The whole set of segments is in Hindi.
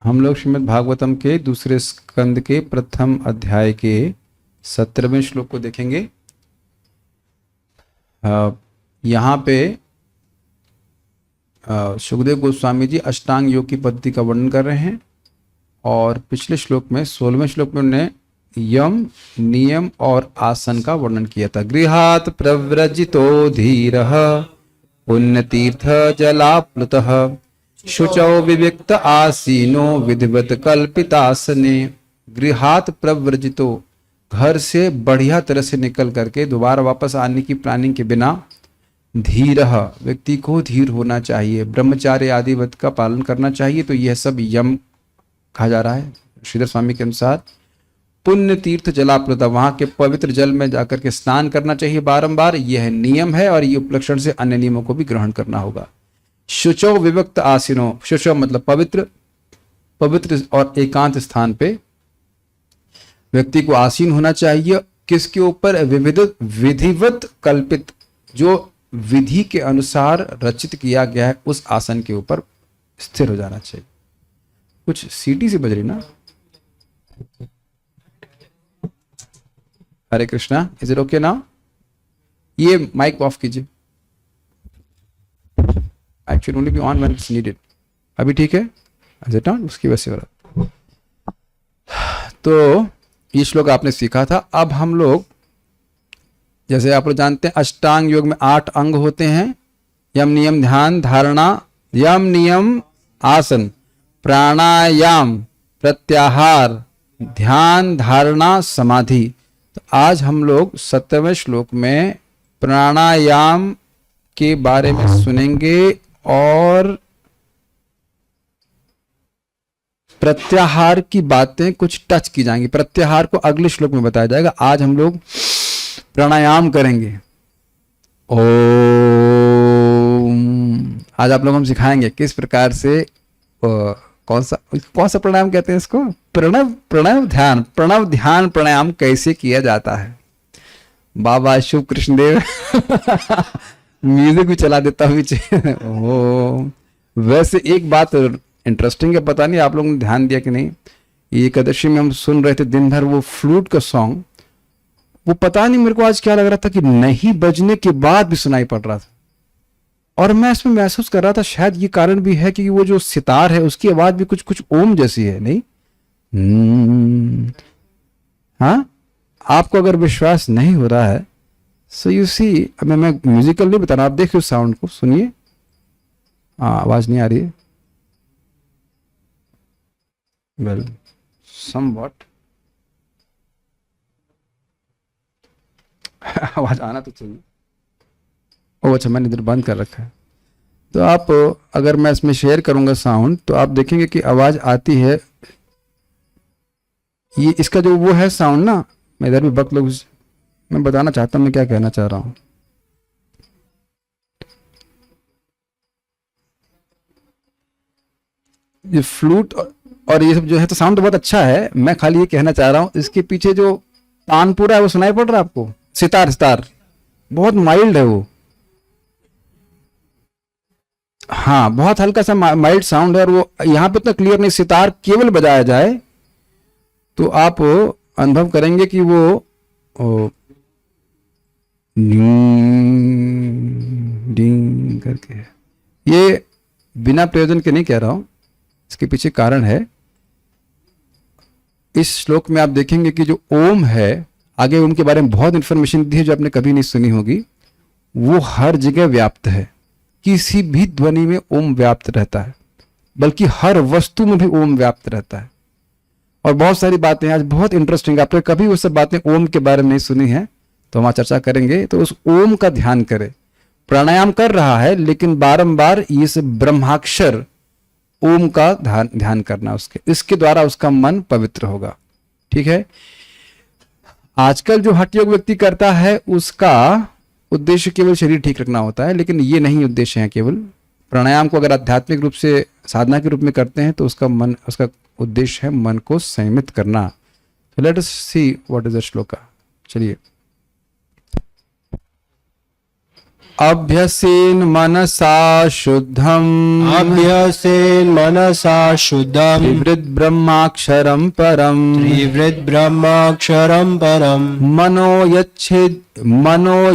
हम लोग श्रीमद् भागवतम के दूसरे स्कंद के प्रथम अध्याय के 17वें श्लोक को देखेंगे। यहाँ पे सुखदेव गोस्वामी जी अष्टांग योग की पद्धति का वर्णन कर रहे हैं और पिछले श्लोक में 16वें श्लोक में उन्होंने यम, नियम और आसन का वर्णन किया था। गृहात् प्रव्रजितो धीरः पुण्यतीर्थ जलाप्लुतः शुचौ विविक्त आसीनो विधिवत कल्पितासने। गृहात् प्रव्रजितो, घर से बढ़िया तरह से निकल करके दोबारा वापस आने की प्लानिंग के बिना, धीरः, व्यक्ति को धीर होना चाहिए, ब्रह्मचार्य आदि व्रत का पालन करना चाहिए। तो यह सब यम कहा जा रहा है श्रीधर स्वामी के अनुसार। पुण्य तीर्थ जलाप्लुता, वहां के पवित्र जल में जाकर के स्नान करना चाहिए बारंबार, यह नियम है और ये उपलक्षण से अन्य नियमों को भी ग्रहण करना होगा। शुचो विविक्त आसीनो, शुचो मतलब पवित्र, पवित्र और एकांत स्थान पे व्यक्ति को आसीन होना चाहिए। किसके ऊपर? विधिवत कल्पित, जो विधि के अनुसार रचित किया गया है उस आसन के ऊपर स्थिर हो जाना चाहिए। कुछ सीटी से बज रही ना? Hare Krishna, is it okay now? ये माइक ऑफ कीजिए। Actually only be on when it's needed. अभी ठीक है? Is it on? उसकी वजह से हो रहा। तो ये श्लोक आपने सीखा था। अब हम लोग, जैसे आप लोग जानते हैं, अष्टांग योग में 8 अंग होते हैं। यम, नियम, ध्यान, धारणा, यम, नियम, आसन, प्राणायाम, प्रत्याहार, ध्यान, धारणा, समाधि। तो आज हम लोग 17वें श्लोक में प्राणायाम के बारे में सुनेंगे और प्रत्याहार की बातें कुछ टच की जाएंगी। प्रत्याहार को अगले श्लोक में बताया जाएगा। आज हम लोग प्राणायाम करेंगे। ओम, आज आप लोग हम सिखाएंगे किस प्रकार से कौन सा प्राणायाम कहते हैं इसको? प्रणव ध्यान प्राणायाम कैसे किया जाता है। बाबा शुभ कृष्णदेव म्यूजिक भी चला देता हूँ पीछे। ओ, वैसे एक बात इंटरेस्टिंग है, पता नहीं आप लोगों ने ध्यान दिया कि नहीं, ये एकादशी में हम सुन रहे थे दिन भर वो फ्लूट का सॉन्ग। वो पता नहीं मेरे को आज क्या लग रहा था कि नहीं बजने के बाद भी सुनाई पड़ रहा था और मैं इसमें महसूस कर रहा था शायद ये कारण भी है कि वो जो सितार है उसकी आवाज भी कुछ कुछ ओम जैसी है, नहीं? हाँ, आपको अगर विश्वास नहीं हो रहा है सो यू सी, अब मैं म्यूजिकल नहीं बता रहा, आप देखिए उस साउंड को, सुनिए। आवाज नहीं आ रही है? वेल, समवॉट आवाज आना तो चाहिए। ओ अच्छा, मैंने इधर बंद कर रखा है। तो आप, अगर मैं इसमें शेयर करूंगा साउंड तो आप देखेंगे कि आवाज आती है। ये इसका जो वो है साउंड ना, मैं इधर भी बक लोग, मैं बताना चाहता हूं मैं क्या कहना चाह रहा हूं। ये फ्लूट और ये सब जो है तो साउंड तो बहुत अच्छा है। मैं खाली ये कहना चाह रहा हूं इसके पीछे जो तानपुरा है वो सुनाई पड़ रहा है आपको? सितार बहुत माइल्ड है वो। हाँ, बहुत हल्का सा माइल्ड साउंड है और वो यहाँ पे इतना क्लियर नहीं। सितार केवल बजाया जाए तो आप अनुभव करेंगे कि वो डिंग करके है। ये बिना प्रयोजन के नहीं कह रहा हूं, इसके पीछे कारण है। इस श्लोक में आप देखेंगे कि जो ओम है, आगे ओम के बारे में बहुत इंफॉर्मेशन दी है जो आपने कभी नहीं सुनी होगी। वो हर जगह व्याप्त है, किसी भी ध्वनि में ओम व्याप्त रहता है, बल्कि हर वस्तु में भी ओम व्याप्त रहता है। और बहुत सारी बातें आज बहुत इंटरेस्टिंग, आपने कभी वो सब बातें ओम के बारे में नहीं सुनी है तो हम चर्चा करेंगे। तो उस ओम का ध्यान करें। प्राणायाम कर रहा है लेकिन बारंबार इस ब्रह्माक्षर ओम का ध्यान करना उसके, इसके द्वारा उसका मन पवित्र होगा। ठीक है? आजकल जो हठ योग व्यक्ति करता है उसका उद्देश्य केवल शरीर ठीक रखना होता है, लेकिन ये नहीं उद्देश्य है केवल। प्राणायाम को अगर आध्यात्मिक रूप से साधना के रूप में करते हैं तो उसका उद्देश्य है मन को संयमित करना। तो let us see what is the shloka. चलिए, अभ्यसेन मनसा शुद्धम अभ्यसेन मनसा शुद्धम त्रिवृद् ब्रह्माक्षरं परम त्रिवृद् ब्रह्माक्षरं परम मनो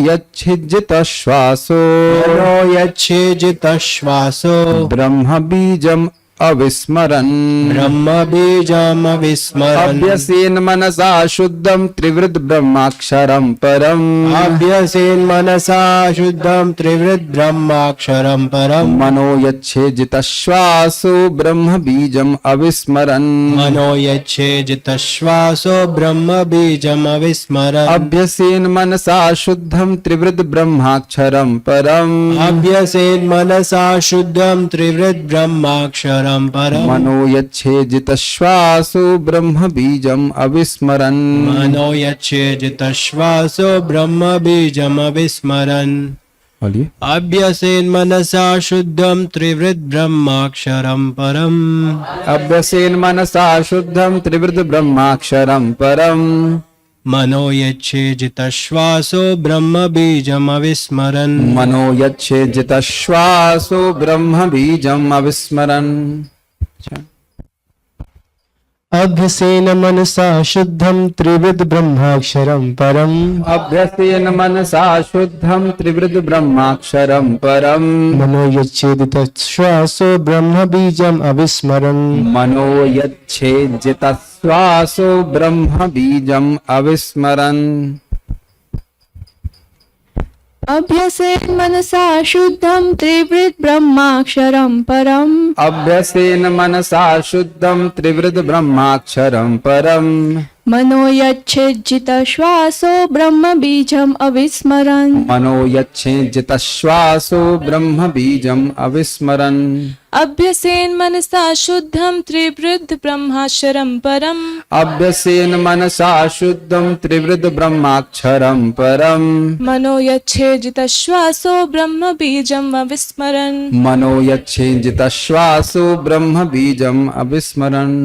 यच्छिज्जित श्वासो मनो यच्छेजित श्वासो ब्रह्म बीजम अविस्मरन् ब्रह्म बीजम विस्मरन् अभ्यसेन मनसा शुद्धम त्रिवृद् ब्रह्माक्षरं परम अभ्यसेन मनसा शुद्धम त्रिवृद् ब्रह्माक्षरं परम मनो यच्छेजित श्वासो ब्रह्म बीजम अविस्मरन् मनो यच्छेजित श्वासो ब्रह्म बीजम अविस्मरन् अभ्यसेन मनसा शुद्धम त्रिवृद् ब्रह्माक्षरं परम अभ्यसेन मनसा शुद्धम त्रिवृद् ब्रह्माक्षरं परम मनो यच्छेजित श्वासो ब्रह्म बीजम अविस्मरन् मनो यच्छेजित श्वासो ब्रह्म बीजम अविस्मरन् बोलिए अभ्यसेन मनसा शुद्धम त्रिवृद् ब्रह्माक्षरं परम अभ्यसेन मनसा शुद्धम त्रिवृद् ब्रह्माक्षरं परम मनो यच्छेजित श्वासो ब्रह्म बीजम अविस्मरन् मनो यच्छेजित श्वासो ब्रह्म बीजम अविस्मरन् अभ्यसेन मनसा शुद्धम त्रिवृद् ब्रह्माक्षरं परम अभ्यसेन मनसा शुद्धम त्रिवृद् ब्रह्माक्षरं परम मनो यच्छेदित श्वासो ब्रह्म बीजम अविस्मरन् मनो यच्छेजित श्वासो ब्रह्म बीजम अविस्मरन् अभ्यसेन मनसा शुद्धम त्रिवृद् ब्रह्माक्षरं परम अभ्यसेन मनसा शुद्धम त्रिवृद् ब्रह्माक्षरं परम मनो यच्छेज्जित श्वासो ब्रह्म बीजम अविस्मरन् मनो यच्छेजित श्वासो ब्रह्म बीजम अविस्मरन् अभ्यसेन मनसा शुद्धम त्रिवृद् ब्रह्माक्षरं परम अभ्यसेन मनसा शुद्धम त्रिवृद् ब्रह्माक्षरं परम मनो यच्छेजित श्वासो ब्रह्म बीजम अविस्मरन् मनो यच्छेजित श्वासो ब्रह्म बीजम अविस्मरन्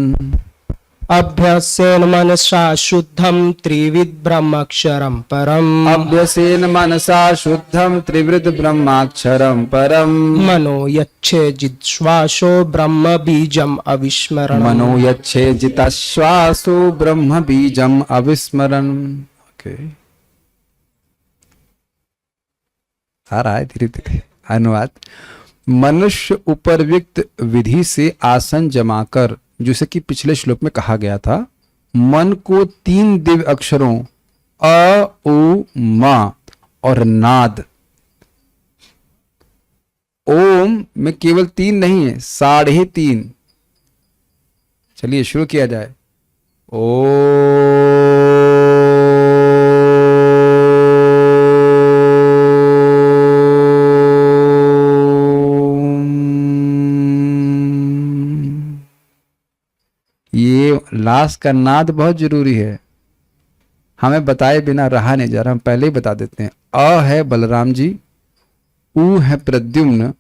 अभ्यसेन मनसा शुद्धम त्रिविद ब्रह्माक्षरं परम अभ्यसेन मनसा शुद्धम त्रिवृद् ब्रह्माक्षरं परम मनो यच्छेजित श्वासो ब्रह्म बीजम अविस्मरण मनो यच्छेजित श्वासो ब्रह्म बीजम अविस्मरण। ओके, आ रहा है धीरे धीरे अनुवाद। मनुष्य उपरयुक्त विधि से आसन जमाकर, जैसे कि पिछले श्लोक में कहा गया था, मन को 3 दिव्य अक्षरों अ उ म और नाद, ओम में केवल 3 नहीं है, 3.5। चलिए शुरू किया जाए। ये लास्ट का नाद बहुत जरूरी है, हमें बताए बिना रहा नहीं जा रहा, हम पहले ही बता देते हैं। अ है बलराम जी, उ है प्रद्युम्न,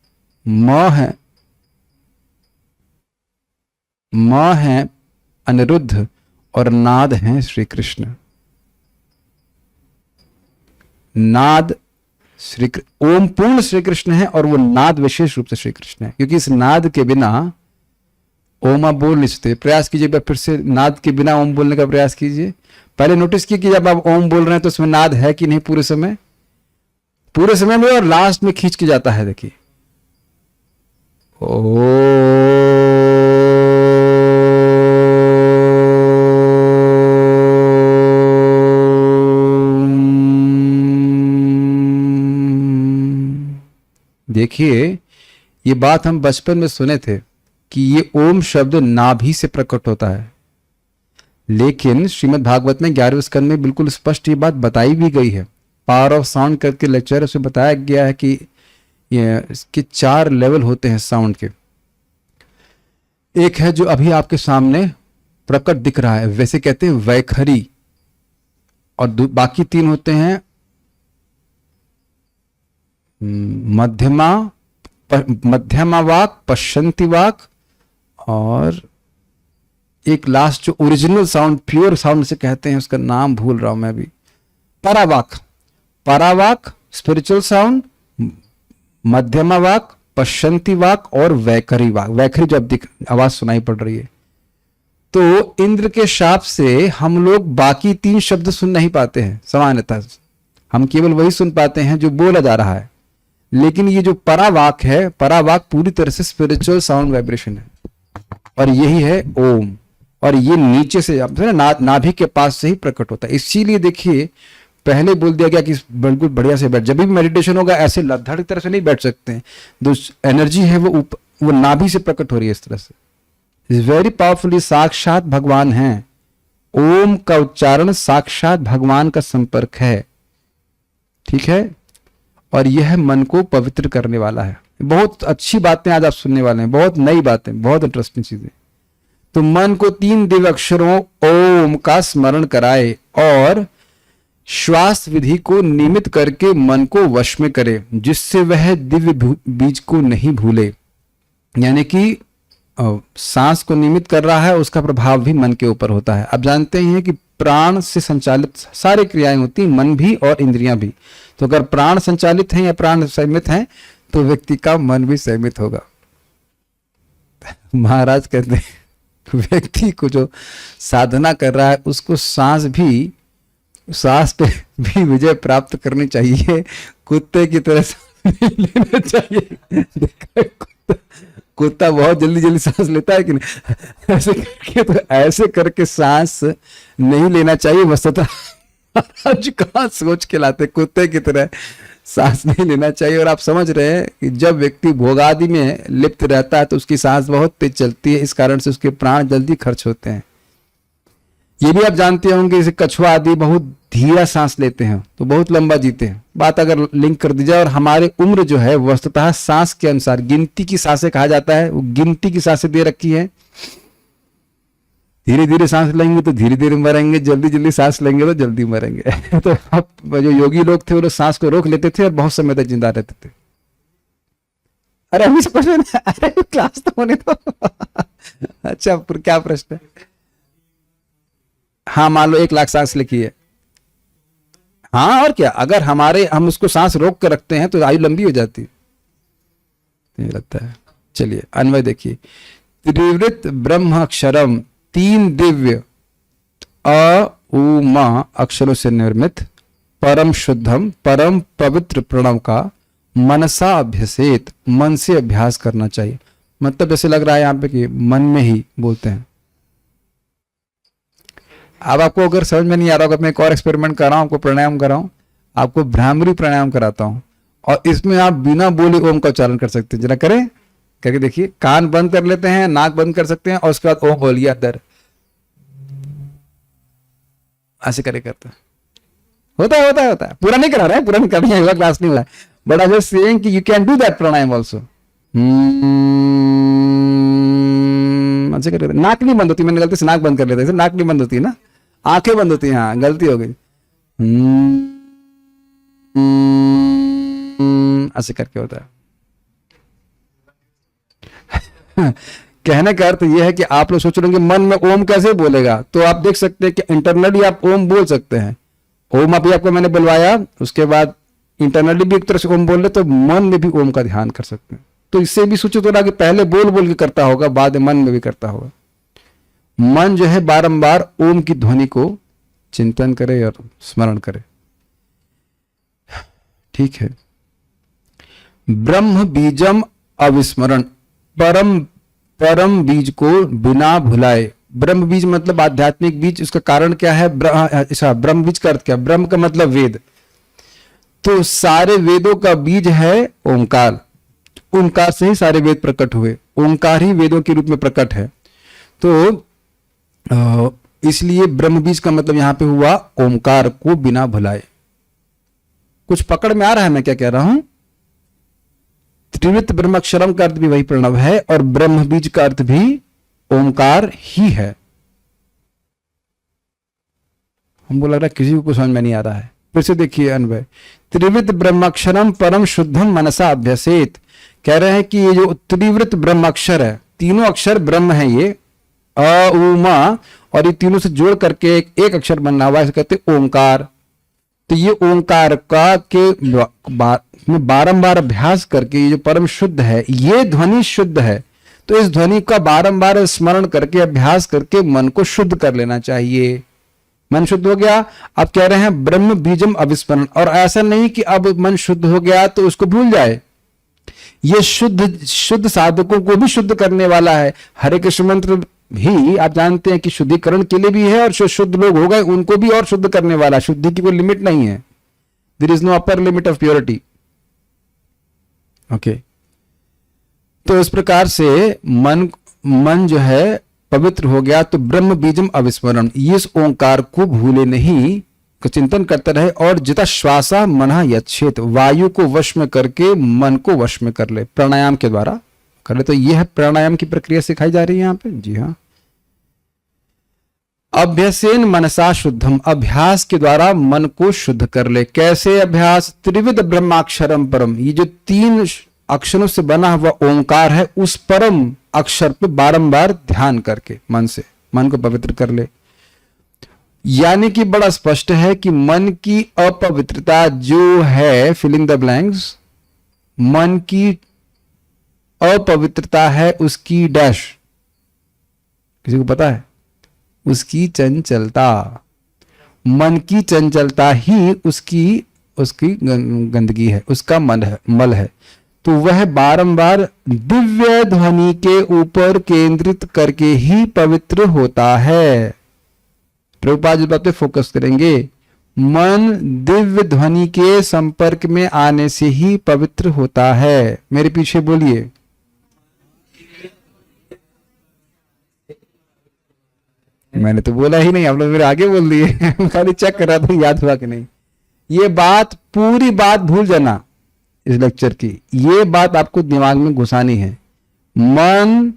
म है अनिरुद्ध और नाद है श्री कृष्ण। नाद ओम पूर्ण श्री कृष्ण है और वो नाद विशेष रूप से श्री कृष्ण है, क्योंकि इस नाद के बिना ओम आप बोल नहीं सकते। प्रयास कीजिए, फिर से नाद के बिना ओम बोलने का प्रयास कीजिए। पहले नोटिस कीजिए कि जब आप ओम बोल रहे हैं तो उसमें नाद है कि नहीं पूरे समय में, और लास्ट में खींच के जाता है। देखिए देखिए, ये बात हम बचपन में सुने थे कि ये ओम शब्द नाभि से प्रकट होता है, लेकिन श्रीमद् भागवत में 11वें स्कंद में बिल्कुल स्पष्ट ये बात बताई भी गई है। पावर ऑफ साउंड करके लेक्चर उसमें बताया गया है कि ये इसके 4 लेवल होते हैं साउंड के। एक है जो अभी आपके सामने प्रकट दिख रहा है, वैसे कहते हैं वैखरी, और बाकी 3 होते हैं मध्यमा वाक, पश्चंती वाक, और एक लास्ट जो ओरिजिनल साउंड प्योर साउंड से कहते हैं, उसका नाम भूल रहा हूं मैं भी, परावाक स्पिरिचुअल साउंड, मध्यमा वाक, पश्चंती वाक और वैखरी वाक। वैखरी जो अब आवाज सुनाई पड़ रही है। तो इंद्र के शाप से हम लोग बाकी 3 शब्द सुन नहीं पाते हैं सामान्यतः, हम केवल वही सुन पाते हैं जो बोला जा रहा है। लेकिन ये जो परावाक है, परावाक पूरी तरह से स्पिरिचुअल साउंड वाइब्रेशन है, और यही है ओम। और ये नीचे से नाभि के पास से ही प्रकट होता है। इसीलिए देखिए पहले बोल दिया गया कि बिल्कुल बढ़िया से बैठ, जब भी मेडिटेशन होगा ऐसे लद्दड़ की तरह से नहीं बैठ सकते हैं। जो एनर्जी है वो नाभि से प्रकट हो रही है इस तरह से, इज वेरी पावरफुली। साक्षात भगवान है। ओम का उच्चारण साक्षात भगवान का संपर्क है, ठीक है। और यह मन को पवित्र करने वाला है। बहुत अच्छी बातें आज आप सुनने वाले हैं, बहुत नई बातें, बहुत इंटरेस्टिंग चीजें। तो मन को 3 दिव्य अक्षरों ओम का स्मरण कराए और श्वास विधि को नियमित करके मन को वश में करे, जिससे वह दिव्य बीज को नहीं भूले। यानी कि सांस को नियमित कर रहा है, उसका प्रभाव भी मन के ऊपर होता है। आप जानते हैं कि प्राण से संचालित सारी क्रियाएं होती हैं, मन भी और इंद्रियां भी। तो अगर प्राण संचालित हैं या प्राण संयमित हैं तो व्यक्ति का मन भी संयमित होगा। महाराज कहते हैं व्यक्ति को जो साधना कर रहा है उसको सांस पे भी विजय प्राप्त करनी चाहिए। कुत्ते की तरह नहीं लेना चाहिए। कुत्ता बहुत जल्दी सांस लेता है कि नहीं, ऐसे करके सांस नहीं लेना चाहिए। वस्तुतः आज कहाँ सोच के लाते, कुत्ते की तरह सांस नहीं लेना चाहिए। और आप समझ रहे हैं कि जब व्यक्ति भोगादि में लिप्त रहता है तो उसकी सांस बहुत तेज चलती है, इस कारण से उसके प्राण जल्दी खर्च होते हैं। ये भी आप जानते होंगे जैसे कछुआ आदि बहुत धीरा सांस लेते हैं तो बहुत लंबा जीते हैं। बात अगर लिंक कर दी जाए, और हमारे उम्र जो है वस्तुतः सांस के अनुसार गिनती की सांसें कहा जाता है, वो गिनती की सांसें दे रखी है। धीरे धीरे सांस लेंगे तो धीरे धीरे मरेंगे, जल्दी जल्दी सांस लेंगे तो जल्दी मरेंगे। तो अब जो योगी लोग थे वो सांस को रोक लेते थे और बहुत समय तक जिंदा रहते थे। अरे अभी से प्रश्न, अरे क्लास तो होने दो। अच्छा क्या प्रश्न है? हाँ मान लो 1 लाख सांस लिखी है, हाँ और क्या, अगर हम उसको सांस रोक कर रखते हैं तो आयु लंबी हो जाती है, नहीं लगता है। चलिए अन्वय देखिए। त्रिवृत ब्रह्म अक्षरम, 3 दिव्य अ उ म अक्षरों से निर्मित परम शुद्धम परम पवित्र प्रणव का मनसा अभ्यसेत, मन से अभ्यास करना चाहिए। मतलब जैसे लग रहा है यहाँ पे कि मन में ही बोलते हैं। अब आपको अगर समझ में नहीं आ रहा होगा, मैं एक और एक्सपेरिमेंट कर रहा हूं, आपको प्राणायाम कर रहा हूं, आपको भ्रामरी प्राणायाम कराता हूं और इसमें आप बिना बोले ओम का उच्चारण कर सकते हैं। जरा करें, करके देखिए। कान बंद कर लेते हैं, नाक बंद कर सकते हैं और उसके बाद ओम बोलिए अंदर, ऐसे करे करते होता है। पूरा नहीं करा रहा है, पूरा नहीं करना है, क्लास नहीं हो रहा है, बट आई जस्ट सेइंग कि you can do that pranayama also. ऐसे करके नाक नहीं बंद होती, मैंने गलती से नाक बंद कर लेता है, नाक नहीं बंद होती है ना, आंखें बंद होती हैं। हाँ गलती हो गई। ऐसे करके होता है। कहने का अर्थ यह है कि आप लोग सोच रहे होंगे मन में ओम कैसे बोलेगा, तो आप देख सकते हैं कि इंटरनली आप ओम बोल सकते हैं। ओम अभी आपको मैंने बुलवाया, उसके बाद इंटरनली भी एक तरह से ओम बोल रहे तो मन में भी ओम का ध्यान कर सकते हैं। तो इससे भी सूचित हो रहा कि पहले बोल बोल के करता होगा, बाद में मन में भी करता होगा। मन जो है बारंबार ओम की ध्वनि को चिंतन करे और स्मरण करे, ठीक है। ब्रह्म बीजम अविस्मरण, परम बीज को बिना भुलाए। ब्रह्म बीज मतलब आध्यात्मिक बीज। उसका कारण क्या है? ब्रह्म बीज का अर्थ क्या? ब्रह्म का मतलब वेद, तो सारे वेदों का बीज है ओंकार। ओंकार से ही सारे वेद प्रकट हुए, ओंकार ही वेदों के रूप में प्रकट है। तो इसलिए ब्रह्म बीज का मतलब यहां पे हुआ ओंकार को बिना भुलाए। कुछ पकड़ में आ रहा है मैं क्या कह रहा हूं? त्रिवृत ब्रह्माक्षरम का अर्थ भी वही प्रणव है और ब्रह्म बीज का अर्थ भी ओंकार ही है। हमको लग रहा है किसी को समझ में नहीं आ रहा है। फिर से देखिए अन्वय। त्रिवृत ब्रह्माक्षरम परम शुद्धम मनसा अभ्यसेत, कह रहे हैं कि ये जो त्रिवृत ब्रह्माक्षर है, तीनों अक्षर ब्रह्म है, ये अ उ म, और ये तीनों से जोड़ करके एक अक्षर बनना हुआ है, इसे कहते हैं ओंकार। तो ये ओंकार का के में बारंबार अभ्यास करके ये जो परम शुद्ध है, ये ध्वनि शुद्ध है, तो इस ध्वनि का बारंबार स्मरण करके अभ्यास करके मन को शुद्ध कर लेना चाहिए। मन शुद्ध हो गया, अब कह रहे हैं ब्रह्म बीजम अविस्मरण। और ऐसा नहीं कि अब मन शुद्ध हो गया तो उसको भूल जाए, ये शुद्ध साधकों को भी शुद्ध करने वाला है। हरे कृष्ण मंत्र भी आप जानते हैं कि शुद्धिकरण के लिए भी है, और जो शुद्ध लोग हो गए उनको भी और शुद्ध करने वाला। शुद्धि की कोई लिमिट नहीं है, there is no upper limit of purity. Okay, तो इस प्रकार से मन जो है पवित्र हो गया, तो ब्रह्म बीजम अविस्मरण, इस ओंकार को भूले नहीं, का चिंतन करते रहे। और जिता श्वासा मनः यच्छेत, वायु को वश में करके मन को वश में कर ले, प्राणायाम के द्वारा कर ले। तो यह है प्राणायाम की प्रक्रिया सिखाई जा रही है यहाँ पे। जी हाँ, अभ्यसेन मनसा शुद्धम, अभ्यास के द्वारा मन को शुद्ध कर ले। कैसे अभ्यास? त्रिविध ब्रह्माक्षरम परम, ये जो 3 अक्षरों से बना हुआ ओंकार है, उस परम अक्षर पे बारंबार ध्यान करके मन से मन को पवित्र कर ले। यानी कि बड़ा स्पष्ट है कि मन की अपवित्रता जो है, फिलिंग द ब्लैंक्स, मन की अपवित्रता है उसकी डैश, किसी को पता है? उसकी चंचलता। मन की चंचलता ही उसकी गंदगी है, उसका मल है। तो वह बारंबार दिव्य ध्वनि के ऊपर केंद्रित करके ही पवित्र होता है। प्रभुपाद जी बात पे फोकस करेंगे। मन दिव्य ध्वनि के संपर्क में आने से ही पवित्र होता है। मेरे पीछे बोलिए। मैंने तो बोला ही नहीं, आप लोग मेरे आगे बोल दिए। खाली चेक कर रहा था याद हुआ कि नहीं। ये बात, पूरी बात भूल जाना इस लेक्चर की, ये बात आपको दिमाग में घुसानी है। मन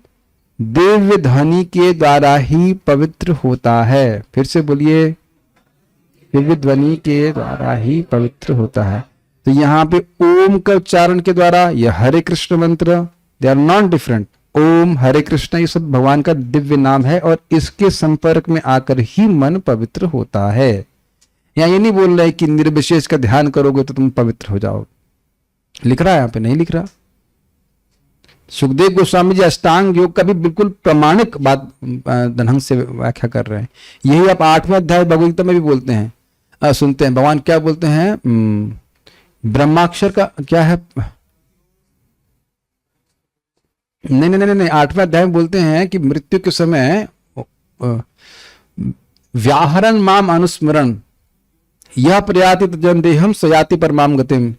दिव्य ध्वनि के द्वारा ही पवित्र होता है। फिर से बोलिए, दिव्य ध्वनि के द्वारा ही पवित्र होता है। तो यहाँ पे ओम का उच्चारण के द्वारा, यह हरे कृष्ण मंत्र, दे आर नॉट डिफरेंट। ओम, हरे कृष्ण, ये सब भगवान का दिव्य नाम है, और इसके संपर्क में आकर ही मन पवित्र होता है। यहाँ ये नहीं बोल रहे कि निर्विशेष का ध्यान करोगे तो तुम पवित्र हो जाओगे, लिख रहा है यहाँ पे, नहीं लिख रहा। सुखदेव गोस्वामी जी अष्टांग योग का भी बिल्कुल प्रमाणिक बात ढंग से व्याख्या कर रहे हैं। यही आप 8वें अध्याय भगवद्गीता में भी बोलते हैं, सुनते हैं। भगवान क्या बोलते हैं? ब्रह्माक्षर का क्या है? नहीं, 8वें अध्याय में बोलते हैं कि मृत्यु के समय व्याहरण माम अनुस्मरण यह प्रयाति तजन देहम सयाति परमाम गतिम।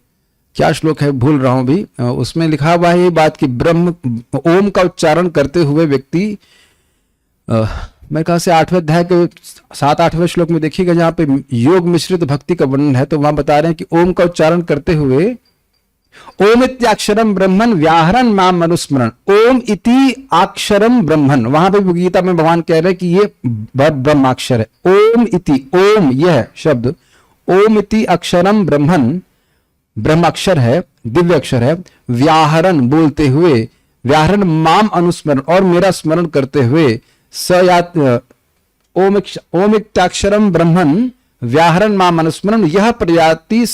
क्या श्लोक है, भूल रहा हूं भी। उसमें लिखा हुआ है ये बात कि ब्रह्म, ओम का उच्चारण करते हुए व्यक्ति, मेरे ख्याल से 8वें अध्याय के 7-8वें श्लोक में देखिएगा, जहां पे योग मिश्रित भक्ति का वर्णन है, तो वहां बता रहे हैं कि ओम का उच्चारण करते हुए, ओम इत्याक्षरम ब्रह्मन व्याहरण माम अनुस्मरण, ओम इति अक्षरम ब्रह्मन। वहां पे गीता में भगवान कह रहे हैं कि ये ब्रह्माक्षर है। ओम इति, ओम यह शब्द, ओम इति अक्षरम ब्रह्मन, ब्रह्माक्षर है, दिव्य अक्षर है। व्याहरण बोलते हुए, व्याहरण माम अनुस्मरण, और मेरा स्मरण करते हुए, सयात ओम इत्याक्षरम ब्रह्मन व्याहरण माम अनुस्मरण यह प्रयाति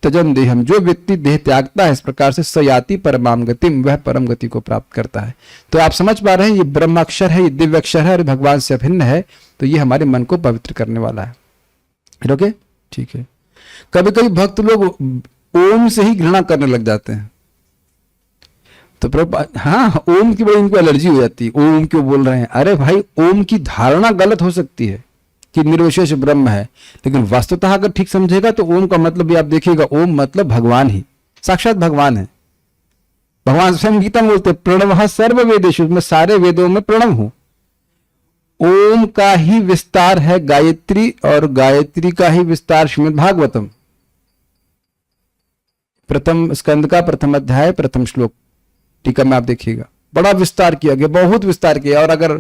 तजन देहम। जो व्यक्ति देह त्यागता है इस प्रकार से, सयाति परमाम गतिम, वह परम गति को प्राप्त करता है। तो आप समझ पा रहे हैं, ये ब्रह्माक्षर है, ये दिव्य अक्षर है, और भगवान से अभिन्न है। तो ये हमारे मन को पवित्र करने वाला है। ओके, ठीक है। कभी कभी भक्त लोग ओम से ही घृणा करने लग जाते हैं। तो हाँ, ओम की बड़ी इनको एलर्जी हो जाती है। ओम क्यों बोल रहे हैं? अरे भाई, ओम की धारणा गलत हो सकती है कि निर्विशेष ब्रह्म है, लेकिन वस्तुतः अगर ठीक समझेगा तो ओम का मतलब भी आप देखिएगा, ओम मतलब भगवान ही, साक्षात भगवान है। भगवान स्वयं गीता में बोलते प्रणव सर्व वेदेषु, मैं सारे वेदों में प्रणव हूं। ओम का ही विस्तार है गायत्री, और गायत्री का ही विस्तार श्रीमद् भागवतम, प्रथम स्कंद का प्रथम अध्याय प्रथम श्लोक, टीका में आप देखिएगा, बड़ा विस्तार किया गया, बहुत विस्तार किया। और अगर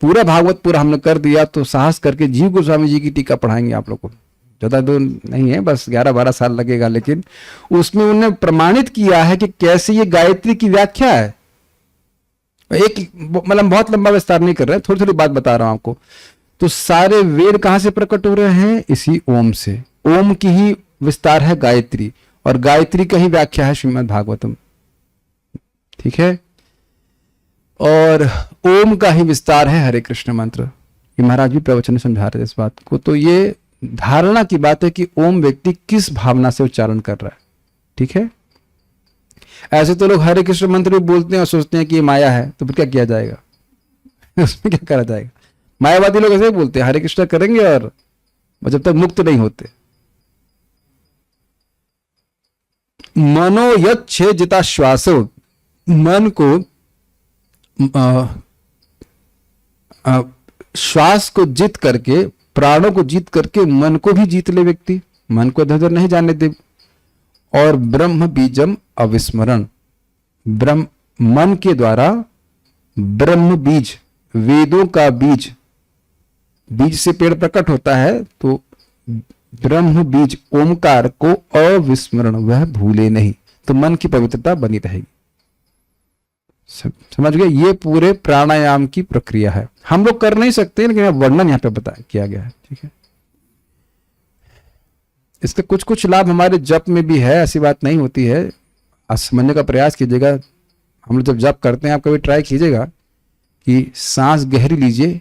पूरा भागवत पूरा हमने कर दिया तो साहस करके जीव गोस्वामी जी की टीका पढ़ाएंगे आप लोग को। ज्यादा दूर नहीं है, बस 11-12 साल लगेगा, लेकिन उसमें उन्होंने प्रमाणित किया है कि कैसे ये गायत्री की व्याख्या है। एक मतलब बहुत लंबा विस्तार नहीं कर रहे हैं, थोड़ी थोड़ी बात बता रहा हूं आपको। तो सारे वेद कहां से प्रकट हो रहे हैं? इसी ओम से। ओम की ही विस्तार है गायत्री, और गायत्री का ही व्याख्या है श्रीमद् भागवतम, ठीक है। और ओम का ही विस्तार है हरे कृष्ण मंत्र। ये महाराज भी प्रवचन में समझा रहे थे इस बात को। तो ये धारणा की बात है कि ओम व्यक्ति किस भावना से उच्चारण कर रहा है, ठीक है। ऐसे तो लोग हरे कृष्ण मंत्र भी बोलते हैं और सोचते हैं कि ये माया है, तो फिर क्या किया जाएगा उसमें क्या करा जाएगा। मायावादी लोग ऐसे ही बोलते हैं, हरे कृष्ण करेंगे और जब तक मुक्त नहीं होते। मनो यत् छेदिता श्वासो, मन को श्वास को जीत करके, प्राणों को जीत करके मन को भी जीत ले व्यक्ति, मन को इधर उधर नहीं जाने दे। और ब्रह्म बीजम अविस्मरण, ब्रह्म मन के द्वारा ब्रह्म बीज, वेदों का बीज, बीज से पेड़ प्रकट होता है, तो ब्रह्म बीज ओमकार को अविस्मरण, वह भूले नहीं, तो मन की पवित्रता बनी रहेगी। समझ गए, ये पूरे प्राणायाम की प्रक्रिया है। हम लोग कर नहीं सकते, लेकिन वर्णन यहां पे बताया किया गया है, ठीक है। इसके कुछ कुछ लाभ हमारे जप में भी है, ऐसी बात नहीं होती है। समझने का प्रयास कीजिएगा। हम लोग जब जप करते हैं, आप कभी ट्राई कीजिएगा कि सांस गहरी लीजिए,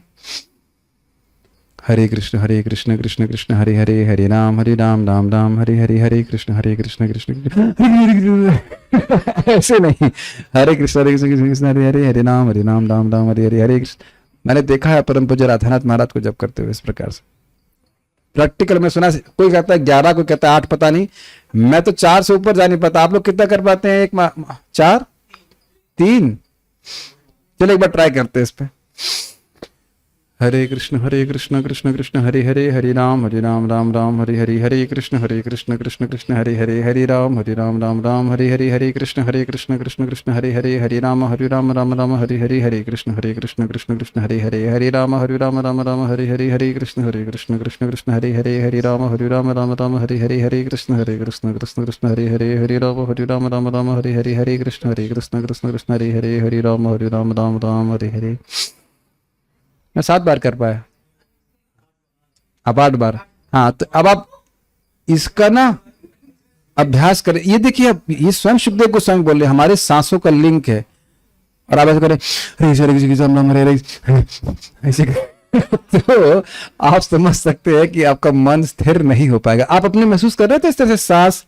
हरे कृष्ण कृष्ण कृष्ण हरे हरे, हरे राम राम राम हरे हरे, हरे कृष्ण कृष्ण कृष्ण ऐसे नहीं, हरे कृष्ण कृष्ण हरे हरे, हरे राम राम राम हरे हरे, हरे कृष्ण। मैंने देखा है परम पूज्य राधानाथ महाराज को जब करते हुए इस प्रकार से प्रैक्टिकल में सुना। कोई कहता है 11, कोई कहता है 8, पता नहीं। मैं तो 4 से ऊपर जा नहीं पाता। आप लोग कितना कर पाते हैं? 4, 3? चलो एक बार ट्राई करते हैं इस पे। हरे कृष्ण कृष्ण कृष्ण हरे हरे, हरे राम राम राम हरे हरे, हरे कृष्ण कृष्ण कृष्ण हरे हरे, हरे राम राम राम हरे हरे, हरे कृष्ण कृष्ण कृष्ण हरे हरे, हरे राम राम राम हरे हरे, हरे कृष्ण कृष्ण कृष्ण हरे हरे, हरे राम राम राम हरे हरे, हरे कृष्ण कृष्ण कृष्ण हरे हरे, हरे राम राम राम हरे हरे, हरे कृष्ण कृष्ण कृष्ण हरे हरे, हरे राम राम हरे हरे, हरे कृष्ण कृष्ण कृष्ण हरे हरे, हरे राम राम हरे हरे। मैं 7 बार कर पाया, अब 8 बार। हाँ, तो अब आप इसका ना अभ्यास करें। ये देखिए, अब ये स्वयं सुखदेव गोस्वामी बोल रहे, हमारे सांसों का लिंक है। और आप ऐसे करें, ऐसे तो आप समझ सकते हैं कि आपका मन स्थिर नहीं हो पाएगा। आप अपने महसूस कर रहे थे इस तरह से सांस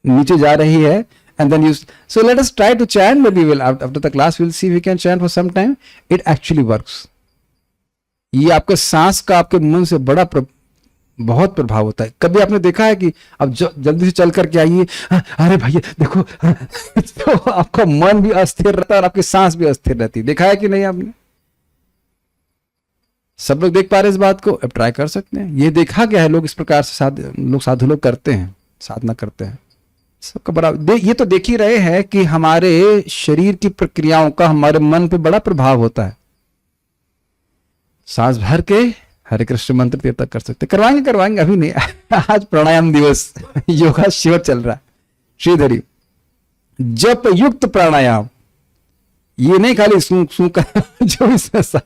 नीचे जा रही है, and then so let us try to chant. Maybe we'll after the class we'll see if we can chant for some time. It actually works. ये आपके सांस का आपके मन से बहुत प्रभाव होता है। कभी आपने देखा है कि अब जल्दी से चल करके आइए, अरे भैया देखो तो आपका मन भी अस्थिर रहता है और आपकी सांस भी अस्थिर रहती है। देखा है कि नहीं आपने? सब लोग देख पा रहे इस बात को? अब ट्राई कर सकते हैं। ये देखा गया है, लोग इस प्रकार से साधु लोग करते हैं, साधना करते हैं। सबका बड़ा ये तो देख ही रहे हैं कि हमारे शरीर की प्रक्रियाओं का हमारे मन पे बड़ा प्रभाव होता है। सांस भर के हरे कृष्ण मंत्र देर तक कर सकते। करवाएंगे अभी नहीं आज प्राणायाम दिवस योगा शिविर चल रहा है। श्रीधरी जप युक्त प्राणायाम, ये नहीं खाली सू का जो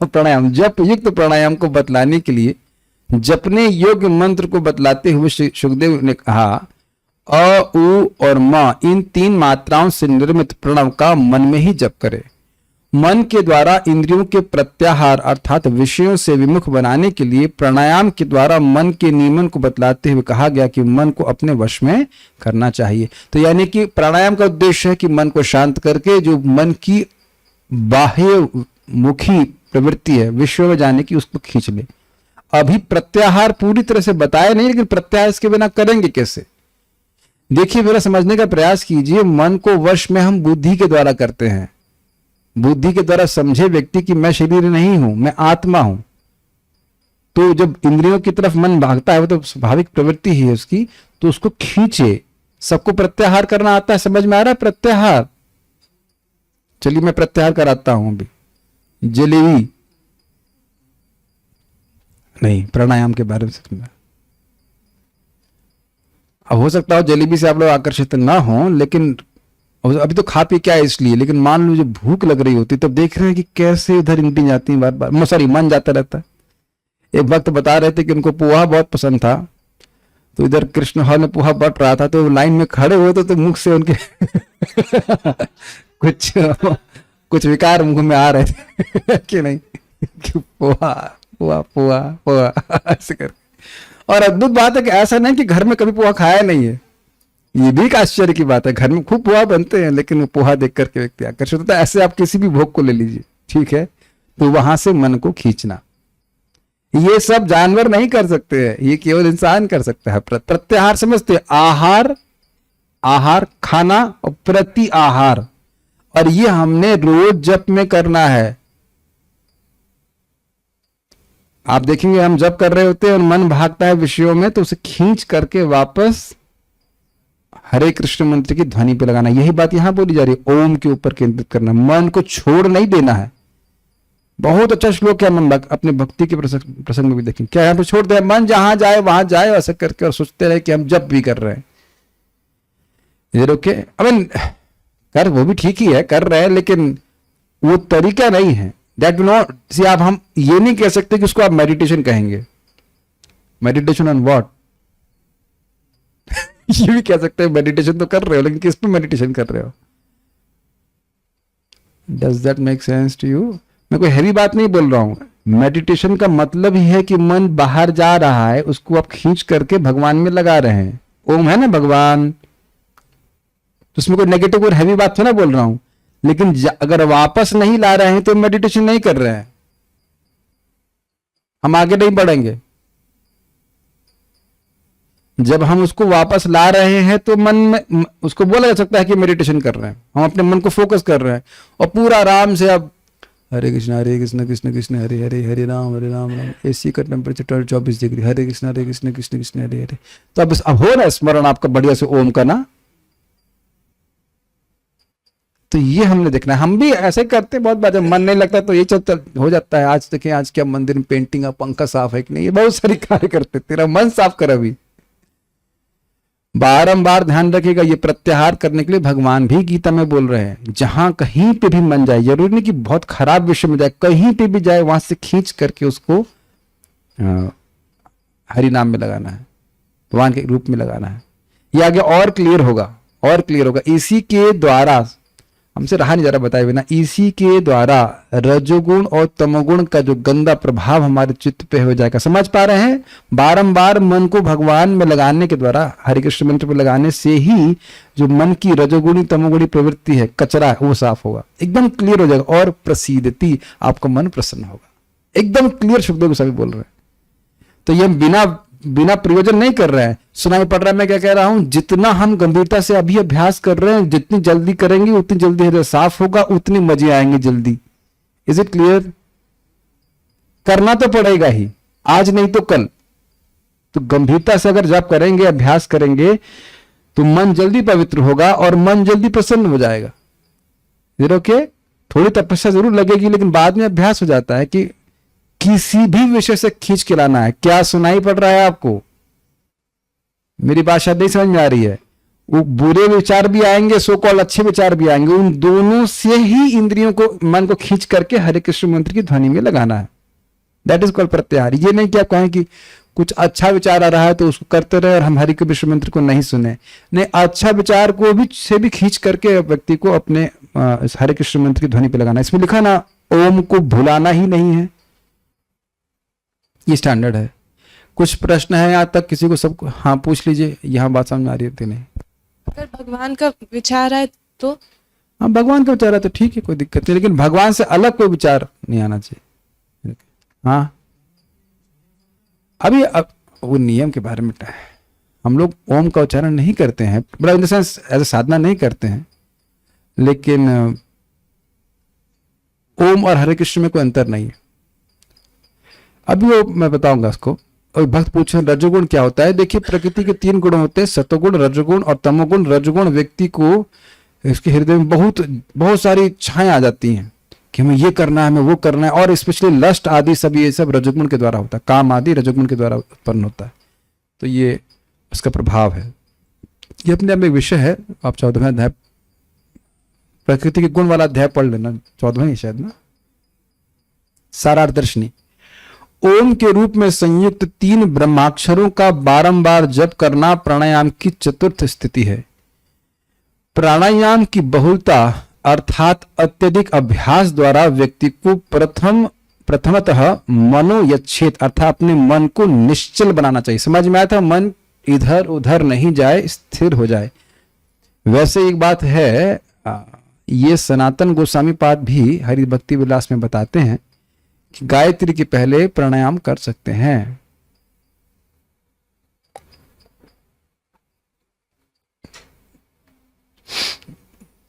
प्राणायाम, जप युक्त प्राणायाम को बतलाने के लिए जपने योग्य मंत्र को बतलाते हुए सुखदेव ने कहा, अ, उ और म इन 3 मात्राओं से निर्मित प्रणव का मन में ही जप करे। मन के द्वारा इंद्रियों के प्रत्याहार अर्थात विषयों से विमुख बनाने के लिए प्राणायाम के द्वारा मन के नियमन को बतलाते हुए कहा गया कि मन को अपने वश में करना चाहिए। तो यानी कि प्राणायाम का उद्देश्य है कि मन को शांत करके जो मन की बाह्य मुखी प्रवृत्ति है विश्व में जाने की, उसको खींच ले। अभी प्रत्याहार पूरी तरह से बताया नहीं, लेकिन प्रत्याहार इसके बिना करेंगे कैसे? देखिए, मेरा समझने का प्रयास कीजिए। मन को वश में हम बुद्धि के द्वारा करते हैं। बुद्धि के द्वारा समझे व्यक्ति कि मैं शरीर नहीं हूं, मैं आत्मा हूं। तो जब इंद्रियों की तरफ मन भागता है, वो तो स्वाभाविक प्रवृत्ति ही है उसकी, तो उसको खींचे। सबको प्रत्याहार करना आता है, समझ में आ रहा है? प्रत्याहार, चलिए मैं प्रत्याहार कराता हूं अभी। जलेबी नहीं, प्राणायाम के बारे में समझना। अब हो सकता हो जलेबी से आप लोग आकर्षित ना हो, लेकिन अभी तो खा पी क्या है इसलिए, लेकिन मान लो जो भूख लग रही होती तब देख रहे हैं कि कैसे इधर इंटी जाती है, बार बार सॉरी मन जाता रहता है। एक वक्त बता रहे थे कि उनको पोहा बहुत पसंद था, तो इधर कृष्ण हॉल में पोहा बट रहा था, तो लाइन में खड़े हुए तो मुख से उनके कुछ कुछ विकार मुख में आ रहे थे कि नहीं, कि पोहा पोहा पोहा पोहा ऐसे करके। और अद्भुत बात है कि ऐसा नहीं कि घर में कभी पोहा खाया नहीं है, ये भी एक आश्चर्य की बात है। घर में खूब पोहा बनते हैं, लेकिन वो पोहा देख करके व्यक्ति आकर्षित होता है। ऐसे आप किसी भी भोग को ले लीजिए, ठीक है, तो वहां से मन को खींचना, ये सब जानवर नहीं कर सकते हैं, ये केवल इंसान कर सकता है। प्रत्याहार समझते हैं, आहार, आहार खाना और प्रति आहार, और ये हमने रोज जप में करना है। आप देखेंगे हम जप कर रहे होते हैं और मन भागता है विषयों में, तो उसे खींच करके वापस हरे कृष्ण मंत्र की ध्वनि पे लगाना। यही बात यहां बोली जा रही है, ओम के ऊपर केंद्रित करना, मन को छोड़ नहीं देना है। बहुत अच्छा श्लोक है, मन अपने भक्ति के प्रसंग में भी देखें, क्या यहां पे छोड़ दे, मन जहां जाए वहां जाए ऐसा करके, और सोचते रहे कि हम जप भी कर रहे हैं। ये रोके, आई मीन कर वो भी ठीक ही है, कर रहे हैं, लेकिन वो तरीका नहीं है। दैट नॉट सी, आप हम ये नहीं कह सकते कि उसको आप मेडिटेशन कहेंगे। Meditation on what? ये भी कह सकते हैं मेडिटेशन तो कर रहे हो, लेकिन किस पे मेडिटेशन कर रहे हो? Does that make sense to you? मैं कोई हैवी बात नहीं बोल रहा हूं। मेडिटेशन का मतलब ही है कि मन बाहर जा रहा है, उसको आप खींच करके भगवान में लगा रहे हैं। ओम है ना भगवान, तो उसमें कोई नेगेटिव और हैवी बात तो ना बोल रहा हूं, लेकिन अगर वापस नहीं ला रहे हैं तो मेडिटेशन नहीं कर रहे हैं, हम आगे नहीं बढ़ेंगे। जब हम उसको वापस ला रहे हैं तो मन में उसको बोला जा सकता है कि मेडिटेशन कर रहे हैं, हम अपने मन को फोकस कर रहे हैं, और पूरा आराम से अब हरे कृष्ण कृष्ण कृष्ण हरे हरे, हरे राम राम, एसी का टेम्परेचर 24 डिग्री, हरे कृष्ण कृष्ण कृष्ण हरे हरे। तो अब हो रहा है स्मरण आपका बढ़िया से ओम का ना। तो ये हमने देखना है, हम भी ऐसे करते बहुत बार, जब मन नहीं लगता तो ये चलता हो जाता है। आज देखें, आज क्या मंदिर में पेंटिंग का पंखा साफ है कि नहीं, ये बहुत सारी कार्य करते। तेरा मन साफ कर अभी। बारंबार ध्यान रखिएगा, ये प्रत्याहार करने के लिए भगवान भी गीता में बोल रहे हैं, जहां कहीं पे भी मन जाए, जरूरी नहीं कि बहुत खराब विषय में जाए, कहीं पे भी जाए वहां से खींच करके उसको हरि नाम में लगाना है, भगवान के रूप में लगाना है। ये आगे और क्लियर होगा, और क्लियर होगा। इसी के द्वारा, हमसे रहा नहीं जा रहा बताए बिना, इसी के द्वारा रजोगुण और तमोगुण का जो गंदा प्रभाव हमारे चित्त पे हो जाएगा। समझ पा रहे हैं? बारंबार मन को भगवान में लगाने के द्वारा, हरे कृष्ण मंत्र पे लगाने से ही जो मन की रजोगुणी तमोगुणी प्रवृत्ति है, कचरा है, वो साफ होगा, एकदम क्लियर हो जाएगा। और प्रसीदति, आपका मन प्रसन्न होगा। एकदम क्लियर शब्दों के सभी बोल रहे हैं। तो ये बिना प्रयोजन नहीं कर रहे हैं। सुनाई पड़ रहा है मैं क्या कह रहा हूं? जितना हम गंभीरता से अभी अभ्यास कर रहे हैं, जितनी जल्दी करेंगे उतनी जल्दी हृदय साफ होगा, उतनी मजे आएंगे जल्दी। Is it clear? करना तो पड़ेगा ही, आज नहीं तो कल। तो गंभीरता से अगर जप करेंगे, अभ्यास करेंगे, तो मन जल्दी पवित्र होगा और मन जल्दी प्रसन्न हो जाएगा। ओके, थोड़ी तपस्या जरूर लगेगी, लेकिन बाद में अभ्यास हो जाता है कि किसी भी विषय से खींच के लाना है। क्या सुनाई पड़ रहा है आपको? मेरी बात शायद नहीं समझ में आ रही है। वो बुरे विचार भी आएंगे, सो कॉल अच्छे विचार भी आएंगे, उन दोनों से ही इंद्रियों को, मन को खींच करके हरे कृष्ण मंत्र की ध्वनि में लगाना है। दैट इज कॉल्ड प्रत्याहार। ये नहीं कि आप कहें कि कुछ अच्छा विचार आ रहा है तो उसको करते रहे और हम हरे कृष्ण मंत्र को नहीं सुने। नहीं, अच्छा विचार को भी से भी खींच करके व्यक्ति को अपने हरे कृष्ण मंत्र की ध्वनि पे लगाना। इसमें लिखा ना, ओम को भुलाना ही नहीं है, ये स्टैंडर्ड है। कुछ प्रश्न है यहाँ तक किसी को? सबको हाँ पूछ लीजिए, यहाँ बात समझ में आ रही होती नहीं। अगर भगवान का विचार है तो? हाँ, भगवान का विचार है तो ठीक है, कोई दिक्कत नहीं, लेकिन भगवान से अलग कोई विचार नहीं आना चाहिए। हाँ, अभी अब वो नियम के बारे में हम लोग ओम का उच्चारण नहीं करते हैं, बड़ा in the sense as a साधना नहीं करते हैं, लेकिन ओम और हरे कृष्ण में कोई अंतर नहीं है। अभी वो मैं बताऊंगा उसको। और भक्त पूछे रजोगुण क्या होता है? देखिए, प्रकृति के 3 गुण होते हैं, सतोगुण, रजोगुण और तमोगुण। रजोगुण व्यक्ति को, इसके हृदय में बहुत सारी इच्छाएं आ जाती हैं कि हमें ये करना है, हमें वो करना है, और स्पेशली लस्ट आदि सब, ये सब रजोगुण के द्वारा होता है। काम आदि रजोगुण के द्वारा उत्पन्न होता है। तो ये उसका प्रभाव है। ये अपने आप में विषय है। आप 14वें अध्याय प्रकृति के गुण वाला अध्याय पढ़ लेना, 14वें शायद ना, सारार्थ दर्शनी। ओम के रूप में संयुक्त 3 ब्रह्माक्षरों का बारंबार जप करना प्राणायाम की चतुर्थ स्थिति है। प्राणायाम की बहुलता अर्थात अत्यधिक अभ्यास द्वारा व्यक्ति को प्रथमतः मनोयच्छेद अर्थात अपने मन को निश्चल बनाना चाहिए। समझ में आया था? मन इधर उधर नहीं जाए, स्थिर हो जाए। वैसे एक बात है, ये सनातन गोस्वामी पाद भी हरि भक्ति विलास में बताते हैं कि गायत्री के पहले प्राणायाम कर सकते हैं।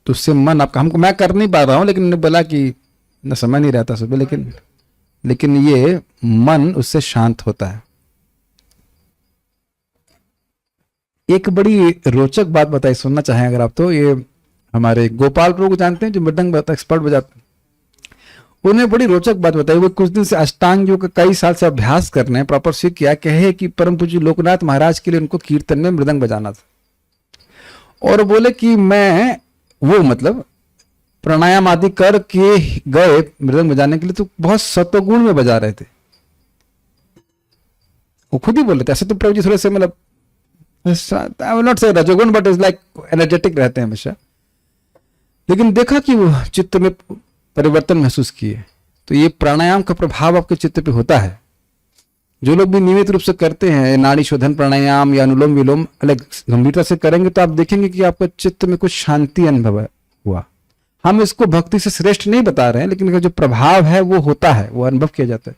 तो उससे मन आपका, हमको मैं कर नहीं पा रहा हूं, लेकिन बोला कि न समय नहीं रहता सुबह, लेकिन ये मन उससे शांत होता है। एक बड़ी रोचक बात बताई, सुनना चाहें अगर आप तो। ये हमारे गोपाल प्रभु को जानते हैं जो मृदंग एक्सपर्ट बजाते हैं, उन्हें बड़ी रोचक बात बताई। वो कुछ दिन से अष्टांग योग का कई साल से अभ्यास कर रहे हैं, प्रॉपर सीख किया। कहे कि परम पूज्य लोकनाथ महाराज के लिए उनको कीर्तन में मृदंग बजाना था, और बोले कि मैं वो मतलब प्राणायाम आदि करके गए मृदंग बजाने के लिए, तो बहुत सत्वगुण में बजा रहे थे। वो खुद ही बोल रहे थे। ऐसे तो प्रभु जी थोड़े से मतलब आई विल नॉट से रजोगुण, बट इज लाइक एनर्जेटिक रहते हैं हमेशा। लेकिन देखा कि वो चित्त में परिवर्तन महसूस किए। तो ये प्राणायाम का प्रभाव आपके चित्त पे होता है। जो लोग भी नियमित रूप से करते हैं नाड़ी शोधन प्राणायाम या अनुलोम विलोम अलग गंभीरता से करेंगे, तो आप देखेंगे कि आपका चित्त में कुछ शांति अनुभव हुआ। हम इसको भक्ति से श्रेष्ठ नहीं बता रहे हैं, लेकिन जो प्रभाव है वो होता है, वो अनुभव किया जाता है।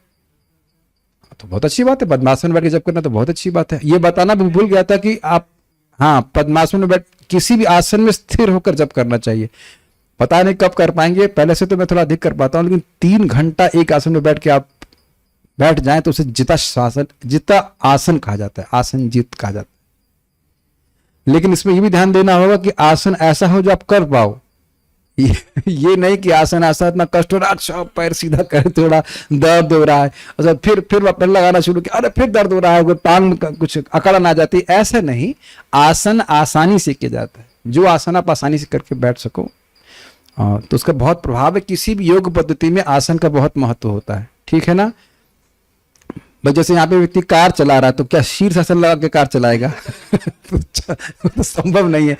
तो बहुत अच्छी बात है, पद्मासन में बैठ के जप करना तो बहुत अच्छी बात है। ये बताना भी भूल गया था कि आप पद्मासन में बैठ किसी भी आसन में स्थिर होकर जप करना चाहिए। पता नहीं कब कर पाएंगे, पहले से तो मैं थोड़ा अधिक कर पाता हूं, लेकिन 3 घंटा एक आसन में बैठ के आप बैठ जाएं तो उसे जिता आसन कहा जाता है, आसन जीत कहा जाता है। लेकिन इसमें यह भी ध्यान देना होगा कि आसन ऐसा हो जो आप कर पाओ। ये नहीं कि आसन ऐसा इतना कष्ट हो रहा है, अच्छा पैर सीधा कर, थोड़ा दर्द हो रहा है, अच्छा फिर वापस लगाना शुरू किया, अरे फिर दर्द हो रहा है, टांग कुछ अकड़न आ जाती है। ऐसा नहीं, आसन आसानी से किया जाता है। जो आसन आप आसानी से करके बैठ सको, तो उसका बहुत प्रभाव है। किसी भी योग पद्धति में आसन का बहुत महत्व होता है, ठीक है ना। बस जैसे यहाँ पे व्यक्ति कार चला रहा है, तो क्या शीर्षासन लगा के कार चलाएगा? तो संभव नहीं है।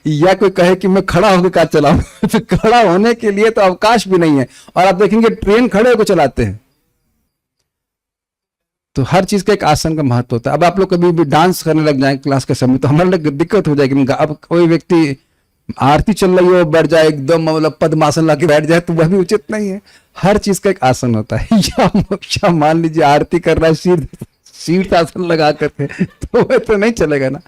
या कोई कहे कि मैं खड़ा होकर कार चलाऊं, तो खड़ा होने के लिए तो अवकाश भी नहीं है। और आप देखेंगे ट्रेन खड़े होकर चलाते हैं। तो हर चीज का एक आसन का महत्व होता है। अब आप लोग कभी भी डांस करने लग जाए क्लास के समय, तो हमारे लिए दिक्कत हो जाएगी। अब कोई व्यक्ति आरती चल रही हो बैठ जाए एकदम मतलब पद्मासन ला के बैठ जाए, तो वह भी उचित नहीं है। हर चीज का एक आसन होता है। या मान लीजिए आरती कर रहा है शीर्ष आसन लगा करके, तो वह तो नहीं चलेगा ना।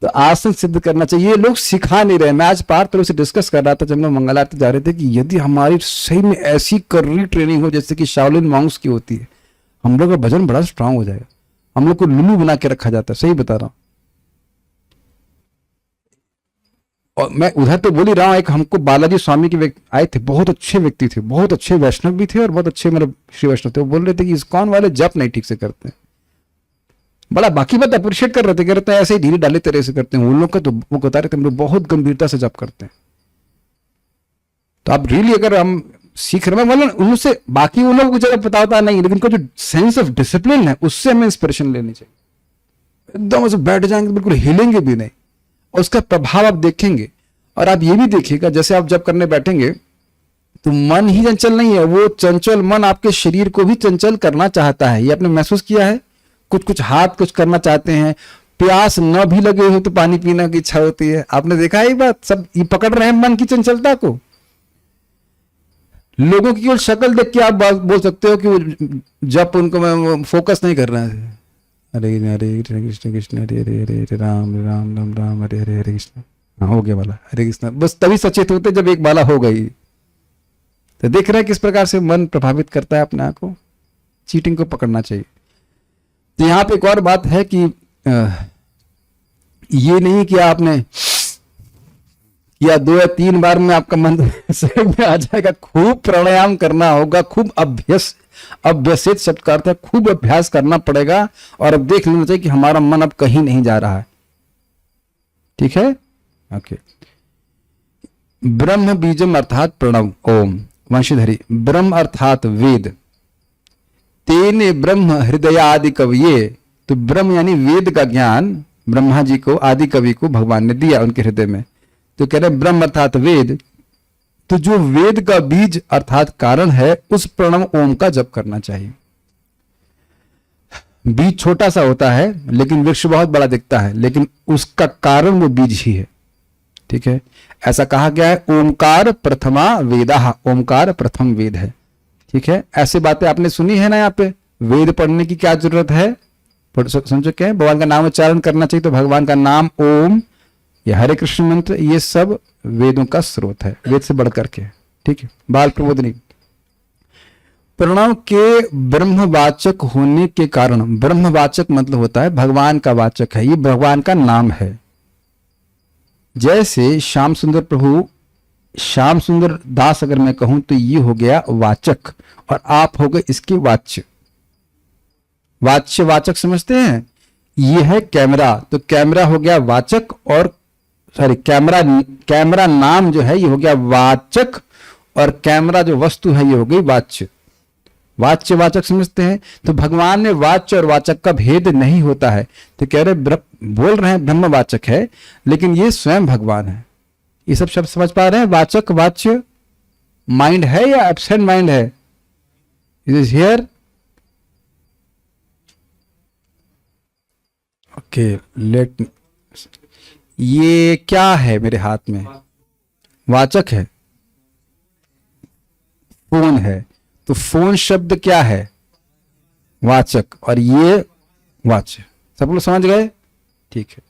तो आसन सिद्ध करना चाहिए। लोग सिखा नहीं रहे। मैं आज पार्थ से डिस्कस कर रहा था जब हम मंगल आरती जा रहे थे, कि यदि हमारी सही में ऐसी कर्री ट्रेनिंग हो जैसे कि शाओलिन मॉन्क्स की होती है, हम लोग का भजन बड़ा स्ट्रांग हो जाएगा। हम लोग को लुल्लू बना के रखा जाता है, सही बता रहा हूं। और मैं उधर तो बोल ही रहा हूं, एक हमको बालाजी स्वामी के आए थे, बहुत अच्छे व्यक्ति थे, बहुत अच्छे वैष्णव भी थे और बहुत अच्छे मतलब श्री वैष्णव थे। वो बोल रहे थे कि इस्कॉन वाले जप नहीं ठीक से करते हैं। बड़ा बाकी बात अप्रिशिएट कर रहे थे, कहते हैं ऐसे ही ढीले डाले तरह से करते हैं। उन लोग का तो वो बता रहे थे हम लोग बहुत गंभीरता से जप करते हैं। तो आप रियली अगर हम सीख रहे हैं, मतलब उनसे बाकी उन लोगों को जरा पता होता नहीं, लेकिन जो सेंस ऑफ डिसिप्लिन है उससे हमें इंस्पिरेशन लेनी चाहिए। एकदम ऐसे बैठ जाएंगे बिल्कुल हिलेंगे भी नहीं, और उसका प्रभाव आप देखेंगे। और आप ये भी देखिएगा, जैसे आप जब करने बैठेंगे तो मन ही चंचल नहीं है, वो चंचल मन आपके शरीर को भी चंचल करना चाहता है। ये आपने महसूस किया है? कुछ हाथ कुछ करना चाहते हैं, प्यास न भी लगे हो तो पानी पीने की इच्छा होती है। आपने देखा है ये बात? सब ये पकड़ रहे हैं मन की चंचलता को। लोगों की केवल शक्ल देख के आप बोल सकते हो कि जब उनको फोकस नहीं कर रहे हैं। हरे हरे कृष्ण कृष्ण हरे हरे हरे हरे राम राम राम राम हरे हरे हरे कृष्ण। हाँ हो गया वाला हरे कृष्ण। बस तभी सचेत होते जब एक माला हो गई। तो देख रहे हैं किस प्रकार से मन प्रभावित करता है अपने आप को। चीटिंग को पकड़ना चाहिए। तो यहां पे एक और बात है कि ये नहीं कि आपने या 2 या 3 बार में आपका मन सही में आ जाएगा। खूब प्राणायाम करना होगा, खूब अभ्यसित शब्द का अर्थ है खूब अभ्यास करना पड़ेगा। और अब देख लेना चाहिए कि हमारा मन अब कहीं नहीं जा रहा है। ठीक है, ओके। ब्रह्म बीजम अर्थात प्रणव ओम। वंशीधरी, ब्रह्म अर्थात वेद, तेने ब्रह्म हृदयादि कविये, तो ब्रह्म यानी वेद का ज्ञान ब्रह्मा जी को, आदि कवि को भगवान ने दिया उनके हृदय में। तो कह रहे ब्रह्म अर्थात वेद, तो जो वेद का बीज अर्थात कारण है उस प्रणव ओम का जप करना चाहिए। बीज छोटा सा होता है लेकिन वृक्ष बहुत बड़ा दिखता है, लेकिन उसका कारण वो बीज ही है। ठीक है, ऐसा कहा गया है ओमकार प्रथमा वेदा, ओमकार प्रथम वेद है। ठीक है, ऐसी बातें आपने सुनी है ना। यहाँ पे वेद पढ़ने की क्या जरूरत है, समझो क्या है, भगवान का नाम उच्चारण करना चाहिए। तो भगवान का नाम ओम या हरे कृष्ण मंत्र, ये सब वेदों का स्रोत है, वेद से बढ़ करके। ठीक है, बाल प्रबोधनी, प्रणव के ब्रह्मवाचक होने के कारण, ब्रह्मवाचक मतलब होता है भगवान का वाचक है, ये भगवान का नाम है। जैसे श्याम सुंदर प्रभु, श्याम सुंदर दास अगर मैं कहूं तो ये हो गया वाचक और आप हो गए इसके वाच्य। वाच्य वाचक समझते हैं, ये है कैमरा, तो कैमरा हो गया वाचक, और सॉरी कैमरा नाम जो है ये हो गया वाचक, और कैमरा जो वस्तु है ये हो गई वाच्य। वाच्य वाचक समझते हैं। तो भगवान में वाच्य और वाचक का भेद नहीं होता है। तो कह रहे बोल रहे हैं ब्रह्मवाचक है, लेकिन ये स्वयं भगवान है। ये सब शब्द समझ पा रहे हैं? वाचक वाच्य माइंड है या एब्सेंट माइंड है? It is here. Okay, let, ये क्या है मेरे हाथ में? वाचक है, फोन है, तो फोन शब्द क्या है? वाचक, और ये वाच्य। सब लोग समझ गए? ठीक है,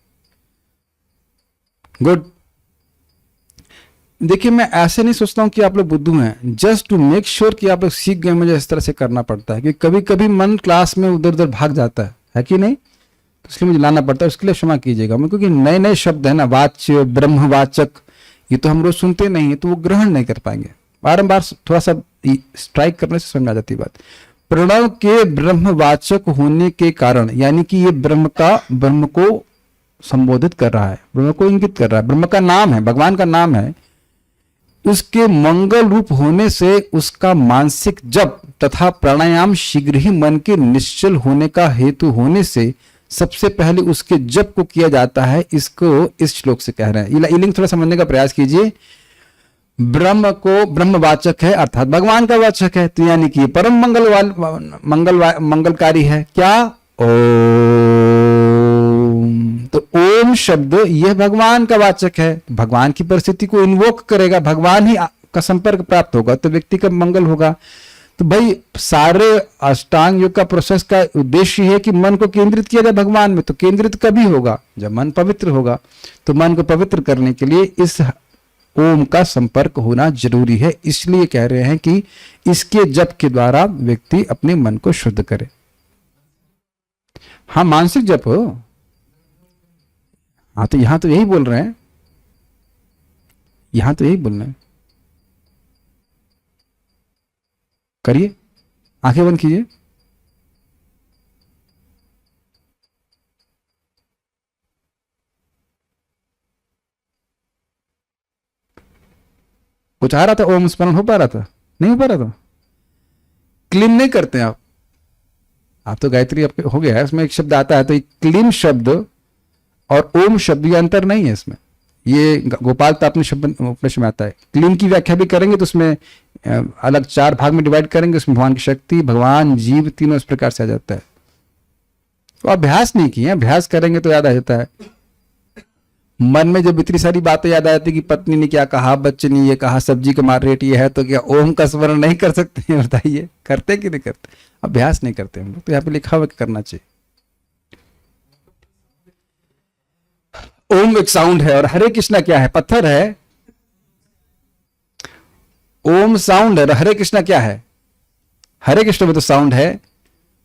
गुड। देखिए, मैं ऐसे नहीं सोचता हूं कि आप लोग बुद्धू हैं, जस्ट टू मेक श्योर कि आप लोग सीख गए। मुझे इस तरह से करना पड़ता है कि कभी कभी मन क्लास में उधर उधर भाग जाता है कि नहीं, तो इसलिए मुझे लाना पड़ता है। उसके लिए क्षमा कीजिएगा। मैं, क्योंकि नए नए शब्द है ना, वाच्य, ब्रह्मवाचक, ये तो हम रोज सुनते नहीं है, तो वो ग्रहण नहीं कर पाएंगे। बारंबार थोड़ा सा स्ट्राइक करने से समझ आ जाती बात। प्रणव के ब्रह्मवाचक होने के कारण, यानी कि ये ब्रह्म को संबोधित कर रहा है, ब्रह्म को इंगित कर रहा है, ब्रह्म का नाम है, भगवान का नाम है। उसके मंगल रूप होने से उसका मानसिक जप तथा प्राणायाम शीघ्र ही मन के निश्चल होने का हेतु होने से सबसे पहले उसके जप को किया जाता है। इसको इस श्लोक से कह रहे हैं। ये लिंग थोड़ा समझने का प्रयास कीजिए। ब्रह्म को ब्रह्मवाचक है अर्थात भगवान का वाचक है, तो यानी कि परम मंगलकारी है। क्या? ओम। तो ओम शब्द यह भगवान का वाचक है, भगवान की परिस्थिति को इन्वोक करेगा, भगवान ही का संपर्क प्राप्त होगा तो व्यक्ति का मंगल होगा। तो भाई सारे अष्टांग योग का प्रोसेस का उद्देश्य है कि मन को केंद्रित किया जाए भगवान में। तो केंद्रित कभी होगा? जब मन पवित्र होगा। तो मन को पवित्र करने के लिए इस ओम का संपर्क होना जरूरी है। इसलिए कह रहे हैं कि इसके जप के द्वारा व्यक्ति अपने मन को शुद्ध करे। हाँ, मानसिक जप हो। हाँ, तो यहां तो यही बोल रहे हैं, यहां तो यही बोल रहे हैं। करिए, आंखें बंद कीजिए। कुछ आ रहा था? ओम स्मरण हो पा रहा था? नहीं हो पा रहा था? क्लीन नहीं करते आप तो गायत्री आपके हो गया है। इसमें एक शब्द आता है, तो क्लीन शब्द और ओम शब्द ये अंतर नहीं है इसमें। ये गोपाल तो अपने शब्द उपनिषद में आता है। क्लीन की व्याख्या भी करेंगे तो उसमें अलग 4 भाग में डिवाइड करेंगे। उसमें भगवान की शक्ति, भगवान, जीव, तीनों इस प्रकार से आ जाता है। तो अभ्यास नहीं किए, अभ्यास करेंगे तो याद आ जाता है। मन में जब इतनी सारी बातें याद आ जाती कि पत्नी ने क्या कहा, बच्चे ने ये कहा, सब्जी का मार रेट ये है, तो क्या ओम का स्मरण नहीं कर सकते हैं? बताइए, करते कि नहीं करते? अभ्यास नहीं करते हम लोग। तो यहाँ पे लिखा हुआ करना चाहिए। ओम एक साउंड है और हरे कृष्णा क्या है? पत्थर है। ओम साउंड है और हरे कृष्णा क्या है? हरे कृष्ण में तो साउंड है।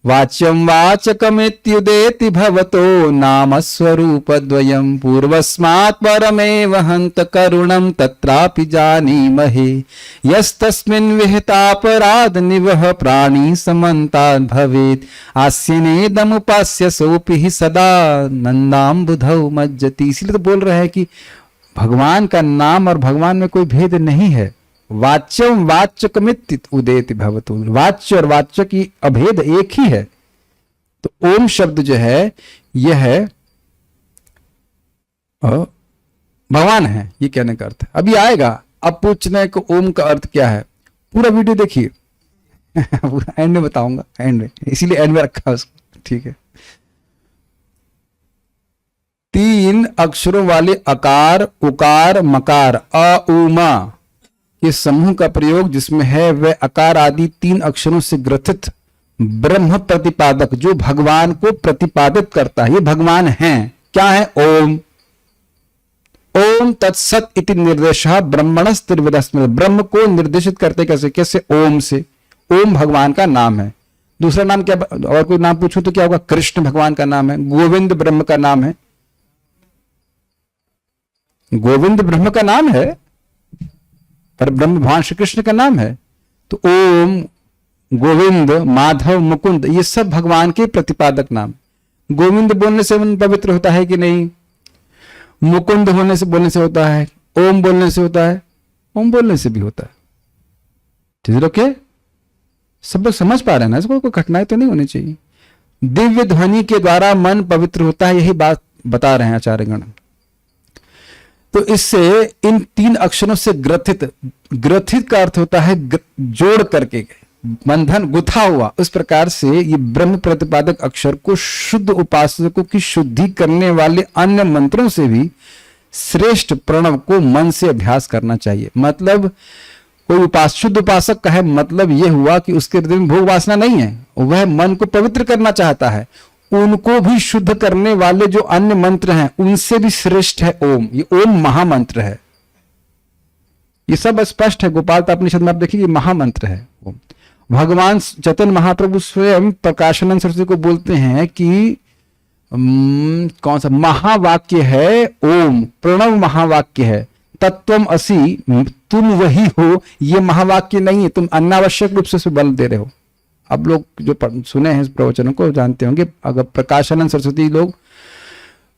वाच्यम वाचकमित्युदेति भवतो नाम स्वरूप द्वयम् पूर्वस्मात् परमेव हन्त करुणं तत्रापि जानीमहे यस्तस्मिन् विहितापराध निवह प्राणी समन्ताद् भवेत् आस्यनेदमुपास्य सोऽपि हि सदा नन्दाम्बुधौ मज्जति। इसलिए तो बोल रहे हैं कि भगवान का नाम और भगवान में कोई भेद नहीं है। वाच्यम वाच्यकमित उदेति भवतु, वाच्य और वाच्य की अभेद एक ही है। तो ओम शब्द जो है यह है भगवान है, ये कहने का अर्थ है। अभी आएगा, अब पूछने को ओम का अर्थ क्या है, पूरा वीडियो देखिए पूरा एंड में बताऊंगा, एंड में, इसीलिए एंड में रखा उसको, ठीक है। 3 अक्षरों वाले अकार, उकार, मकार, अ, उ, मा के समूह का प्रयोग जिसमें है वह अकार आदि 3 अक्षरों से ग्रथित ब्रह्म प्रतिपादक, जो भगवान को प्रतिपादित करता है, ये भगवान हैं, क्या है, ओम। ओम तत्सत इति निर्देशः ब्रह्मणस् त्रिविधस्मृत, ब्रह्म को निर्देशित करते कैसे, कैसे, ओम से। ओम भगवान का नाम है। दूसरा नाम क्या, और कोई नाम पूछूं तो क्या होगा, कृष्ण भगवान का नाम है, गोविंद ब्रह्म का नाम है, गोविंद ब्रह्म का नाम है, पर ब्रह्म भगवान श्री कृष्ण का नाम है। तो ओम, गोविंद, माधव, मुकुंद, ये सब भगवान के प्रतिपादक नाम। गोविंद बोलने से मन पवित्र होता है कि नहीं, मुकुंद बोलने से होता है, ओम बोलने से होता है, ओम बोलने से भी होता है। ठीक है, ओके, सब लोग समझ पा रहे हैं ना इसको, कोई कठिनाई तो नहीं होनी चाहिए। दिव्य ध्वनि के द्वारा मन पवित्र होता है, यही बात बता रहे हैं आचार्यगण। तो इससे इन 3 अक्षरों से ग्रथित, ग्रथित का अर्थ होता है जोड़ करके, बंधन, गुथा हुआ, उस प्रकार से ये ब्रह्म प्रतिपादक अक्षर को शुद्ध उपासकों की शुद्धि करने वाले अन्य मंत्रों से भी श्रेष्ठ प्रणव को मन से अभ्यास करना चाहिए। मतलब कोई शुद्ध उपासक का है, मतलब यह हुआ कि उसके हृदय में भोग वासना नहीं है, वह मन को पवित्र करना चाहता है। उनको भी शुद्ध करने वाले जो अन्य मंत्र हैं उनसे भी श्रेष्ठ है ओम। ये ओम महामंत्र है, ये सब स्पष्ट है। गोपाल उपनिषद में आप देखिए, महामंत्र है ओम। भगवान चैतन्य महाप्रभु स्वयं प्रकाशानंद सरस्वती को बोलते हैं कि कौन सा महावाक्य है ओम, प्रणव महावाक्य है। तत्वम असि, तुम वही हो, ये महावाक्य नहीं है, तुम अनावश्यक रूप से बल दे रहे हो। अब लोग जो सुने हैं इस प्रवचनों को जानते होंगे। अगर प्रकाशानंद सरस्वती लोग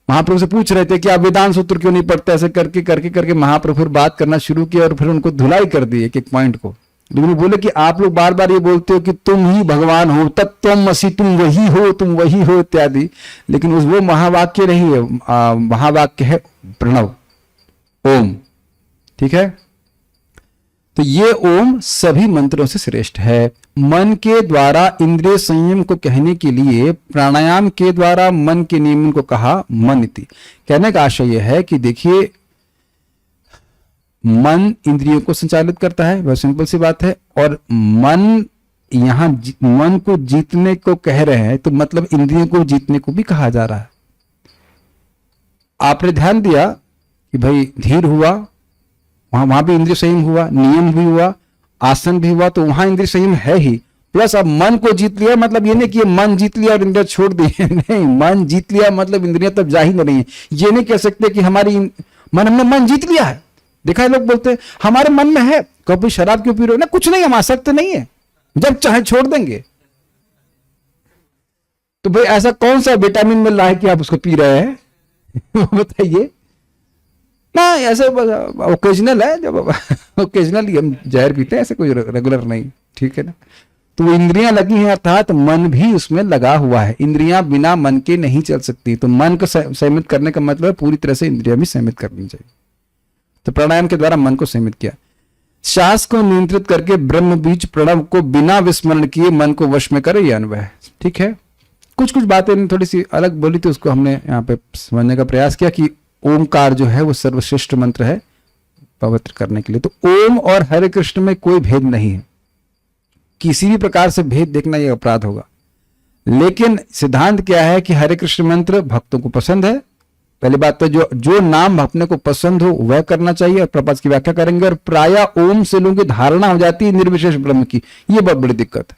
महाप्रभु से पूछ रहे थे कि आप वेदांत सूत्र क्यों नहीं पढ़ते, ऐसे करके करके करके महाप्रभु फिर बात करना शुरू किया और फिर उनको धुलाई कर दी एक एक पॉइंट को। लेकिन बोले कि आप लोग बार बार ये बोलते हो कि तुम ही भगवान हो, तत्वमसि, तुम वही हो, तुम वही हो इत्यादि, लेकिन वो महावाक्य नहीं है, महावाक्य है प्रणव ओम। ठीक है, तो ये ओम सभी मंत्रों से श्रेष्ठ है। मन के द्वारा इंद्रिय संयम को कहने के लिए प्राणायाम के द्वारा मन के नियमन को कहा मन इति। कहने का आशय यह है कि देखिए, मन इंद्रियों को संचालित करता है, वह सिंपल सी बात है। और मन यहां मन को जीतने को कह रहे हैं, तो मतलब इंद्रियों को जीतने को भी कहा जा रहा है। आपने ध्यान दिया कि भाई धीर हुआ, वहां भी इंद्रिय संयम हुआ, नियम भी हुआ, आसन भी हुआ, तो वहां इंद्रिय संयम है ही। प्लस अब मन को जीत लिया, मतलब ये नहीं कि मन जीत लिया और इंद्रिया छोड़ दी नहीं, मन जीत लिया मतलब इंद्रिया तब जा ही नहीं है। ये नहीं कह सकते कि हमारी हमने मन जीत लिया है। देखा है लोग बोलते हैं हमारे मन में है, कभी शराब क्यों पी रहे हो ना, कुछ नहीं, हम आसक्त नहीं है, जब चाहे छोड़ देंगे। तो भाई ऐसा कौन सा विटामिन मिल रहा है कि आप उसको पी रहे हैं बताइए ना। ऐसे ओकेजनल है, जब ओकेजनली हम जहर पीते हैं, ऐसे कोई रेगुलर नहीं। ठीक है ना, तो इंद्रियां लगी हैं, अर्थात मन भी उसमें लगा हुआ है। इंद्रियां बिना मन के नहीं चल सकती, तो मन को संयमित करने का मतलब पूरी तरह से इंद्रियां भी संयमित करनी चाहिए। तो प्राणायाम के द्वारा मन को संयमित किया, श्वास को नियंत्रित करके ब्रह्म बीज प्रणव को बिना विस्मरण किए मन को वश में करे, यह अनुभव है। ठीक है, कुछ कुछ बातें थोड़ी सी अलग बोली थी, उसको हमने यहाँ पे समझने का प्रयास किया कि ओमकार जो है वो सर्वश्रेष्ठ मंत्र है पवित्र करने के लिए। तो ओम और हरे कृष्ण में कोई भेद नहीं है, किसी भी प्रकार से भेद देखना यह अपराध होगा। लेकिन सिद्धांत क्या है कि हरे कृष्ण मंत्र भक्तों को पसंद है। पहली बात तो जो नाम अपने को पसंद हो वह करना चाहिए, और प्रपंच की व्याख्या करेंगे। और प्राय ओम से लोगों की धारणा हो जाती है निर्विशेष ब्रह्म की, यह बहुत बड़ी दिक्कत है।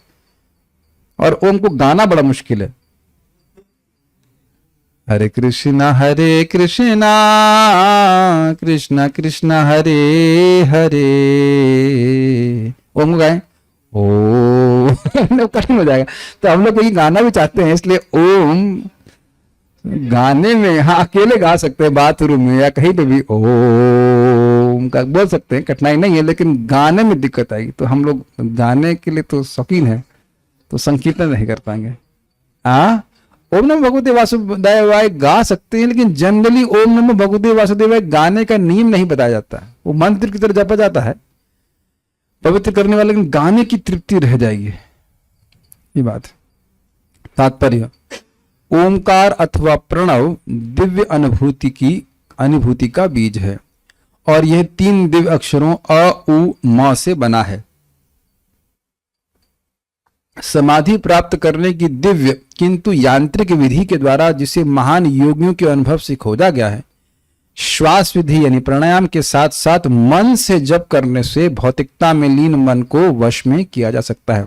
और ओम को गाना बड़ा मुश्किल है। हरे कृष्णा कृष्णा कृष्णा हरे हरे, ओम गाएं ओ कठिन हो जाएगा। तो हम लोग ये गाना भी चाहते हैं, इसलिए ओम गाने में, हाँ अकेले गा सकते हैं बाथरूम में या कहीं पे भी, ओ ओमकार बोल सकते हैं, कठिनाई नहीं है, लेकिन गाने में दिक्कत आएगी। तो हम लोग गाने के लिए तो शौकीन है, तो संकीर्तन नहीं कर पाएंगे। ओम नमो भगवते वासुदेवाय गा सकते हैं, लेकिन जनरली ओम नमो भगवते वासुदेवाय गाने का नियम नहीं बताया जाता है। वो मंत्र की तरह जपा जाता है पवित्र करने वाले, लेकिन गाने की तृप्ति रह जाएगी, ये बात। तात्पर्य, ओमकार अथवा प्रणव दिव्य अनुभूति का बीज है, और यह 3 दिव्य अक्षरों अ उ म से बना है। समाधि प्राप्त करने की दिव्य किंतु यांत्रिक विधि के द्वारा जिसे महान योगियों के अनुभव से खोजा गया है, श्वास विधि यानी प्राणायाम के साथ साथ मन से जप करने से भौतिकता में लीन मन को वश में किया जा सकता है।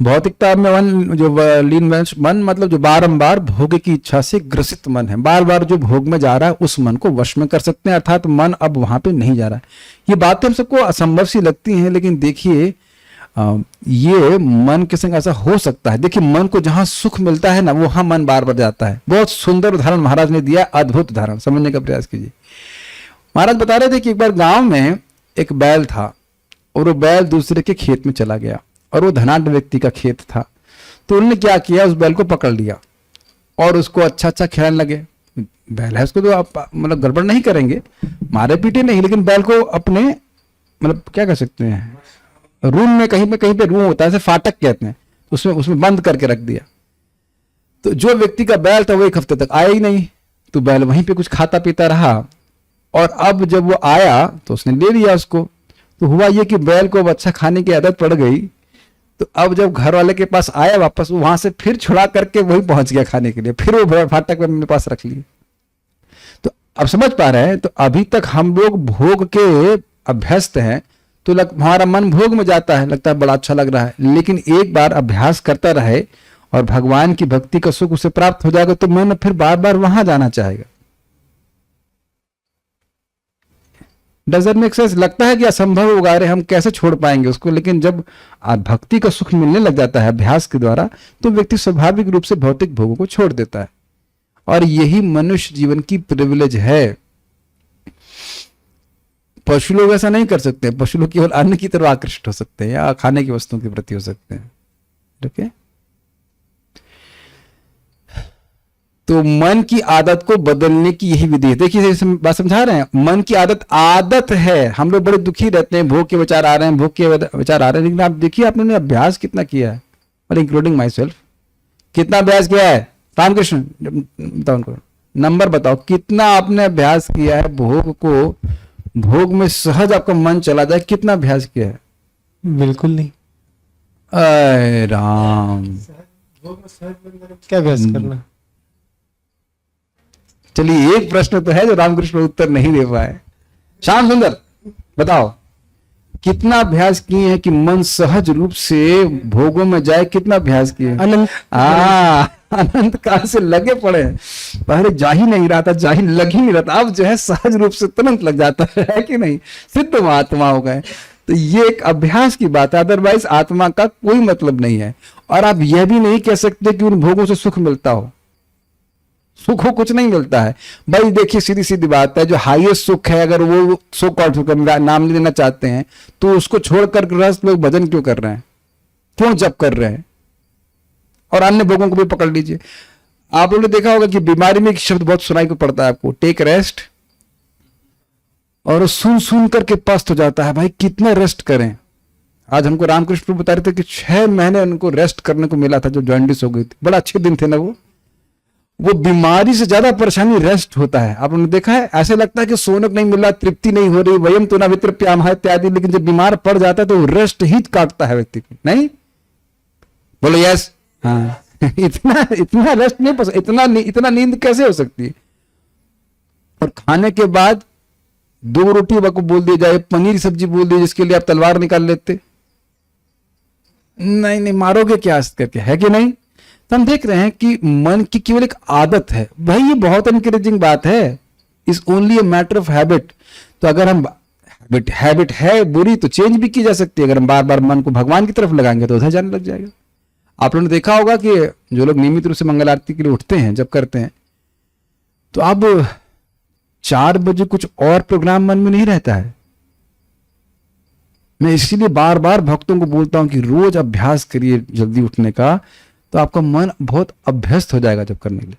भौतिकता में मन जो लीन मन मतलब जो बारंबार भोग की इच्छा से ग्रसित मन है, बार बार जो भोग में जा रहा है, उस मन को वश में कर सकते हैं, अर्थात मन अब वहां पे नहीं जा रहा है। ये बातें हम सबको असंभव सी लगती हैं, लेकिन देखिए ये मन के संग ऐसा हो सकता है। देखिए मन को जहां सुख मिलता है ना, वहां मन बार बार जाता है। बहुत सुंदर उदाहरण महाराज ने दिया, अद्भुत उदाहरण, समझने का प्रयास कीजिए। महाराज बता रहे थे कि एक बार गांव में एक बैल था, और वो बैल दूसरे के खेत में चला गया, और वो धनाढ्य व्यक्ति का खेत था। तो उन्होंने क्या किया, उस बैल को पकड़ लिया और उसको अच्छा अच्छा खिलाने लगे। बैल है, उसको तो आप मतलब गड़बड़ नहीं करेंगे, मारे पीटे नहीं, लेकिन बैल को अपने मतलब क्या कह सकते हैं, रूम में कहीं पे रूम होता है, फाटक कहते हैं, उसमें बंद करके रख दिया। तो जो व्यक्ति का बैल था वो 1 हफ्ते तक आया ही नहीं। तो बैल वहीं पे कुछ खाता पीता रहा, और अब जब वो आया तो उसने ले लिया उसको। तो हुआ ये कि बैल को अब अच्छा खाने की आदत पड़ गई। तो अब जब घर वाले के पास आया वापस, वहां से फिर छुड़ा करके वही पहुंच गया खाने के लिए, फिर वो फाटक में मेरे पास रख लिए। तो अब समझ पा रहे हैं, तो अभी तक हम लोग भोग के अभ्यस्त हैं, तो हमारा मन भोग में जाता है, लगता है बड़ा अच्छा लग रहा है, लेकिन एक बार अभ्यास करता रहे और भगवान की भक्ति का सुख उसे प्राप्त हो जाएगा, तो मन फिर बार बार वहां जाना चाहेगा। डजंट मेक सेंस, लगता है कि असंभव होगा, अरे हम कैसे छोड़ पाएंगे उसको, लेकिन जब भक्ति का सुख मिलने लग जाता है अभ्यास के द्वारा, तो व्यक्ति स्वाभाविक रूप से भौतिक भोगों को छोड़ देता है। और यही मनुष्य जीवन की प्रिविलेज है। पशु लोग ऐसा नहीं कर सकते। पशु लोग केवल अन्न की तरफ आकृष्ट हो सकते हैं या खाने की वस्तुओं के प्रति हो सकते हैं। ठीक है, तो मन की आदत को बदलने की यही विधि है। देखिए बात समझा रहे हैं, मन की आदत है। हम लोग बड़े दुखी रहते हैं, भोग के विचार आ रहे हैं, भोग के विचार आ रहे हैं, लेकिन आप देखिए आपने अभ्यास कितना किया है, और इंक्लूडिंग माई सेल्फ, कितना अभ्यास किया है। रामकृष्ण बताओ उनको, नंबर बताओ, कितना आपने अभ्यास किया है भोग को, भोग में सहज आपका मन चला जाए, कितना अभ्यास किया है? बिल्कुल नहीं। अरे राम, क्या अभ्यास करना। चलिए एक प्रश्न तो है जो रामकृष्ण उत्तर नहीं दे पाए। श्याम सुंदर बताओ, कितना अभ्यास किए हैं कि मन सहज रूप से भोगों में जाए, कितना अभ्यास किए? अनंत काल से लगे पड़े हैं, पहले जा ही नहीं रहा था, जा ही लग ही नहीं रहा था, अब जो है सहज रूप से तुरंत लग जाता है कि नहीं, सिद्ध महात्मा हो गए। तो ये एक अभ्यास की बात है, अदरवाइज आत्मा का कोई मतलब नहीं है। और आप यह भी नहीं कह सकते कि उन भोगों से सुख मिलता हो, सुख हो कुछ नहीं मिलता है भाई। देखिए सीधी सीधी बात है, जो हाईएस्ट सुख है, अगर वो सो कॉल्ड सुख नाम लेना चाहते हैं, तो उसको छोड़कर गृहस्थ लोग भजन क्यों कर रहे हैं, क्यों जप कर रहे हैं? और अन्य भोगों को भी पकड़ लीजिए। आप लोगों ने देखा होगा कि बीमारी में एक शब्द बहुत सुनाई को पड़ता है आपको, टेक रेस्ट, और सुन करके पस्त हो जाता है। भाई कितना रेस्ट करें? आज हमको रामकृष्ण बता रहे थे कि 6 महीने उनको रेस्ट करने को मिला था, जो जॉन्डिस हो गई थी। बड़ा अच्छे दिन थे ना वो बीमारी से ज्यादा परेशानी रेस्ट होता है। आप लोगों ने देखा है, ऐसे लगता है कि सोनक नहीं मिल रहा, तृप्ति नहीं हो रही, वयम तो ना वितृप्याम है इत्यादि, लेकिन जब बीमार पड़ जाता है तो रेस्ट ही काटता है व्यक्ति को। नहीं बोलो यस? हाँ इतना रेस्ट नहीं पसंद, इतना नींद कैसे हो सकती है? और खाने के बाद 2 रोटी को बोल दिया जाए, पनीर सब्जी बोल दी, जिसके लिए आप तलवार निकाल लेते, नहीं मारोगे क्या करके, है कि नहीं? तो हम देख रहे हैं कि मन की केवल एक आदत है। भाई ये बहुत एनकरेजिंग बात है, is only a matter of habit. तो अगर हम हैबिट है बुरी तो चेंज भी की जा सकती है। अगर हम बार बार मन को भगवान की तरफ लगाएंगे तो उधर जाने लग जाएगा। आप लोगों ने देखा होगा कि जो लोग नियमित रूप से मंगल आरती के लिए उठते हैं, जब करते हैं, तो अब 4 बजे कुछ और प्रोग्राम मन में नहीं रहता है। मैं इसीलिए बार बार भक्तों को बोलता हूं कि रोज अभ्यास करिए जल्दी उठने का, तो आपका मन बहुत अभ्यस्त हो जाएगा जब करने के लिए,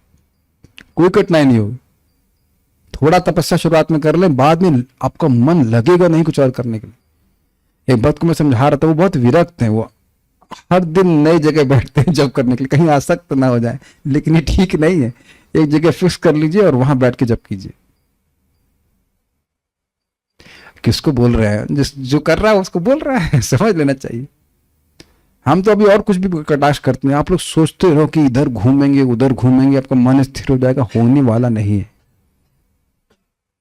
कोई कठिनाई नहीं होगी। थोड़ा तपस्या शुरुआत में कर लें, बाद में आपका मन लगेगा नहीं कुछ और करने के लिए। एक भक्त को मैं समझा रहा था, वो बहुत विरक्त हैं, वो हर दिन नई जगह बैठते हैं जब करने के लिए, कहीं आसक्त ना हो जाए। लेकिन ये ठीक नहीं है, एक जगह फिक्स कर लीजिए और वहां बैठ के जब कीजिए। किसको बोल रहे हैं? जो कर रहा है उसको बोल रहा है, समझ लेना चाहिए। हम तो अभी और कुछ भी कटाक्ष करते हैं। आप लोग सोचते रहो कि इधर घूमेंगे उधर घूमेंगे, आपका मन स्थिर हो जाएगा, होने वाला नहीं है।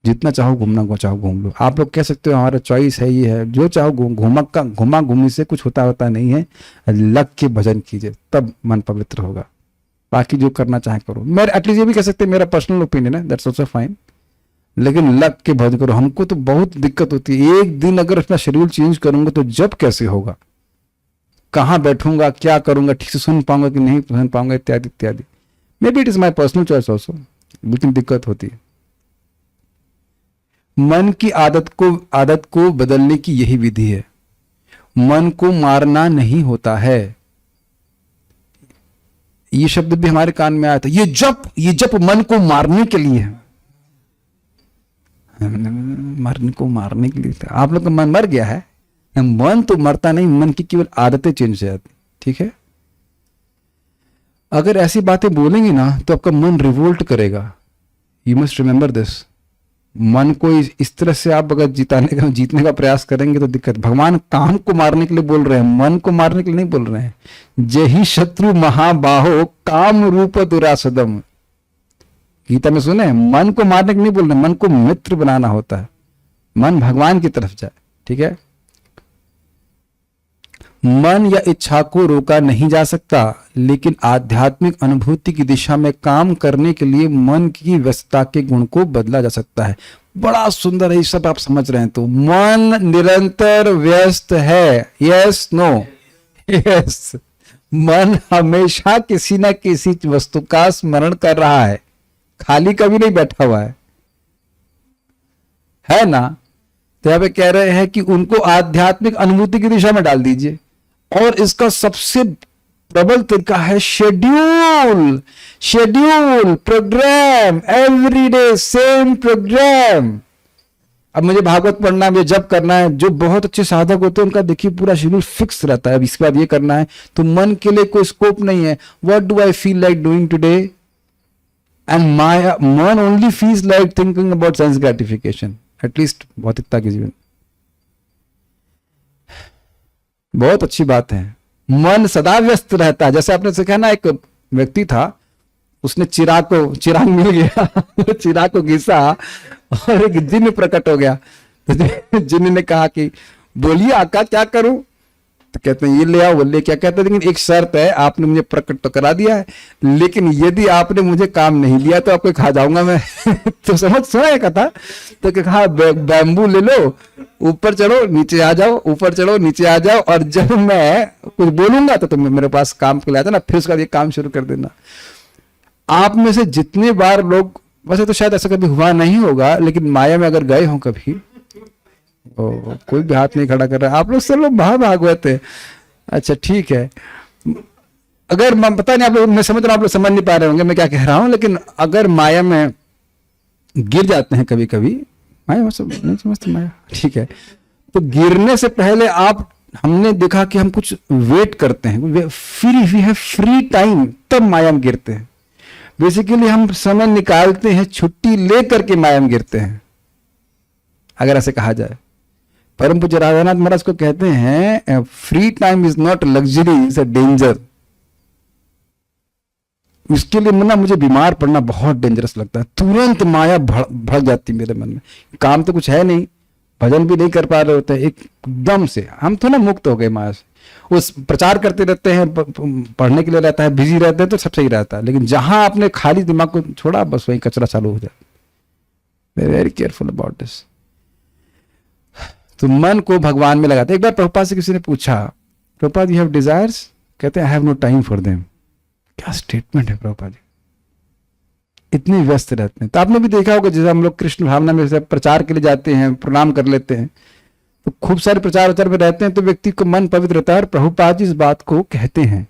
जितना चाहो घूमना चाहो घूम लो। आप लोग कह सकते हो हमारा चॉइस है, ये है, जो चाहो घुमा घूमी से कुछ होता नहीं है। लग के भजन कीजिए, तब मन पवित्र होगा। बाकी जो करना चाहे करो। मेरे एटलीस्ट ये भी कह सकते हैं, मेरा पर्सनल ओपिनियन है, दैट्स आल्सो फाइन, लेकिन लग के भजन करो। हमको तो बहुत दिक्कत होती है, एक दिन अगर अपना शेड्यूल चेंज करूंगा तो जब कैसे होगा, कहाँ बैठूंगा, क्या करूंगा, ठीक से सुन पाऊंगा कि नहीं सुन पाऊंगा, इत्यादि इत्यादि। May be it is my personal choice also, लेकिन दिक्कत होती है। मन की आदत को बदलने की यही विधि है। मन को मारना नहीं होता है। ये शब्द भी हमारे कान में आया था, ये जप मन को मारने के लिए है। मरने को मारने के लिए था। आप लोग का मन मर गया है? मन तो मरता नहीं, मन की केवल आदतें चेंज हो जाती। ठीक है, अगर ऐसी बातें बोलेंगे ना तो आपका मन रिवोल्ट करेगा। You must remember this. मन को इस तरह से आप अगर जीतने का प्रयास करेंगे तो दिक्कत। भगवान काम को मारने के लिए बोल रहे हैं, मन को मारने के लिए नहीं बोल रहे हैं। जही शत्रु महाबाहो काम रूप दुरासदम, गीता में सुने, मन को मारने के लिए नहीं बोल रहे, मन को मित्र बनाना होता है। मन भगवान की तरफ जाए। ठीक है, मन या इच्छा को रोका नहीं जा सकता, लेकिन आध्यात्मिक अनुभूति की दिशा में काम करने के लिए मन की व्यस्तता के गुण को बदला जा सकता है। बड़ा सुंदर है, ये सब आप समझ रहे हैं तो। मन निरंतर व्यस्त है, यस नो? यस, मन हमेशा किसी न किसी वस्तु का स्मरण कर रहा है, खाली कभी नहीं बैठा हुआ है ना? तो यहां पे कह रहे हैं कि उनको आध्यात्मिक अनुभूति की दिशा में डाल दीजिए। और इसका सबसे प्रबल तरीका है schedule programme, everyday same programme. अब मुझे भागवत पढ़ना है, मुझे जब करना है, जो बहुत अच्छे साधक होते हैं उनका देखिए पूरा शेड्यूल फिक्स रहता है। अब इसके बाद ये करना है, तो मन के लिए कोई स्कोप नहीं है। What do I feel like doing today, and my मन only feels like thinking about sense gratification, at least भौतिकता के जीवन। बहुत अच्छी बात है, मन सदा व्यस्त रहता है। जैसे आपने सीखा ना, एक व्यक्ति था, उसने चिराग मिल गया चिराग को घिसा और एक जिन्न प्रकट हो गया। तो जिन्न ने कहा कि बोलिए आका क्या करूं? तो कहते हैं ये ले आओ, वो ले क्या कहते हैं, लेकिन एक शर्त है, आपने मुझे प्रकट तो करा दिया है, लेकिन यदि आपने मुझे काम नहीं दिया तो आपको खा जाऊंगा मैं तो सुना है कथा। तो कहा बैम्बू ले लो, ऊपर चढ़ो नीचे आ जाओ, ऊपर चढ़ो नीचे आ जाओ, और जब मैं कुछ बोलूंगा तो तुम मेरे पास काम के लिए आता ना, फिर उसका ये काम शुरू कर देना। आप में से जितने बार लोग, वैसे तो शायद ऐसा कभी हुआ नहीं होगा, लेकिन माया में अगर गए हो कभी, कोई भी हाथ नहीं खड़ा कर रहा है, आप लोग सब लोग भागवत है। अच्छा ठीक है, अगर मैं पता नहीं आप लोग, मैं समझ रहा हूं आप लोग समझ नहीं पा रहे होंगे मैं क्या कह रहा हूं, लेकिन अगर माया में गिर जाते हैं कभी कभी, माया सब नहीं समझते माया, ठीक है, तो गिरने से पहले हमने देखा कि हम कुछ वेट करते हैं, फ्री टाइम, तब माया में गिरते हैं। बेसिकली हम समय निकालते हैं, छुट्टी लेकर के माया में गिरते हैं, अगर ऐसे कहा जाए। परम पूज्य राधानाथ महाराज को कहते हैं, free time is not luxury, is a danger. इसके लिए मुझे बीमार पड़ना बहुत डेंजरस लगता है, तुरंत माया भड़ जाती मेरे मन में। काम तो कुछ है नहीं, भजन भी नहीं कर पा रहे होते, एकदम से हम तो ना मुक्त हो गए माया से। उस प्रचार करते रहते हैं, पढ़ने के लिए रहता है, बिजी रहते हैं तो सब सही रहता है, लेकिन जहां आपने खाली दिमाग को छोड़ा, बस वही कचरा चालू हो जाए। Very careful about this. तो मन को भगवान में लगाते। एक बार प्रभुपाद से किसी ने पूछा, प्रभुपाद यू हैव डिजायर्स? कहते हैं I have no time for them. क्या स्टेटमेंट है प्रभुपाद जी, इतने व्यस्त रहते हैं। तो आपने भी देखा होगा, जैसे हम लोग कृष्ण भावना में प्रचार के लिए जाते हैं, प्रणाम कर लेते हैं, तो खूब सारे प्रचार उचार में रहते हैं, तो व्यक्ति को मन पवित्र रहता है। और प्रभुपाद जी इस बात को कहते हैं,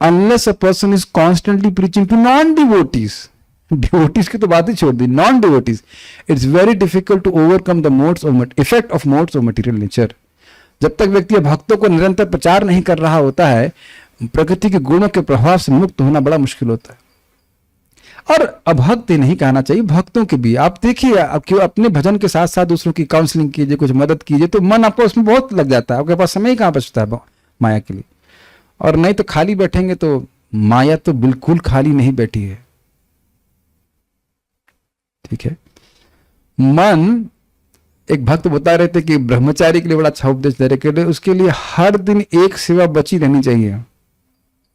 unless a person is constantly preaching to non devotees, devotees की तो बात ही छोड़ दी, non devotees, it's very difficult to overcome the modes of effect of modes of material nature. जब तक व्यक्ति भक्तों को निरंतर प्रचार नहीं कर रहा होता है, प्रकृति के गुणों के प्रभाव से मुक्त होना बड़ा मुश्किल होता है। और अभक्त ही नहीं कहना चाहिए, भक्तों के भी आप देखिए, अब क्यों अपने भजन के साथ साथ दूसरों की काउंसलिंग कीजिए, कुछ मदद कीजिए, तो मन आपको उसमें बहुत लग जाता है, आपके पास समय ही कहाँ बचता है माया के लिए। और नहीं तो खाली बैठेंगे तो माया तो बिल्कुल खाली नहीं बैठी है। ठीक है, मन, एक भक्त बता रहे थे कि ब्रह्मचारी के लिए बड़ा अच्छा उपदेश दे रहे के लिए, उसके लिए हर दिन एक सेवा बची रहनी चाहिए।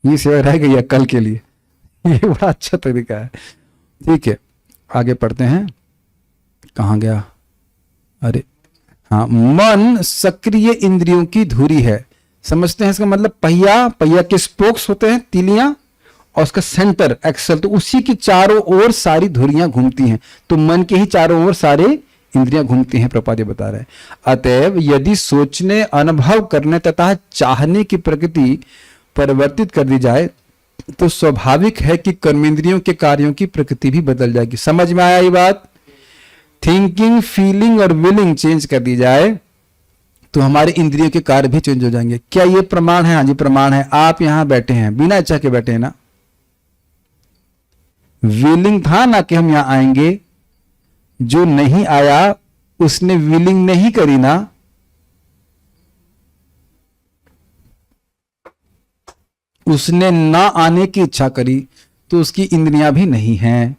ये सेवा रह गई है कल के लिए, ये बड़ा अच्छा तरीका है। ठीक है, आगे पढ़ते हैं, कहाँ गया, अरे हाँ, मन सक्रिय इंद्रियों की धुरी है। समझते हैं इसका मतलब, पहिया के स्पोक्स होते हैं, तीलियां, और उसका सेंटर एक्सल, तो उसी की चारों ओर सारी धुरियां घूमती हैं। तो मन के ही चारों ओर सारे इंद्रियां घूमती हैं, प्रपाद ये बता रहे हैं। अतएव यदि सोचने, अनुभव करने तथा चाहने की प्रकृति परिवर्तित कर दी जाए, तो स्वाभाविक है कि कर्मेंद्रियों के कार्यों की प्रकृति भी बदल जाएगी। समझ में आया ये बात? थिंकिंग, फीलिंग और विलिंग चेंज कर दी जाए तो हमारे इंद्रियों के कार्य भी चेंज हो जाएंगे। क्या ये प्रमाण है? हाँ जी प्रमाण है। आप यहां बैठे हैं, बिना इच्छा के बैठे हैं ना, विलिंग था ना कि हम यहां आएंगे। जो नहीं आया उसने विलिंग नहीं करी ना, उसने ना आने की इच्छा करी, तो उसकी इंद्रियां भी नहीं हैं।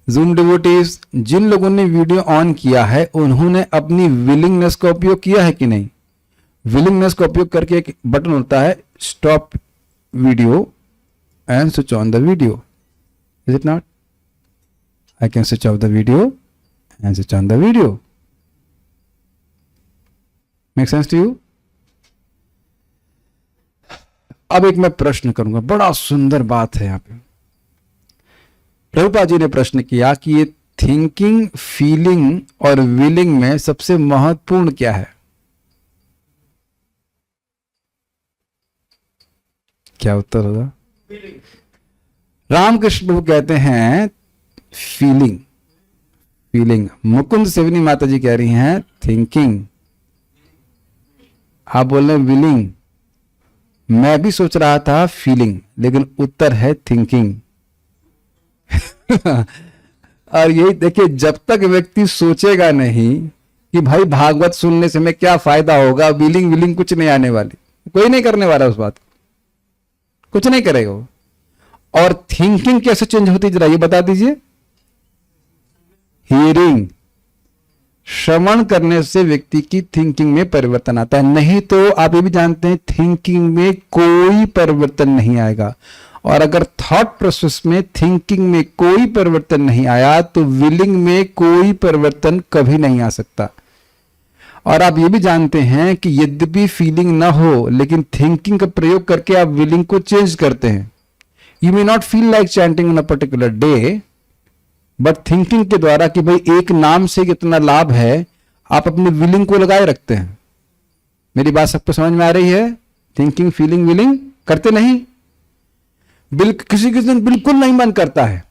जूम डिवोटीज, जिन लोगों ने वीडियो ऑन किया है उन्होंने अपनी विलिंगनेस का उपयोग किया है कि नहीं? विलिंगनेस का उपयोग करके एक बटन होता है, stop video and switch on the video, is it not? I can switch off the video and switch on the video. Make sense to you? अब एक मैं प्रश्न करूंगा, बड़ा सुंदर बात है यहां पे। प्रभुपाद जी ने प्रश्न किया कि ये थिंकिंग, फीलिंग और विलिंग में सबसे महत्वपूर्ण क्या है? क्या उत्तर होगा? रामकृष्ण प्रभु कहते हैं फीलिंग। फीलिंग। मुकुंद सेवनी माता जी कह रही हैं थिंकिंग। आप बोल रहे हैं विलिंग। मैं भी सोच रहा था फीलिंग, लेकिन उत्तर है थिंकिंग। और यही देखिए, जब तक व्यक्ति सोचेगा नहीं कि भाई भागवत सुनने से मैं क्या फायदा होगा, विलिंग विलिंग कुछ नहीं आने वाली, कोई नहीं करने वाला उस बात को, कुछ नहीं करेगा वो। और थिंकिंग कैसे चेंज होती जरा ये बता दीजिए। हियरिंग, श्रवण करने से व्यक्ति की थिंकिंग में परिवर्तन आता है। नहीं तो आप ये भी जानते हैं थिंकिंग में कोई परिवर्तन नहीं आएगा। और अगर थॉट प्रोसेस में, थिंकिंग में कोई परिवर्तन नहीं आया तो विलिंग में कोई परिवर्तन कभी नहीं आ सकता। और आप ये भी जानते हैं कि यद्यपि फीलिंग ना हो, लेकिन थिंकिंग का प्रयोग करके आप विलिंग को चेंज करते हैं। You may not feel like chanting on a particular day, but thinking के द्वारा कि भाई एक नाम से कितना लाभ है, आप अपनी विलिंग को लगाए रखते हैं। मेरी बात सबको समझ में आ रही है? थिंकिंग, फीलिंग, विलिंग करते नहीं। किसी किसी दिन बिल्कुल नहीं मन करता है।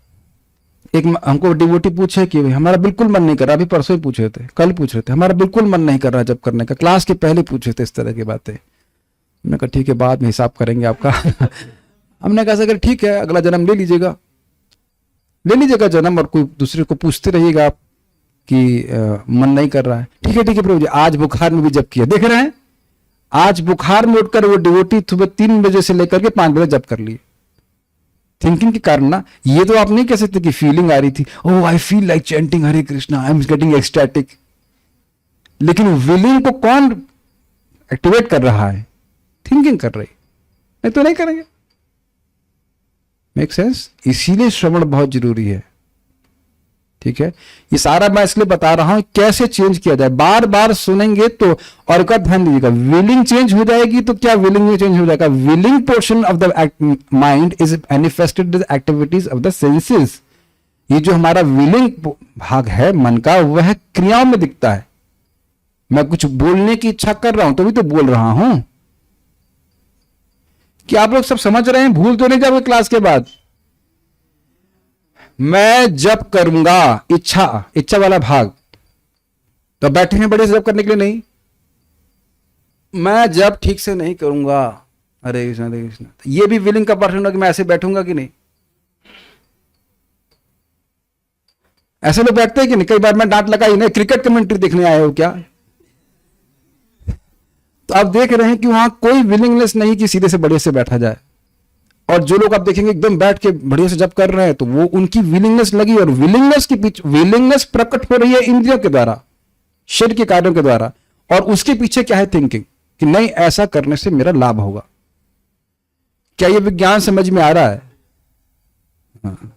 एक हमको डिवोटी पूछे कि भाई हमारा बिल्कुल मन नहीं कर रहा, अभी परसों ही पूछ रहे थे, कल पूछ रहे थे, हमारा बिल्कुल मन नहीं कर रहा जब करने का, क्लास के पहले पूछे थे इस तरह की बातें। मैंने कहा ठीक है, बाद में हिसाब करेंगे आपका। हमने कहा अगर ठीक है, अगला जन्म ले लीजिएगा जन्म, और कोई दूसरे को पूछते रहिएगा आप कि मन नहीं कर रहा है। ठीक है प्रभु जी, आज बुखार में भी जप किया, देख रहे हैं, आज बुखार में उठकर वो डिवोटी सुबह 3 बजे से लेकर के 5 बजे जप कर लिए। थिंकिंग के कारण ना। ये तो आप नहीं कह सकते कि फीलिंग आ रही थी, oh I feel like chanting Hare Krishna, I am getting ecstatic. लेकिन विलिंग को कौन एक्टिवेट कर रहा है? थिंकिंग कर रही, नहीं तो नहीं करेंगे। Make sense? इसीलिए श्रवण बहुत जरूरी है। ठीक है, ये सारा मैं इसलिए बता रहा हूं कैसे चेंज किया जाए। बार बार सुनेंगे तो, और का ध्यान दीजिएगा, विलिंग चेंज हो जाएगी तो क्या विलिंग में चेंज हो जाएगा? Willing portion of the mind is manifested the activities of the senses. ये जो हमारा विलिंग भाग है मन का, वह क्रियाओं में दिखता है। मैं कुछ बोलने की इच्छा कर रहा हूं तो भी तो बोल रहा हूं। क्या आप लोग सब समझ रहे हैं? भूल तो नहीं जाओगे क्लास के बाद। मैं जब करूंगा, इच्छा वाला भाग, तो बैठे हैं बड़े से जब करने के लिए नहीं। मैं जब ठीक से नहीं करूंगा, हरे कृष्ण, ये भी विलिंग का पार्ट होगा कि मैं ऐसे बैठूंगा कि नहीं। ऐसे लोग बैठते हैं कि नहीं? कई बार मैं डांट लगाई नहीं, क्रिकेट कमेंट्री देखने आए हो क्या? तो आप देख रहे हैं कि वहां कोई विलिंगनेस नहीं कि सीधे से बढ़िया से बैठा जाए। और जो लोग आप देखेंगे एकदम बैठ के बढ़िया से जब कर रहे हैं, तो वो उनकी विलिंगनेस लगी, और विलिंगनेस के पीछे विलिंगनेस प्रकट हो रही है इंद्रियों के द्वारा, शरीर के कार्यों के द्वारा। और उसके पीछे क्या है? थिंकिंग कि नहीं, ऐसा करने से मेरा लाभ होगा। क्या ये विज्ञान समझ में आ रहा है? हाँ।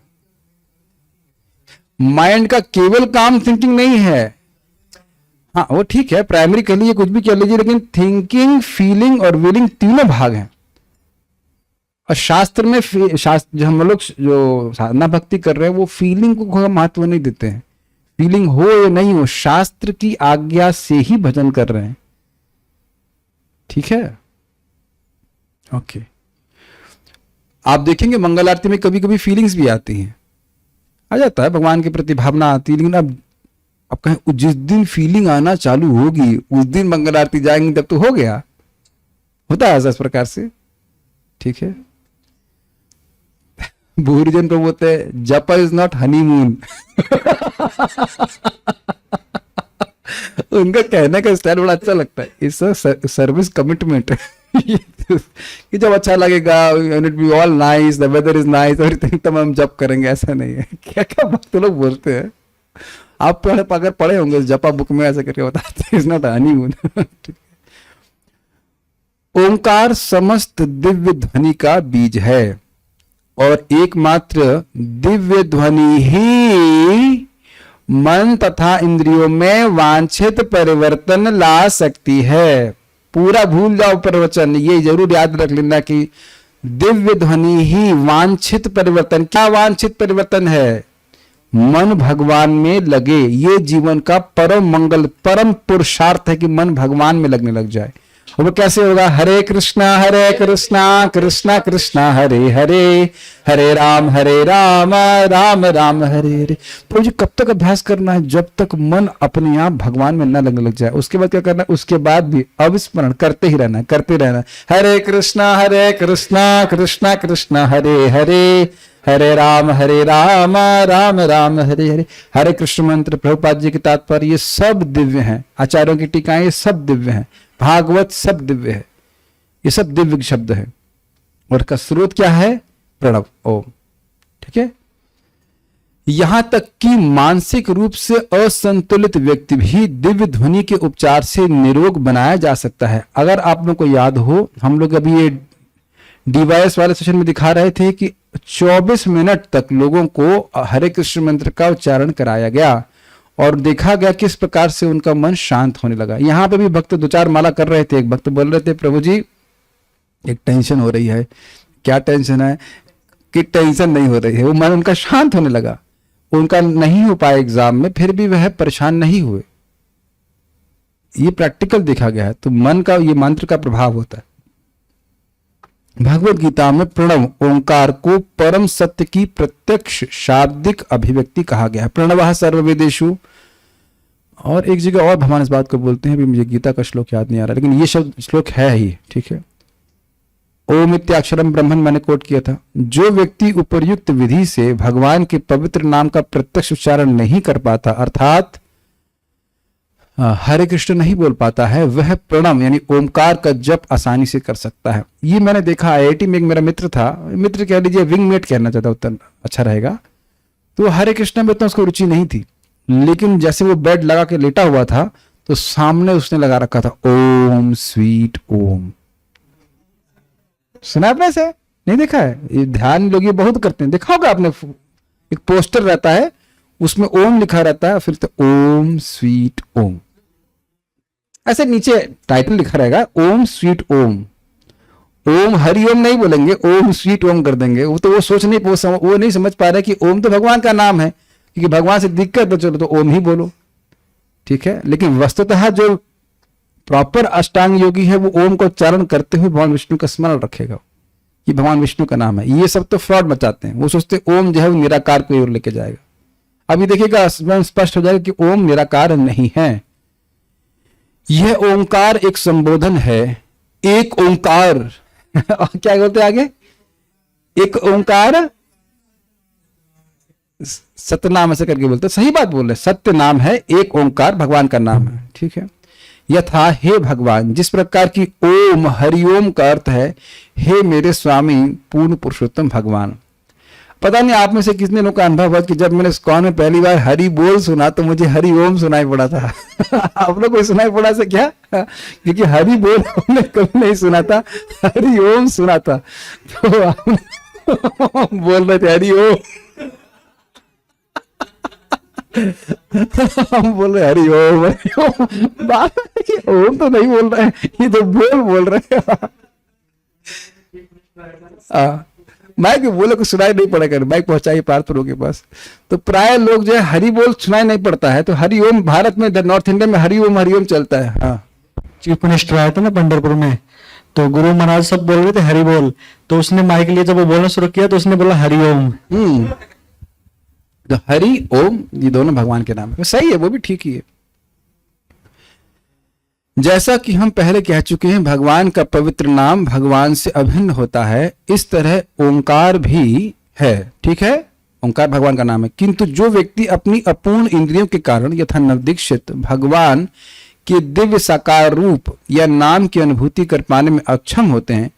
माइंड का केवल काम थिंकिंग नहीं है। हाँ वो ठीक है, प्राइमरी कह लीजिए, कुछ भी कह लीजिए, लेकिन थिंकिंग, फीलिंग और विलिंग तीनों भाग हैं। और शास्त्र में जो हम लोग जो साधना भक्ति कर रहे हैं, वो फीलिंग को कोई महत्व नहीं देते हैं। फीलिंग हो या नहीं हो, शास्त्र की आज्ञा से ही भजन कर रहे हैं। ठीक है, ओके। आप देखेंगे मंगल आरती में कभी कभी फीलिंग्स भी आती हैं, आ जाता है, भगवान के प्रति भावना आती है। लेकिन अब कहें जिस दिन फीलिंग आना चालू होगी उस दिन मंगल आरती जाएंगे, तब तो हो गया। होता है ऐसा इस प्रकार से। ठीक है, भूरिजन को बोलते हैं जपा इज नॉट हनीमून। उनका कहने का स्टाइल बड़ा अच्छा लगता है, इट्स सर्विस कमिटमेंट। कि जब अच्छा लगेगा, it be all nice, the weather is nice, everything, तब हम जप करेंगे। ऐसा नहीं है। क्या क्या भक्त लोग बोलते हैं, आप अगर पढ़े होंगे जपा बुक में, ऐसा करके बताते हैं, इट्स नॉट हनीमून। ओंकार समस्त दिव्य ध्वनि का बीज है, और एकमात्र दिव्य ध्वनि ही मन तथा इंद्रियों में वांछित परिवर्तन ला सकती है। पूरा भूल जाओ प्रवचन, ये जरूर याद रख लेना कि दिव्य ध्वनि ही वांछित परिवर्तन। क्या वांछित परिवर्तन है? मन भगवान में लगे। ये जीवन का परम मंगल, परम पुरुषार्थ है कि मन भगवान में लगने लग जाए। और वो कैसे होगा? हरे कृष्णा कृष्णा कृष्णा हरे हरे, हरे राम राम राम हरे हरे। प्रभु जी कब तक अभ्यास करना है? जब तक मन अपने आप भगवान में न लगने लग जाए। उसके बाद क्या करना है? उसके बाद भी अविस्मरण करते ही रहना, करते रहना। हरे कृष्णा कृष्णा कृष्णा हरे हरे, हरे राम राम राम हरे हरे। हरे कृष्ण मंत्र, प्रभुपाद जी के तात्पर्य, ये सब दिव्य हैं। आचार्यों की टीकाएं, ये सब दिव्य हैं। भागवत सब दिव्य है, ये सब दिव्य शब्द है। और इसका स्रोत क्या है? प्रणव, ओम। ठीक है, यहां तक कि मानसिक रूप से असंतुलित व्यक्ति भी दिव्य ध्वनि के उपचार से निरोग बनाया जा सकता है। अगर आप लोग को याद हो, हम लोग अभी ये डिवाइस वाले सेशन में दिखा रहे थे कि 24 मिनट तक लोगों को हरे कृष्ण मंत्र का उच्चारण कराया गया, और देखा गया किस प्रकार से उनका मन शांत होने लगा। यहां पे भी भक्त दो चार माला कर रहे थे। एक भक्त बोल रहे थे, प्रभु जी एक टेंशन हो रही है। क्या टेंशन है? कि टेंशन नहीं हो रही है, वो मन उनका शांत होने लगा। उनका नहीं हो पाया एग्जाम में, फिर भी वह परेशान नहीं हुए। ये प्रैक्टिकल देखा गया है। तो मन का, ये मंत्र का प्रभाव होता है। भगवत गीता में प्रणव ओंकार को परम सत्य की प्रत्यक्ष शाब्दिक अभिव्यक्ति कहा गया है। प्रणवः सर्ववेदेषु। और एक जगह और भगवान इस बात को बोलते हैं, अभी मुझे गीता का श्लोक याद नहीं आ रहा, लेकिन ये शब्द श्लोक है ही। ठीक है, ओम इत्याक्षरम ब्रह्मन मैंने कोट किया था। जो व्यक्ति उपर्युक्त विधि से भगवान के पवित्र नाम का प्रत्यक्ष उच्चारण नहीं कर पाता, अर्थात हरे कृष्ण नहीं बोल पाता है, वह प्रणव यानी ओमकार का जप आसानी से कर सकता है। ये मैंने देखा, आईआईटी में एक मेरा मित्र था, मित्र कह लीजिए, विंगमेट कहना चाहता, उतना अच्छा रहेगा। तो हरे कृष्ण में इतना उसको रुचि नहीं थी, लेकिन जैसे वो बेड लगा के लेटा हुआ था, तो सामने उसने लगा रखा था ओम स्वीट ओम। सुना आपने से? नहीं देखा है? ये ध्यान लोग ये बहुत करते हैं, देखा होगा आपने। एक पोस्टर रहता है, उसमें ओम लिखा रहता है, फिर तो ओम स्वीट ओम, ऐसे नीचे टाइटल लिखा रहेगा ओम स्वीट ओम। ओम हरि ओम नहीं बोलेंगे, ओम स्वीट ओम कर देंगे। वो तो वो सोच नहीं, वो नहीं समझ पा रहे कि ओम तो भगवान का नाम है, क्योंकि भगवान से दिक्कत तो चलो तो ओम ही बोलो, ठीक है। लेकिन वस्तुतः जो प्रॉपर अष्टांग योगी है वो ओम को उच्चारण करते हुए भगवान विष्णु का स्मरण रखेगा, ये भगवान विष्णु का नाम है। ये सब तो फ्रॉड मचाते हैं, वो सोचते ओम जो है वो निराकार को ओर लेके जाएगा। अभी देखिएगा स्पष्ट हो जाएगा कि ओम निराकार नहीं है। यह ओंकार एक संबोधन है, एक ओंकार क्या बोलते हैं आगे, एक ओंकार सत्यनाम ऐसे करके बोलते, सही बात बोल रहे, सत्य नाम है, एक ओंकार भगवान का नाम है, ठीक है। यथा हे भगवान, जिस प्रकार की ओम हरिओम का अर्थ है हे मेरे स्वामी पूर्ण पुरुषोत्तम भगवान। पता नहीं आप में से कितने लोगों का अनुभव है कि जब मैंने इस्कॉन में पहली बार हरि बोल सुना तो मुझे हरि ओम सुनाई पड़ा था आप लोग को सुनाई पड़ा से क्या, क्योंकि हरि बोल हमने कभी नहीं सुना था, हरि ओम सुना था। तो आपने बोल रहे थे हरि ओम हम बोल रहे हरि ओम, बात है कि ओम तो नहीं बोल रहे हैं, ये तो बोल रहे हैं। माइक बोले को सुनाई नहीं पड़ेगा, माइक पहुंचाइए पार्थपुरों के पास। तो प्राय लोग जो है हरि बोल सुनाई नहीं पड़ता है, तो हरि ओम भारत में नॉर्थ इंडिया में हरि ओम चलता है। हाँ, चीफ मिनिस्टर आया था ना पंढरपुर में, तो गुरु महाराज सब बोल रहे थे हरि बोल, तो उसने माइक लिए जब वो बोलना शुरू किया तो उसने बोला हरि ओम। तो हरि ओम ये दोनों भगवान के नाम है, सही है, वो भी ठीक ही है। जैसा कि हम पहले कह चुके हैं भगवान का पवित्र नाम भगवान से अभिन्न होता है, इस तरह ओंकार भी है, ठीक है, ओंकार भगवान का नाम है। किंतु जो व्यक्ति अपनी अपूर्ण इंद्रियों के कारण यथा नवदीक्षित भगवान के दिव्य साकार रूप या नाम की अनुभूति कर पाने में अक्षम होते हैं,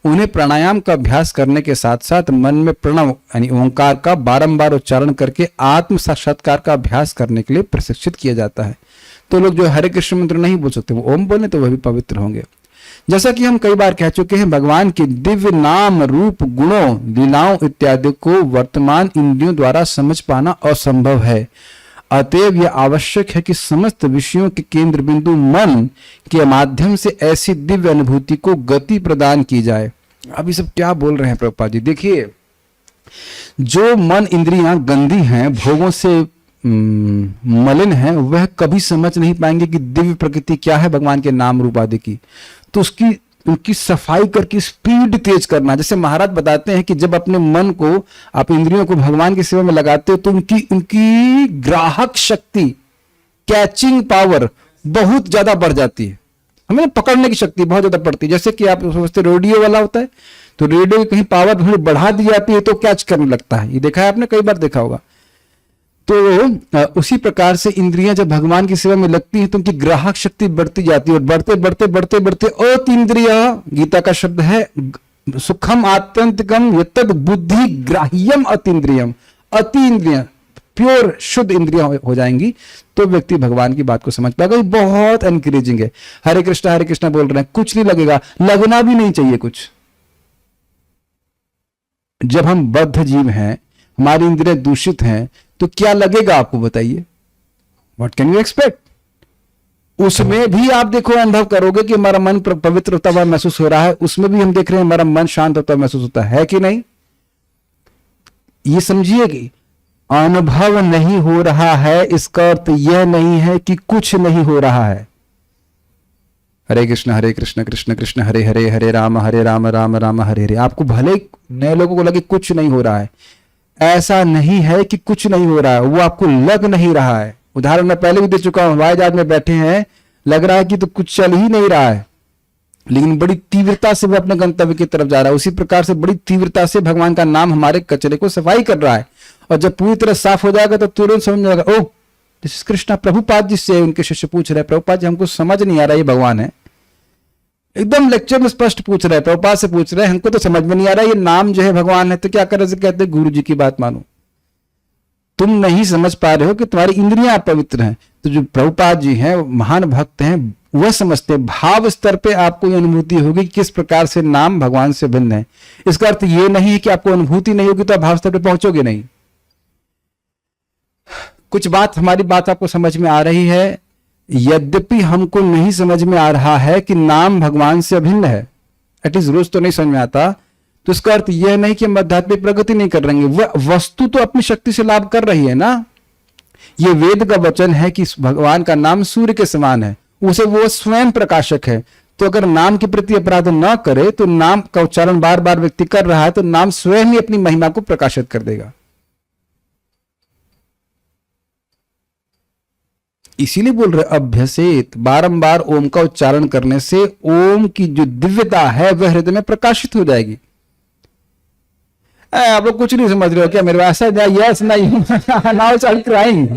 उन्हें प्राणायाम का अभ्यास करने के साथ साथ मन में प्रणव यानी ओंकार का बारंबार उच्चारण करके आत्म साक्षात्कार का अभ्यास करने के लिए प्रशिक्षित किया जाता है। तो लोग जो हरे कृष्ण मंत्र नहीं बोल सकते वो ओम बोले तो वह भी पवित्र होंगे। जैसा कि हम कई बार कह चुके हैं भगवान के दिव्य नाम रूप गुणों लीलाओं इत्यादि को वर्तमान इंद्रियों द्वारा समझ पाना असंभव है। अतएव यह आवश्यक है कि समस्त विषयों के केंद्र बिंदु मन के माध्यम से ऐसी दिव्य अनुभूति को गति प्रदान की जाए। अब ये सब क्या बोल रहे हैं प्रभुपाद जी, देखिए जो मन इंद्रियां गंदी हैं, भोगों से मलिन है, वह कभी समझ नहीं पाएंगे कि दिव्य प्रकृति क्या है भगवान के नाम रूप आदि की। तो उनकी सफाई करके स्पीड तेज करना। जैसे महाराज बताते हैं कि जब अपने मन को आप इंद्रियों को भगवान की सेवा में लगाते हो तो उनकी ग्राहक शक्ति, कैचिंग पावर बहुत ज्यादा बढ़ जाती है, हमें पकड़ने की शक्ति बहुत ज्यादा बढ़ती है। जैसे कि आप सोचते रेडियो वाला होता है तो रेडियो की कहीं पावर थोड़ी बढ़ा दी जाती है तो कैच करने लगता है, ये देखा है आपने, कई बार देखा होगा। तो उसी प्रकार से इंद्रियां जब भगवान की सेवा में लगती हैं तो उनकी ग्राहक शक्ति बढ़ती जाती है और बढ़ते बढ़ते बढ़ते बढ़ते अतीन्द्रिय, गीता का शब्द है सुखम आत्यंतिकम यत्तद् बुद्धि ग्राह्यम अतीन्द्रियम, अति इंद्रियां प्योर शुद्ध इंद्रियां हो जाएंगी तो व्यक्ति भगवान की बात को समझ पाएगा। बहुत एनकरेजिंग है। हरे कृष्णा बोल रहे हैं, कुछ नहीं लगेगा, लगना भी नहीं चाहिए कुछ। जब हम बद्ध जीव हैं, हमारी इंद्रियां दूषित हैं, तो क्या लगेगा आपको बताइए, व्हाट कैन यू एक्सपेक्ट। उसमें भी आप देखो अनुभव करोगे कि हमारा मन पवित्र होता हुआ महसूस हो रहा है, उसमें भी हम देख रहे हैं हमारा मन शांत होता हुआ महसूस होता है कि नहीं। ये समझिए कि अनुभव नहीं हो रहा है, इसका अर्थ यह नहीं है कि कुछ नहीं हो रहा है। हरे कृष्ण कृष्ण कृष्ण हरे हरे, हरे राम राम राम हरे हरे। आपको भले नए लोगों को लगे कुछ नहीं हो रहा है, ऐसा नहीं है कि कुछ नहीं हो रहा है, वो आपको लग नहीं रहा है। उदाहरण मैं पहले भी दे चुका हूं, हवाई जहाज में बैठे हैं, लग रहा है कि तो कुछ चल ही नहीं रहा है, लेकिन बड़ी तीव्रता से वो अपने गंतव्य की तरफ जा रहा है। उसी प्रकार से बड़ी तीव्रता से भगवान का नाम हमारे कचरे को सफाई कर रहा है, और जब पूरी तरह साफ हो जाएगा तो तुरंत समझ में आएगा, oh this is Krishna. Prabhupada ji से उनके शिष्य पूछ रहे हैं, प्रभुपाद जी हमको समझ नहीं आ रहा ये भगवान है। एकदम लेक्चर में स्पष्ट पूछ रहे हैं, प्रभुपाद से पूछ रहे हैं, हमको तो समझ में नहीं आ रहा ये नाम जो है भगवान है। तो क्या कर रहे, कहते गुरु जी की बात मानो, तुम नहीं समझ पा रहे हो कि तुम्हारी इंद्रियां पवित्र हैं। तो जो प्रभुपाद जी हैं, महान भक्त हैं, वह समझते, भाव स्तर पे आपको ये अनुभूति होगी कि किस प्रकार से नाम भगवान से भिन्न है। इसका अर्थ ये नहीं है कि आपको अनुभूति नहीं होगी तो आप भाव स्तर पे पहुंचोगे नहीं। कुछ बात, हमारी बात आपको समझ में आ रही है, यद्यपि हमको नहीं समझ में आ रहा है कि नाम भगवान से अभिन्न है, एटलीस्ट रोज तो नहीं समझ में आता, तो इसका अर्थ यह नहीं कि हम आध्यात्मिक प्रगति नहीं कर रहे हैं। वह वस्तु तो अपनी शक्ति से लाभ कर रही है ना, ये वेद का वचन है कि भगवान का नाम सूर्य के समान है, उसे वो स्वयं प्रकाशक है। तो अगर नाम के प्रति अपराध न करे तो नाम का उच्चारण बार बार व्यक्ति कर रहा है तो नाम स्वयं ही अपनी महिमा को प्रकाशित कर देगा। इसीलिए बोल रहे अभ्यसेत, बारंबार ओम का उच्चारण करने से ओम की जो दिव्यता है वह हृदय में प्रकाशित हो जाएगी। आप लोग कुछ नहीं समझ रहे हो क्या मेरे ऐसा? यस नहीं, नाउ स्टार्ट क्राइंग।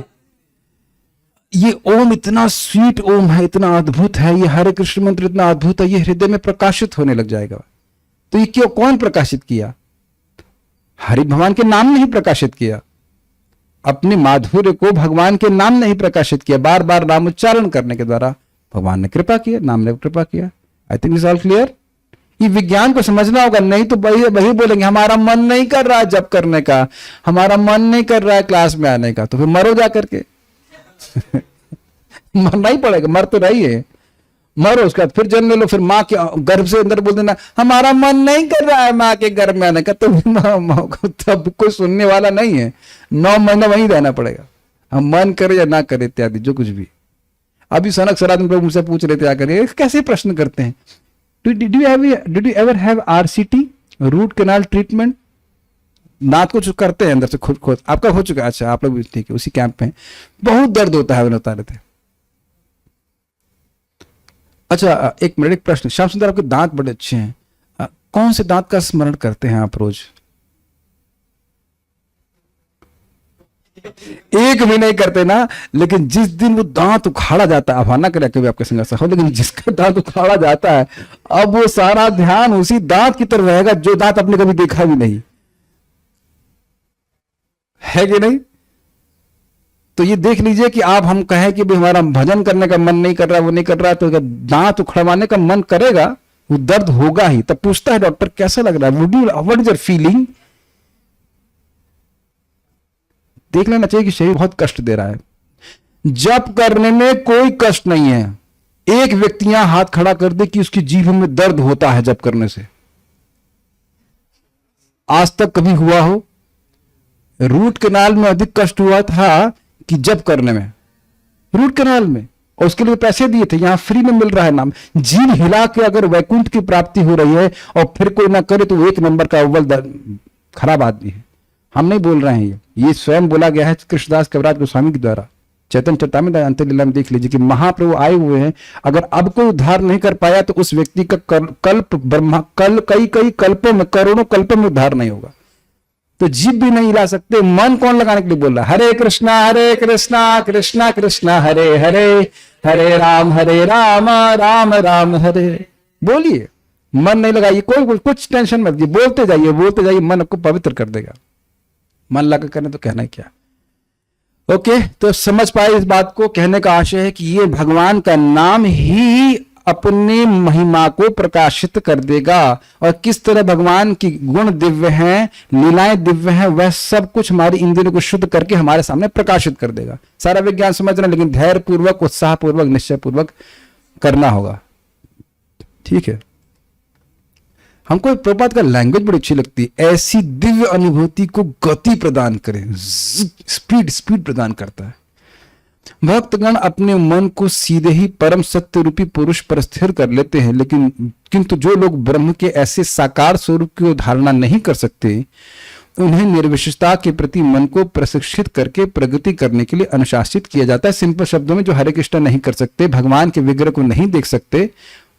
ये ओम इतना स्वीट ओम है, इतना अद्भुत है, ये हरे कृष्ण मंत्र इतना अद्भुत है, ये हृदय में प्रकाशित होने लग जाएगा। तो ये क्यों, कौन प्रकाशित किया? हरि भगवान के नाम ने ही प्रकाशित किया, अपने माधुर्य को भगवान के नाम ने ही प्रकाशित किया। बार बार नाम उच्चारण करने के द्वारा भगवान ने कृपा किया, नाम ने कृपा किया। I think is all clear. ये विज्ञान को समझना होगा, नहीं तो वही बोलेंगे हमारा मन नहीं कर रहा है जप करने का, हमारा मन नहीं कर रहा है क्लास में आने का, तो फिर मरो जा करके। मरना ही पड़ेगा, मर तो रही है, मरो, उसके बाद फिर जन्म ले लो, फिर माँ के गर्भ से अंदर बोल देना हमारा मन नहीं कर रहा है माँ के गर्भ में आने का, तो तब कोई सुनने वाला नहीं है। 9 महीना वहीं रहना पड़ेगा, हम मन करे या ना करे इत्यादि जो कुछ भी। अभी सनक सनातन प्रभु मुझसे पूछ रहे थे आकर, ये कैसे प्रश्न करते हैं, did you ever have RCT, root canal treatment? दांत को करते हैं अंदर से खुद आपका हो चुका है? अच्छा, आप लोग भी ठीक है, उसी कैंप में बहुत दर्द होता है, बता रहे थे। अच्छा, एक मिनट, एक प्रश्न। श्याम सुंदर, आपके दांत बड़े अच्छे हैं, कौन से दांत का स्मरण करते हैं आप रोज? एक भी नहीं करते ना, लेकिन जिस दिन वो दांत उखाड़ा जाता है, अब ना करे कभी आपके संग ऐसा हो, लेकिन जिसका दांत उखाड़ा जाता है अब वो सारा ध्यान उसी दांत की तरफ रहेगा जो दांत आपने कभी देखा भी नहीं है, कि नहीं? तो ये देख लीजिए कि आप हम कहें कि भाई हमारा भजन करने का मन नहीं कर रहा, वो नहीं कर रहा, तो अगर दांत उखड़वाने का मन करेगा वो दर्द होगा ही। तब पूछता है डॉक्टर कैसा लग रहा है, व्हाट इज योर फीलिंग? देख लेना चाहिए कि शरीर बहुत कष्ट दे रहा है। जप करने में कोई कष्ट नहीं है। एक व्यक्ति यहां हाथ खड़ा कर दे कि उसकी जीभ में दर्द होता है जप करने से, आज तक कभी हुआ हो? रूट कैनाल में अधिक कष्ट हुआ था कि जप करने में, रूट कैनाल में, और उसके लिए पैसे दिए थे, यहां फ्री में मिल रहा है नाम। जीभ हिला के अगर वैकुंठ की प्राप्ति हो रही है और फिर कोई ना करे तो वो 1 नंबर का अव्वल खराब आदमी है। हम नहीं बोल रहे हैं, ये स्वयं बोला गया है कृष्णदास कविराज गोस्वामी के द्वारा। चैतन्य चरितामृत अंतर्लीला में देख लीजिए कि महाप्रभु आए हुए हैं, अगर अब कोई उद्धार नहीं कर पाया तो उस व्यक्ति का कल्प ब्रह्मा कई कल्पों में, करोड़ों कल्पों में उद्धार नहीं होगा। तो जीभ भी नहीं हिला सकते, मन कौन लगाने के लिए बोल रहा है? हरे कृष्णा कृष्णा कृष्णा हरे हरे, हरे राम राम राम हरे। बोलिए, मन नहीं लगाइए, कोई कुछ टेंशन मत लीजिए, बोलते जाइए, मन आपको पवित्र कर देगा। मन लगा करने तो कहना है क्या। ओके, तो समझ पाए इस बात को। कहने का आशय है कि ये भगवान का नाम ही अपनी महिमा को प्रकाशित कर देगा, और किस तरह भगवान की गुण दिव्य हैं, लीलाएं दिव्य हैं, वह सब कुछ हमारी इंद्रियों को शुद्ध करके हमारे सामने प्रकाशित कर देगा। सारा विज्ञान समझना, लेकिन धैर्य पूर्वक, उत्साह पूर्वक, निश्चय पूर्वक करना होगा। ठीक है, हमको प्रभुपाद का लैंग्वेज बड़ी अच्छी लगती है। ऐसी दिव्य अनुभूति को गति प्रदान करे, स्पीड प्रदान करता है। भक्तगण अपने मन को सीधे ही परम सत्य रूपी पुरुष पर स्थिर कर लेते हैं, लेकिन किंतु जो लोग ब्रह्म के ऐसे साकार स्वरूप की धारणा नहीं कर सकते, उन्हें निर्विशेषता के प्रति मन को प्रशिक्षित करके प्रगति करने के लिए अनुशासित किया जाता है। सिंपल शब्दों में, जो हरे कृष्ण नहीं कर सकते, भगवान के विग्रह को नहीं देख सकते,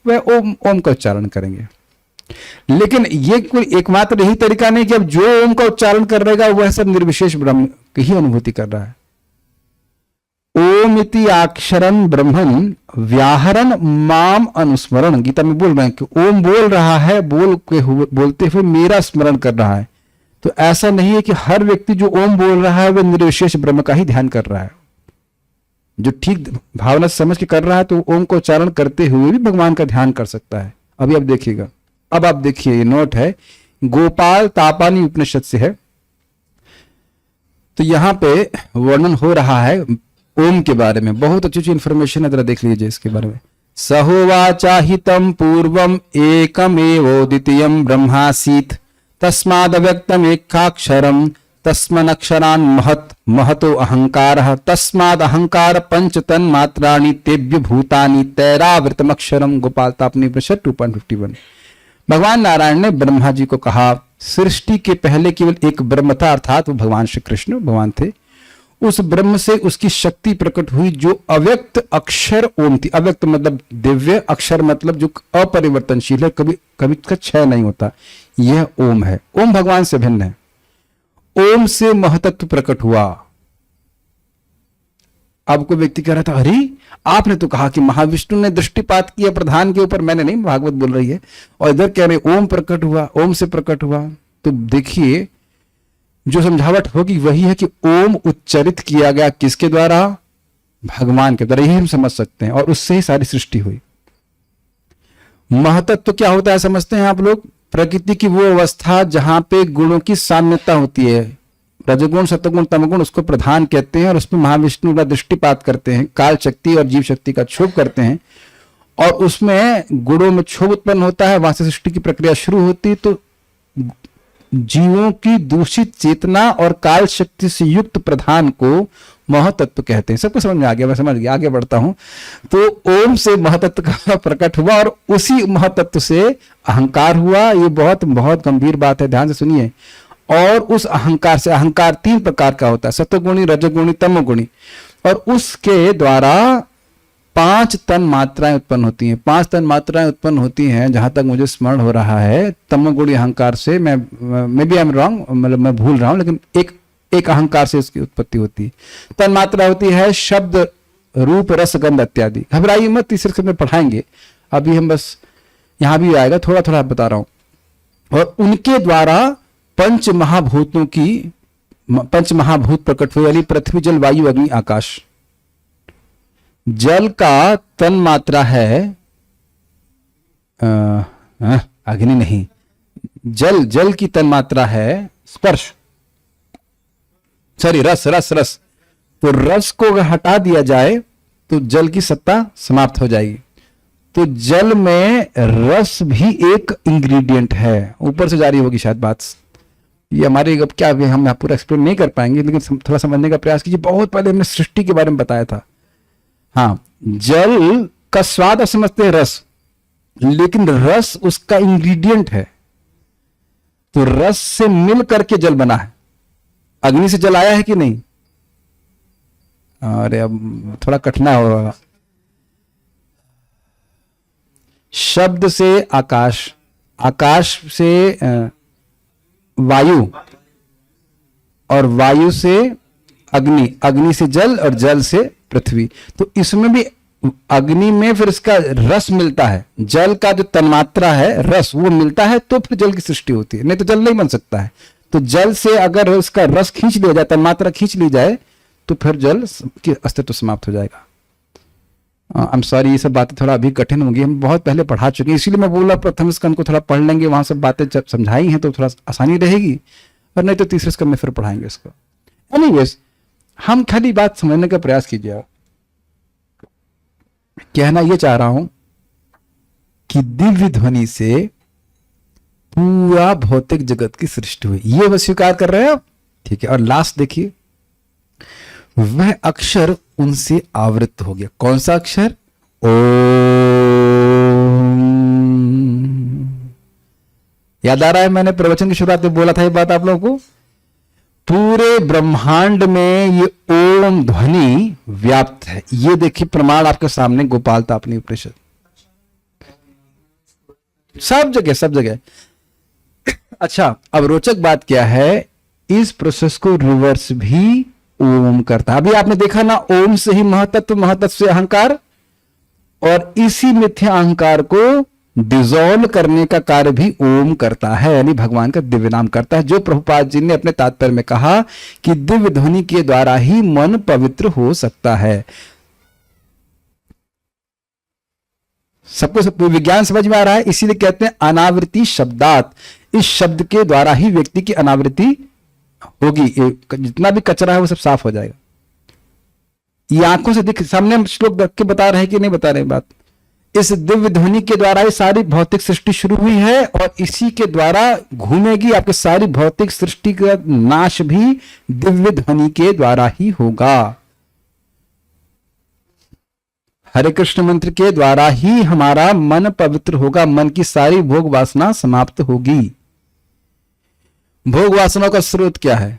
वह ओम का उच्चारण करेंगे। लेकिन ये कोई एकमात्र यही तरीका नहीं कि अब जो ओम का उच्चारण कर रहेगा वह सब निर्विशेष ब्रह्म की ही अनुभूति कर रहा है। ओम इति अक्षरं ब्रह्मन् व्याहरण माम अनुस्मरण, गीता में बोल रहे हैं कि ओम बोल रहा है, बोलते हुए मेरा स्मरण कर रहा है। तो ऐसा नहीं है कि हर व्यक्ति जो ओम बोल रहा है वह निर्विशेष ब्रह्म का ही ध्यान कर रहा है। जो ठीक भावना समझ के कर रहा है तो ओम को उच्चारण करते हुए भी भगवान का ध्यान कर सकता है। अभी आप देखिएगा, अब आप देखिए, ये नोट है गोपाल तापानी उपनिषद से है। तो यहां पे वर्णन हो रहा है ओम के बारे में, बहुत अच्छी इंफॉर्मेशन है, जरा देख लीजिए इसके बारे में। सहोवाचाहितम पूर्वम एकमेवो द्वितीयम ब्रह्मासीत तस्माद् अव्यक्तम एकाक्षरम तस्मनक्षरान महत महतो अहंकारः तस्माद अहंकार पंच तन मात्राणि तेभ्य भूतानि तैरावृतमक्षरम। गोपाल तापनी परिषद 2.51। भगवान नारायण ने ब्रह्मा जी को कहा, सृष्टि के पहले केवल एक ब्रह्म था, अर्थात वो भगवान श्री कृष्ण भगवान थे। उस ब्रह्म से उसकी शक्ति प्रकट हुई जो अव्यक्त अक्षर ओम थी। अव्यक्त मतलब दिव्य, अक्षर मतलब जो अपरिवर्तनशील है, कभी कभी इसका क्षय नहीं होता, यह ओम है। ओम भगवान से भिन्न है। ओम से महतत्व प्रकट हुआ। अब कोई व्यक्ति कह रहा था, अरे आपने तो कहा कि महाविष्णु ने दृष्टिपात किया प्रधान के ऊपर, मैंने नहीं, भागवत बोल रही है, और इधर कह रहे ओम प्रकट हुआ, ओम से प्रकट हुआ। तो देखिए जो समझावट होगी वही है कि ओम उच्चरित किया गया किसके द्वारा? भगवान के द्वारा, यही हम समझ सकते हैं, और उससे ही सारी सृष्टि हुई। महतत्व क्या होता है समझते हैं आप लोग? प्रकृति की वो अवस्था जहां पे गुणों की साम्यता होती है, रजगुण सतगुण तमगुण, उसको प्रधान कहते हैं, और उसमें महाविष्णु का दृष्टिपात करते हैं, काल शक्ति और जीव शक्ति का क्षोभ करते हैं, और उसमें गुणों में क्षोभ उत्पन्न होता है, वहां से सृष्टि की प्रक्रिया शुरू होती है। तो जीवों की दूषित चेतना और काल शक्ति से युक्त प्रधान को महतत्व कहते हैं। सबको समझ में आ गया? मैं समझ गया, आगे बढ़ता हूं। तो ओम से महतत्व का प्रकट हुआ, और उसी महतत्व से अहंकार हुआ। ये बहुत बहुत गंभीर बात है, ध्यान से सुनिए। और उस अहंकार से, अहंकार 3 प्रकार का होता है, सत्वगुणी, रजोगुणी, तमोगुणी, और उसके द्वारा 5 तन मात्राएं उत्पन्न होती हैं। 5 तन मात्राएं उत्पन्न होती हैं, जहां तक मुझे स्मरण हो रहा है, तमोगुणी अहंकार से। मैं भी आई एम रॉन्ग, मतलब मैं भूल रहा हूं, लेकिन एक अहंकार से इसकी उत्पत्ति होती है। तन मात्रा होती है शब्द, रूप, रस, गंध इत्यादि। घबराइए मत, तीसरे सब में पढ़ाएंगे, अभी हम बस यहां भी आएगा, थोड़ा थोड़ा बता रहा हूं। और उनके द्वारा पंच महाभूत प्रकट हुए, यानी पृथ्वी, जल, वायु, अग्नि, आकाश। जल का तन मात्रा है अग्नि नहीं, जल की तन मात्रा है स्पर्श, सॉरी रस। तो रस को अगर हटा दिया जाए तो जल की सत्ता समाप्त हो जाएगी। तो जल में रस भी एक इंग्रेडिएंट है। ऊपर से जारी होगी शायद बात, ये हमारे अब क्या हम पूरा एक्सप्लेन नहीं कर पाएंगे, लेकिन थोड़ा समझने का प्रयास कीजिए। बहुत पहले हमने सृष्टि के बारे में बताया था। हाँ, जल का स्वाद आप समझते हैं रस, लेकिन रस उसका इंग्रेडिएंट है। तो रस से मिल करके जल बना है। अग्नि से जल आया है कि नहीं? अरे अब थोड़ा कठिन होगा। शब्द से आकाश, आकाश से वायु, और वायु से अग्नि, अग्नि से जल, और जल से पृथ्वी। तो इसमें भी अग्नि में फिर इसका रस मिलता है। जल का जो तन्मात्रा है रस, वो मिलता है तो फिर जल की सृष्टि होती है, नहीं तो जल नहीं बन सकता है। तो जल से अगर उसका रस खींच लिया जाए, तन्मात्रा खींच ली जाए, तो फिर जल की अस्तित्व समाप्त हो जाएगा। आई एम सॉरी, ये सब बातें थोड़ा अभी कठिन होंगी, हम बहुत पहले पढ़ा चुके हैं, इसीलिए मैं बोला प्रथम स्कंद को थोड़ा पढ़ लेंगे, वहां सब बातें जब समझाई हैं तो थोड़ा आसानी रहेगी, और नहीं तो तीसरे स्कंद में फिर पढ़ाएंगे इसको। एनीवेज, हम खाली बात समझने का प्रयास कीजिए। कहना यह चाह रहा हूं कि दिव्य ध्वनि से पूरा भौतिक जगत की सृष्टि हुई, ये बस स्वीकार कर रहे हैं आप, ठीक है। और लास्ट देखिए, वह अक्षर उनसे आवृत हो गया। कौन सा अक्षर? ओम। याद आ रहा है, मैंने प्रवचन की शुरुआत में बोला था ये बात आप लोगों को। पूरे ब्रह्मांड में ये ओम ध्वनि व्याप्त है। ये देखिए प्रमाण आपके सामने, गोपाल तापनी उपनिषद, सब जगह। अच्छा, अब रोचक बात क्या है, इस प्रोसेस को रिवर्स भी ओम करता है। अभी आपने देखा ना, ओम से ही महतत्व, महतत्व से अहंकार, और इसी मिथ्या अहंकार को डिसॉल्व करने का कार्य भी ओम करता है, यानी भगवान का दिव्य नाम करता है। जो प्रभुपाद जी ने अपने तात्पर्य में कहा कि दिव्य ध्वनि के द्वारा ही मन पवित्र हो सकता है। सबको सब विज्ञान समझ में आ रहा है, इसीलिए कहते हैं अनावृत्ति शब्दात। इस शब्द के द्वारा ही व्यक्ति की अनावृत्ति होगी, जितना भी कचरा है वो सब साफ हो जाएगा। ये आंखों से दिख, सामने हम श्लोक देख के बता रहे हैं कि नहीं बता रहे बात? इस दिव्य ध्वनि के द्वारा ही सारी भौतिक सृष्टि शुरू हुई है और इसी के द्वारा घूमेगी। आपकी सारी भौतिक सृष्टि का नाश भी दिव्य ध्वनि के द्वारा ही होगा। हरे कृष्ण मंत्र के द्वारा ही हमारा मन पवित्र होगा, मन की सारी भोग वासना समाप्त होगी। भोग वासना का स्रोत क्या है?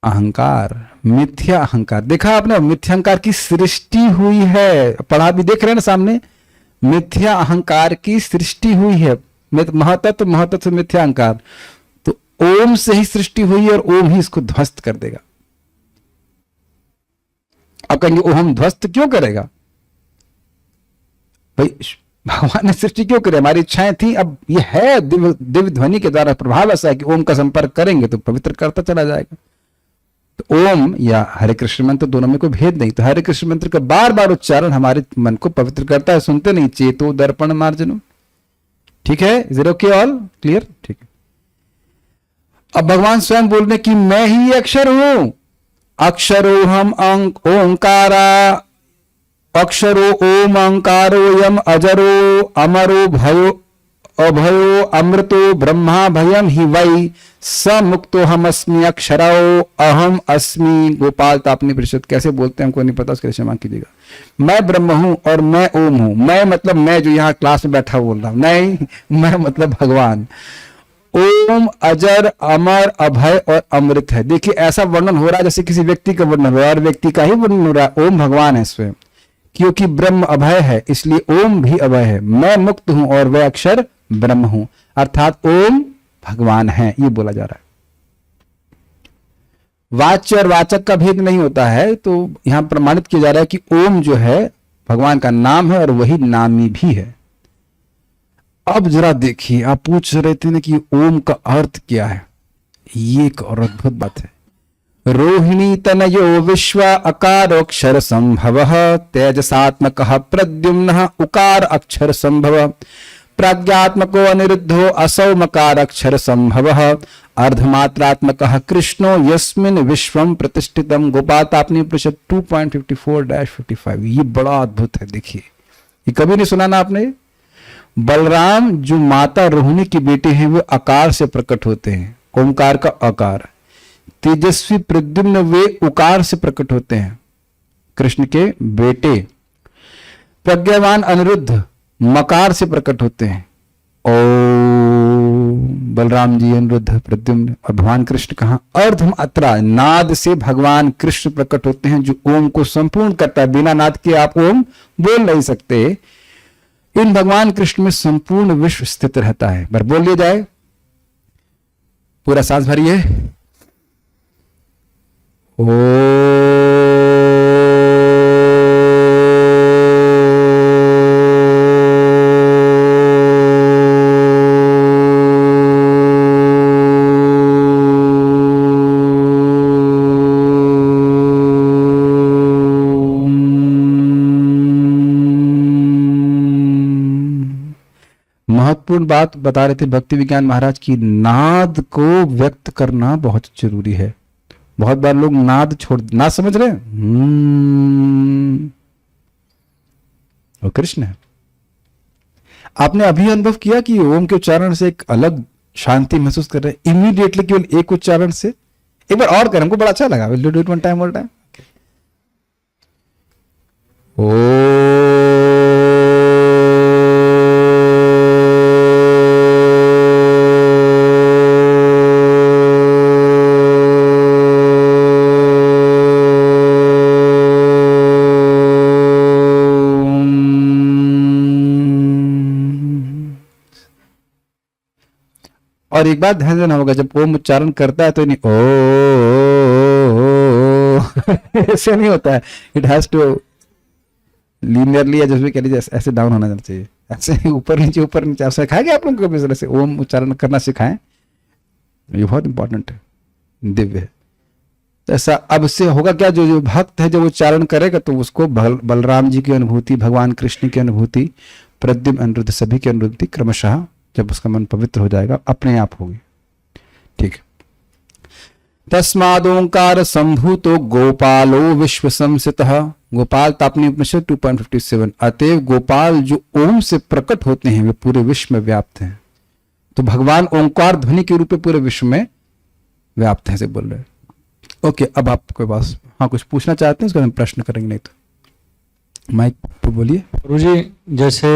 अहंकार, मिथ्या अहंकार। देखा आपने, मिथ्या अहंकार की सृष्टि हुई है, पढ़ा भी देख रहे हैं ना सामने, मिथ्या अहंकार की सृष्टि हुई है। महतत्व, महतत्व मिथ्या अहंकार, तो ओम से ही सृष्टि हुई है और ओम ही इसको ध्वस्त कर देगा। अब कहेंगे ओम ध्वस्त क्यों करेगा? भाई भगवान ने सृष्टि क्यों करे? हमारी इच्छाएं थी, अब ये है दिव्य ध्वनि के द्वारा प्रभाव ऐसा है कि ओम का संपर्क करेंगे तो पवित्र करता चला जाएगा। तो ओम या हरे कृष्ण मंत्र दोनों में कोई भेद नहीं। तो हरे कृष्ण मंत्र का बार बार उच्चारण हमारे मन को पवित्र करता है। सुनते नहीं, चेतो दर्पण मार्जनो। ठीक है, is it okay? All clear? ठीक है। अब भगवान स्वयं बोल रहे कि मैं ही अक्षर हूं। अक्षरो हम ओंकारा, अक्षरो ओम अंकारो यम अजरो अमरो भयो अभयो अमृतो ब्रह्मा भयम ही वै स मुक्तो हम अस्मि अक्षरो अहम अस्मि। गोपाल तापनी परिषद कैसे बोलते हैं हमको नहीं पता, उसके क्षमा कीजिएगा। मैं ब्रह्म हूं और मैं ओम हूं। मैं मतलब मैं जो यहां क्लास में बैठा बोल रहा हूं, नहीं, मैं मतलब भगवान। ओम अजर अमर अभय और अमृत है। देखिए ऐसा वर्णन हो रहा है जैसे किसी व्यक्ति का वर्णन हो रहा है, और व्यक्ति का ही वर्णन हो रहा है। ओम भगवान है स्वयं, क्योंकि ब्रह्म अभय है इसलिए ओम भी अभय है। मैं मुक्त हूं और वह अक्षर ब्रह्म हूं, अर्थात ओम भगवान है, ये बोला जा रहा है। वाच्य और वाचक का भेद नहीं होता है, तो यहां प्रमाणित किया जा रहा है कि ओम जो है भगवान का नाम है और वही नामी भी है। अब जरा देखिए, आप पूछ रहे थे ना कि ओम का अर्थ क्या है, ये एक और अद्भुत बात है। रोहिणी तनयो विश्व अकारोक्षर संभव तेजसात्मक प्रद्युम्न उकार अक्षर संभव प्रज्ञात्मको अनिरुद्धो असौ मकार अक्षर संभव अर्धमात्रात्मक कृष्णो यस्मिन विश्वम प्रतिष्ठितम। गोपाल तापनी परिषद 2.54-55। ये बड़ा अद्भुत है। देखिए, ये कभी नहीं सुना ना आपने? बलराम जो माता रोहिणी की बेटे हैं वो आकार से प्रकट होते हैं, ओमकार का आकार। तेजस्वी प्रद्युम्न वे उकार से प्रकट होते हैं, कृष्ण के बेटे। प्रज्ञावान अनिरुद्ध मकार से प्रकट होते हैं। ओ बलराम जी, अनिरुद्ध, प्रद्युम्न। और भगवान कृष्ण कहां? अर्धमात्रा नाद से भगवान कृष्ण प्रकट होते हैं, जो ओम को संपूर्ण करता है। बिना नाद के आप ओम बोल नहीं सकते। इन भगवान कृष्ण में संपूर्ण विश्व स्थित रहता है। बार बोल लिया जाए, पूरा सांस भरिए। महत्वपूर्ण बात बता रहे थे भक्ति विज्ञान महाराज की, नाद को व्यक्त करना बहुत जरूरी है। बहुत बार लोग नाद छोड़, नाद समझ रहे हैं, वो कृष्ण है। आपने अभी अनुभव किया कि ओम के उच्चारण से एक अलग शांति महसूस कर रहे हैं इमीडिएटली, केवल एक उच्चारण से। एक बार और करें, हमको बड़ा अच्छा लगा। Will you do it one time more time? और एक बात ध्यान देना होगा, जब ओम उच्चारण करता है तो नहीं ओ ऐसे नहीं होता है। इट हैज टू लीनियरली, या जैसे भी कह लीजिए, ऐसे डाउन होना चाहिए, ऐसे ऊपर नीचे ऊपर नीचे। आप सिखाएंगे आप लोगों को कभी ऐसे ओम उच्चारण करना सिखाएं, ये बहुत इंपॉर्टेंट है, दिव्य है। तो ऐसा अब से होगा क्या, जो भक्त है जब उच्चारण करेगा तो उसको बलराम जी की अनुभूति, भगवान कृष्ण की अनुभूति, प्रद्युम्न अनिरुद्ध सभी की अनुभूति क्रमशः जब उसका मन पवित्र हो जाएगा अपने आप होगी। ठीक है, तस्माद ओंकार संभूतो गोपालो विश्व संसितः। गोपाल तापनी उपनिषद 2.57। अतएव गोपाल जो ओम से प्रकट होते हैं वे पूरे विश्व में व्याप्त हैं। तो भगवान ओंकार ध्वनि के रूप में पूरे विश्व में व्याप्त हैं, से बोल रहे हैं। ओके, अब आपके पास हाँ कुछ पूछना चाहते हैं, उसका हम प्रश्न करेंगे, नहीं तो माइक पे बोलिए। गुरुजी जैसे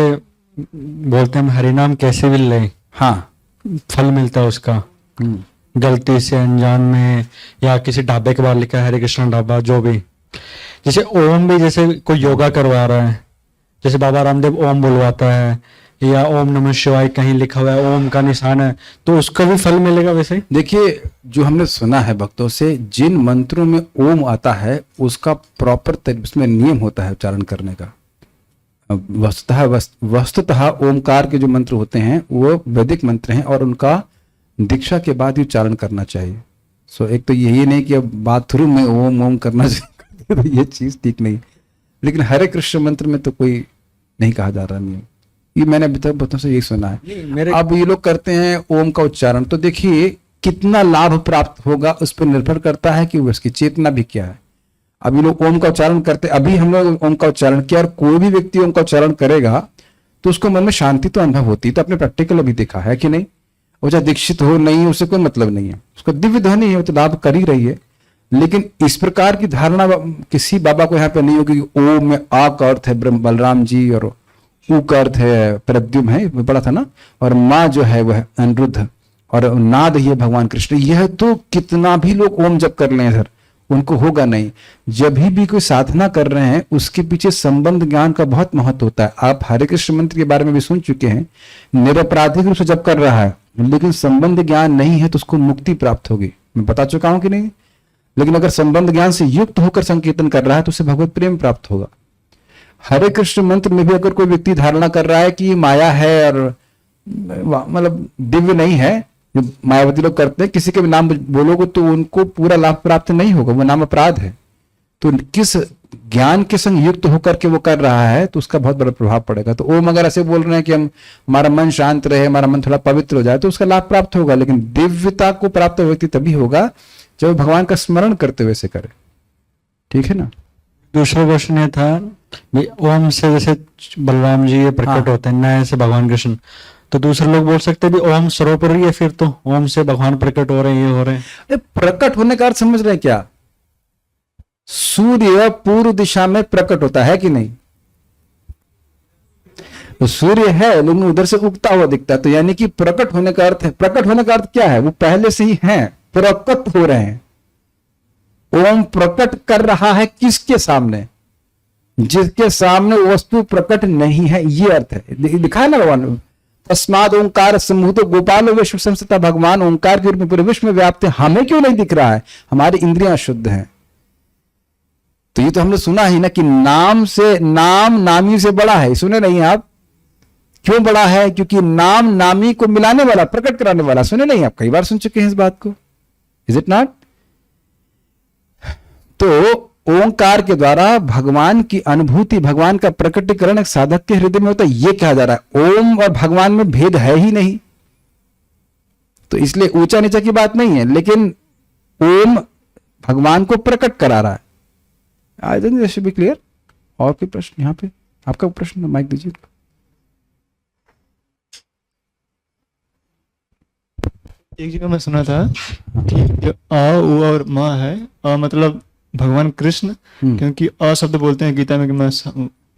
बोलते हैं हम हरिनाम कैसे भी लें, हाँ, फल मिलता है उसका, गलती से अनजान में या किसी ढाबे के बाहर लिखा है हरे कृष्ण ढाबा, जो भी। जैसे ओम भी, जैसे कोई योगा करवा रहा है, जैसे बाबा रामदेव ओम बुलवाता है, या ओम नमः शिवाय कहीं लिखा हुआ है, ओम का निशान है, तो उसका भी फल मिलेगा वैसे? देखिए, जो हमने सुना है भक्तों से, जिन मंत्रों में ओम आता है उसका प्रॉपर उसमें नियम होता है उच्चारण करने का। वस्तुतः ओमकार के जो मंत्र होते हैं वो वैदिक मंत्र हैं और उनका दीक्षा के बाद ही उच्चारण करना चाहिए। सो एक तो यही नहीं कि अब बाथरूम में ओम ओम करना चाहिए, तो ये चीज ठीक नहीं। लेकिन हरे कृष्ण मंत्र में तो कोई नहीं कहा जा रहा नियम, ये मैंने अभी तक बहुतों से यही सुना है। अब ये लोग करते हैं ओम का उच्चारण, तो देखिए कितना लाभ प्राप्त होगा उस पर निर्भर करता है कि उसकी चेतना भी क्या है। अभी लोग ओम का उच्चारण करते, अभी हम लोग ओम का उच्चारण किया, और कोई भी व्यक्ति ओम का उच्चारण करेगा तो उसको मन में शांति तो अनुभव होती है। तो अपने प्रैक्टिकल अभी देखा है कि नहीं, वो चाहे दीक्षित हो नहीं, उससे कोई मतलब नहीं है, उसको दिव्य ध्वनि है, वो तो लाभ कर ही रही है। लेकिन इस प्रकार की धारणा किसी बाबा को यहाँ पे नहीं होगी कि ओम में आ का अर्थ है बलराम जी और ऊ का अर्थ है प्रद्युम्न है, पढ़ा था ना, और माँ जो है वह अनिरुद्ध और नाद ही है भगवान कृष्ण। यह तो कितना भी लोग ओम जप कर लें इधर, उनको होगा नहीं। जब भी कोई साधना कर रहे हैं उसके पीछे संबंध ज्ञान का बहुत महत्व होता है। आप हरे कृष्ण मंत्र के बारे में भी सुन चुके हैं, निरपराधिक रूप से जप कर रहा है लेकिन संबंध ज्ञान नहीं है तो उसको मुक्ति प्राप्त होगी, मैं बता चुका हूं कि नहीं। लेकिन अगर संबंध ज्ञान से युक्त होकर संकीर्तन कर रहा है तो उसे भगवत प्रेम प्राप्त होगा। हरे कृष्ण मंत्र में भी अगर कोई व्यक्ति धारणा कर रहा है कि माया है और मतलब दिव्य नहीं है, जो मायावती लोग करते हैं, किसी के भी नाम बोलोगे तो उनको पूरा लाभ प्राप्त नहीं होगा, वो नाम अपराध है। तो किस ज्ञान के संग युक्त होकर के वो कर रहा है तो उसका बहुत बड़ा प्रभाव पड़ेगा। तो ओम अगर ऐसे बोल रहे हैं कि हम हमारा मन शांत रहे, हमारा मन थोड़ा पवित्र हो जाए, तो उसका लाभ प्राप्त होगा। लेकिन दिव्यता को प्राप्त व्यक्ति तभी होगा जब भगवान का स्मरण करते हुए से करे, ठीक है ना। दूसरा क्वेश्चन ये था, ओम से जैसे बलराम जी ये प्रकट होते हैं नए से भगवान कृष्ण, तो दूसरे लोग बोल सकते हैं भी ओम सर्वोपरि है, फिर तो ओम से भगवान प्रकट हो रहे हैं, ये हो रहे हैं। प्रकट होने का अर्थ समझ रहे हैं क्या? सूर्य पूर्व दिशा में प्रकट होता है कि नहीं? तो सूर्य है लेकिन उधर से उगता हुआ दिखता है, तो यानी कि प्रकट होने का अर्थ है, प्रकट होने का अर्थ क्या है? वो पहले से ही है, प्रकट हो रहे हैं। ओम प्रकट कर रहा है किसके सामने? जिसके सामने वस्तु प्रकट नहीं है, ये अर्थ है। लिखा है ना भगवान, तस्माद ओंकार समूह गोपाल विश्व संस्था, भगवान ओंकार के रूप में पूरे विश्व में व्याप्त है। हमें क्यों नहीं दिख रहा है? हमारी इंद्रियां शुद्ध हैं। तो ये तो हमने सुना ही ना कि नाम से, नाम नामी से बड़ा है, सुने नहीं आप? क्यों बड़ा है? क्योंकि नाम नामी को मिलाने वाला, प्रकट कराने वाला। सुने नहीं आप? कई बार सुन चुके हैं इस बात को, इज इट नॉट? तो ओंकार के द्वारा भगवान की अनुभूति, भगवान का प्रकटीकरण एक साधक के हृदय में होता है, ये कहा जा रहा है। ओम और भगवान में भेद है ही नहीं, तो इसलिए ऊंचा नीचा की बात नहीं है, लेकिन ओम भगवान को प्रकट करा रहा है। I think this should be clear. और कोई प्रश्न यहाँ पे? आपका प्रश्न, माइक दीजिए। एक जगह मैं सुना था कि जो अ, उ और म है, अ मतलब भगवान कृष्ण, क्योंकि अ शब्द बोलते हैं गीता में कि मैं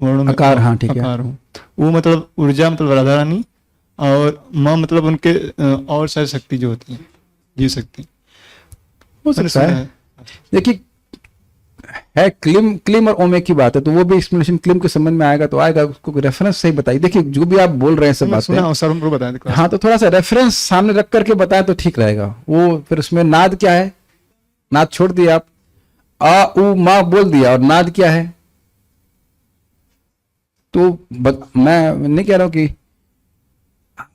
वर्णों में आकार, हाँ ठीक है, आकार हूँ। वो मतलब ऊर्जा, मतलब राधा रानी, और म मतलब उनके और सारी शक्ति जो होती है, जीव शक्ति। हो सकता है। देखिए है क्लिम, क्लिम और ओम एक ही बात है, तो वो भी एक्सप्लेनेशन क्लिम के संबंध में आएगा तो आएगा, उसको रेफरेंस सही बताइए। देखिए जो भी आप बोल रहे हैं सब बातें, सर उनको बताएं। हाँ, तो थोड़ा सा रेफरेंस सामने रख करके बताएं तो ठीक रहेगा। वो फिर उसमें नाद क्या है? नाद छोड़ दिया आप, आ उ मा बोल दिया, और नाद क्या है? तो मैं नहीं कह रहा हूं कि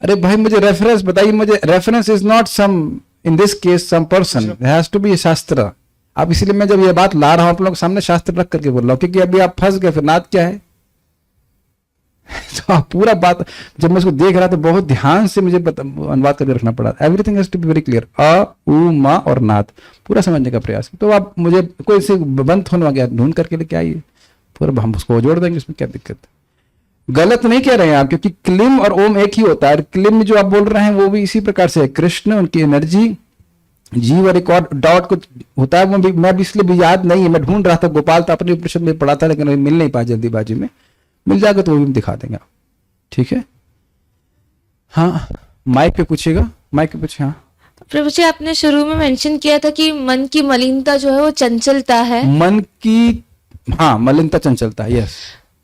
अरे भाई मुझे रेफरेंस बताइए। मुझे reference is not some, in this case some person, has to be shastra. अब इसलिए मैं जब ये बात ला रहा हूं आप लोगों के सामने शास्त्र रख करके बोल रहा हूं, क्योंकि अभी आप फंस गए। फिर नाद क्या है? तो आप पूरा बात, जब मैं उसको देख रहा था बहुत ध्यान से मुझे अनुवाद करके रखना पड़ा। Everything has to be very clear, अ उ मा और नाथ पूरा समझने का प्रयास। तो आप मुझे कोई से बंद होने वाला ढूंढ करके लेके आइए, पूरा हम उसको जोड़ देंगे, उसमें क्या दिक्कत है। गलत नहीं कह रहे हैं आप, क्योंकि क्लिम और ओम एक ही होता है। और क्लिम में जो आप बोल रहे हैं वो भी इसी प्रकार से है, कृष्ण, उनकी एनर्जी, जीव और एक और डॉट कुछ होता है, वो भी मैं भी इसलिए भी याद नहीं है, मैं ढूंढ रहा था। गोपाल तो अपने उपनिषद में पढ़ा था लेकिन अभी मिल नहीं पाया जल्दीबाजी में, मिल जाएगा तो वो भी दिखा देंगे आप, ठीक है। हाँ माइक पे पूछिएगा, माइक पे पूछिए। हाँ प्रभु जी, आपने शुरू में मेंशन किया था कि मन की मलिनता जो है वो चंचलता है। मन की, हाँ मलिनता चंचलता है, यस।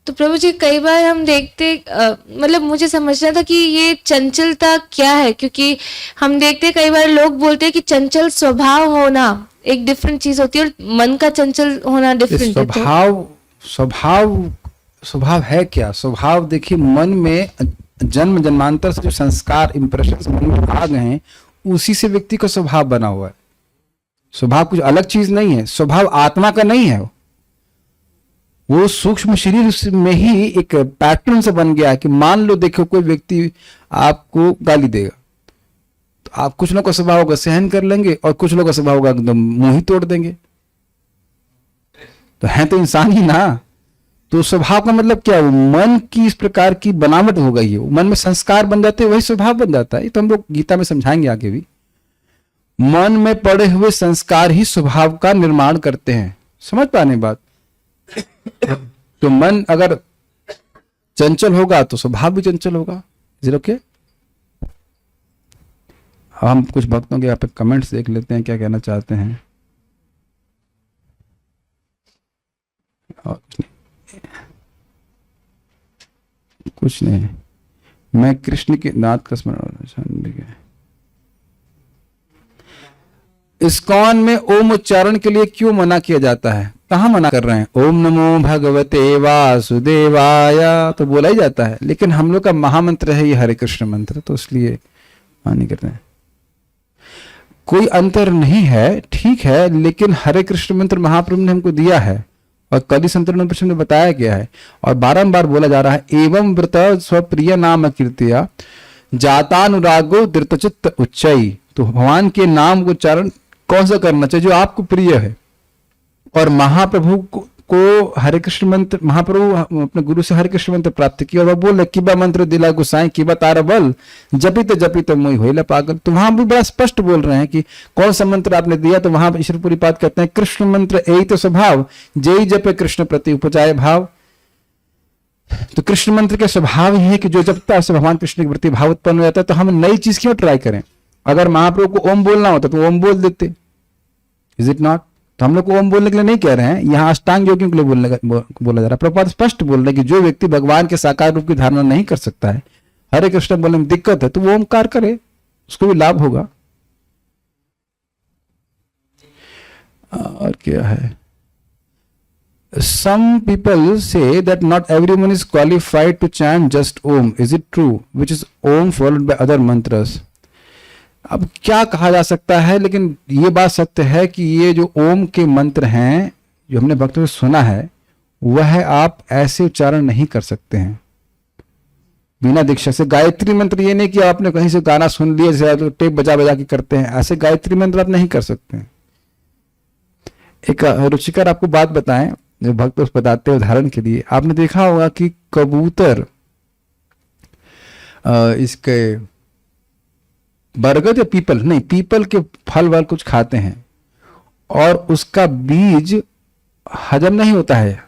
तो प्रभु जी कई बार हम देखते मतलब मुझे समझना था कि ये चंचलता क्या है, क्योंकि हम देखते कई बार लोग बोलते हैं कि चंचल स्वभाव होना एक डिफरेंट चीज होती है और मन का चंचल होना डिफरेंट है। स्वभाव है क्या? स्वभाव देखिए, मन में जन्म जन्मांतर से जो संस्कार इंप्रेशन मन में आ गए हैं उसी से व्यक्ति का स्वभाव बना हुआ है। स्वभाव कुछ अलग चीज नहीं है, स्वभाव आत्मा का नहीं है, वो सूक्ष्म शरीर में ही एक पैटर्न से बन गया है। कि मान लो देखो कोई व्यक्ति आपको गाली देगा तो आप, कुछ लोगों का स्वभाव होगा सहन कर लेंगे और कुछ लोगों का स्वभाव होगा एकदम मुंह ही तोड़ देंगे, तो है तो इंसान ही ना। तो स्वभाव का मतलब क्या है? मन की इस प्रकार की बनावट हो गई है, मन में संस्कार बन जाते हैं, वही स्वभाव बन जाता है। ये तो हम लोग गीता में समझाएंगे आगे भी। मन में पड़े हुए संस्कार ही स्वभाव का निर्माण करते हैं, समझ पाने बात। तो मन अगर चंचल होगा तो स्वभाव भी चंचल होगा। Is it okay? हम कुछ भक्तों के यहाँ पे कमेंट्स देख लेते हैं, क्या कहना चाहते हैं। कुछ नहीं, मैं कृष्ण के नाथ का स्मरण। इस्कॉन में ओम उच्चारण के लिए क्यों मना किया जाता है? कहाँ मना कर रहे हैं? ओम नमो भगवते वासुदेवाय तो बोला ही जाता है, लेकिन हम लोग का महामंत्र है ये हरे कृष्ण मंत्र, तो इसलिए मानी कर रहे हैं। कोई अंतर नहीं है, ठीक है, लेकिन हरे कृष्ण मंत्र महाप्रभु ने हमको दिया है और कली संतरण में बताया गया है और बारंबार बोला जा रहा है। एवं व्रत स्वप्रिय नाम कीर्तिया जातानुरागो धृतचित्त उच्चई। तो भगवान के नाम को उच्चारण कौन सा करना चाहिए? जो आपको प्रिय है। और महाप्रभु को हरे कृष्ण मंत्र, महाप्रभु अपने गुरु से हरे कृष्ण मंत्र प्राप्त किया और वह बोले किबा मंत्र दिला गुसाई किबा तारा बल जपित मोई होइला पागल। तो वहां भी बड़ा स्पष्ट बोल रहे हैं कि कौन सा मंत्र आपने दिया। तो वहां ईश्वर पूरी बात कहते हैं कृष्ण मंत्र यही तो स्वभाव जय जपे कृष्ण प्रति उपजाए भाव। तो कृष्ण मंत्र का स्वभाव ही है कि जो जपता है भगवान कृष्ण के प्रति भाव उत्पन्न हो जाता है। तो हम नई चीज क्यों ट्राई करें? अगर महाप्रभु को ओम बोलना होता तो ओम बोल देते, इज इट नॉट? तो हम लोग को ओम बोलने के लिए नहीं कह रहे हैं, यहाँ अष्टांग योगियों के लिए बोला जा रहा है। प्रभुपाद स्पष्ट बोल रहे हैं कि जो व्यक्ति भगवान के साकार रूप की धारणा नहीं कर सकता है, हरे कृष्ण बोलने में दिक्कत है, तो वो ओमकार करे, उसको भी लाभ होगा। और क्या है? Some people say that not everyone is qualified to chant just Om. Is it true? Which is Om followed by other mantras. अब क्या कहा जा सकता है, लेकिन ये बात सत्य है कि ये जो ओम के मंत्र हैं जो हमने भक्तों से सुना है वह आप ऐसे उच्चारण नहीं कर सकते हैं बिना दीक्षा से। गायत्री मंत्र ये नहीं कि आपने कहीं से गाना सुन लिया जैसे तो टेप बजा बजा के करते हैं, ऐसे गायत्री मंत्र आप नहीं कर सकते हैं। एक रुचिकर आपको बात बताएं, जो भक्त उस बताते हैं उदाहरण के लिए। आपने देखा होगा कि कबूतर इसके बरगद या पीपल, नहीं पीपल के फल वल कुछ खाते हैं और उसका बीज हजम नहीं होता है,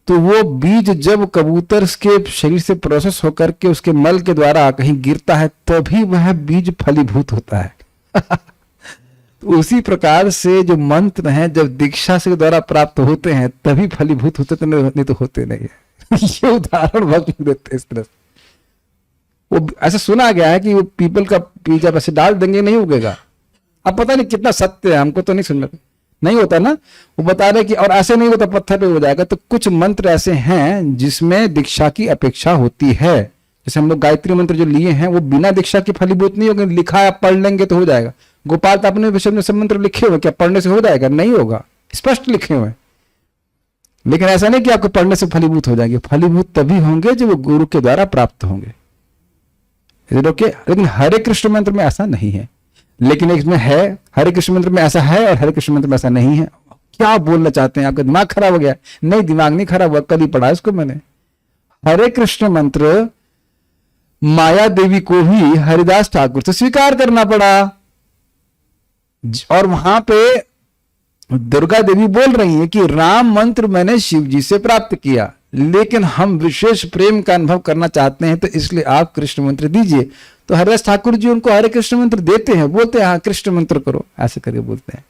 तो वो बीज जब कबूतर के शरीर से प्रोसेस होकर के उसके मल के द्वारा कहीं गिरता है तभी वह बीज फलीभूत होता है। तो उसी प्रकार से जो मंत्र हैं जब दीक्षा से द्वारा प्राप्त होते हैं तभी फलीभूत होते, तो नहीं तो होते नहीं है। ये उदाहरण भक्त देते इस तरह से। वो ऐसा सुना गया है कि वो पीपल का बीज आप ऐसे डाल देंगे नहीं उगेगा। अब पता नहीं कितना सत्य है, हमको तो नहीं सुनना, नहीं होता ना। वो बता रहे कि और ऐसे नहीं होता पत्थर पे हो जाएगा। तो कुछ मंत्र ऐसे हैं जिसमें दीक्षा की अपेक्षा होती है। जैसे हम लोग गायत्री मंत्र जो लिए हैं वो बिना दीक्षा के फलीभूत नहीं होगा। लिखा है आप पढ़ लेंगे तो हो जाएगा। गोपाल तो अपने विषय में सब मंत्र लिखे हुए, क्या पढ़ने से हो जाएगा? नहीं होगा, स्पष्ट लिखे हुए। लेकिन ऐसा नहीं कि आपको पढ़ने से फलीभूत हो जाएंगे, फलीभूत तभी होंगे जब वो गुरु के द्वारा प्राप्त होंगे। ओके, लेकिन हरे कृष्ण मंत्र में ऐसा नहीं है। लेकिन इसमें है, हरे कृष्ण मंत्र में ऐसा है और हरे कृष्ण मंत्र में ऐसा नहीं है। क्या बोलना चाहते हैं? आपका दिमाग खराब हो गया? नहीं, दिमाग नहीं खराब हुआ, कल ही पढ़ा इसको मैंने। हरे कृष्ण मंत्र माया देवी को ही हरिदास ठाकुर से स्वीकार करना पड़ा, और वहां पे दुर्गा देवी बोल रही है कि राम मंत्र मैंने शिव जी से प्राप्त किया, लेकिन हम विशेष प्रेम का अनुभव करना चाहते हैं, तो इसलिए आप कृष्ण मंत्र दीजिए। तो हरिदास ठाकुर जी उनको हरे कृष्ण मंत्र देते हैं, बोलते हैं हाँ कृष्ण मंत्र करो, ऐसे करके बोलते हैं।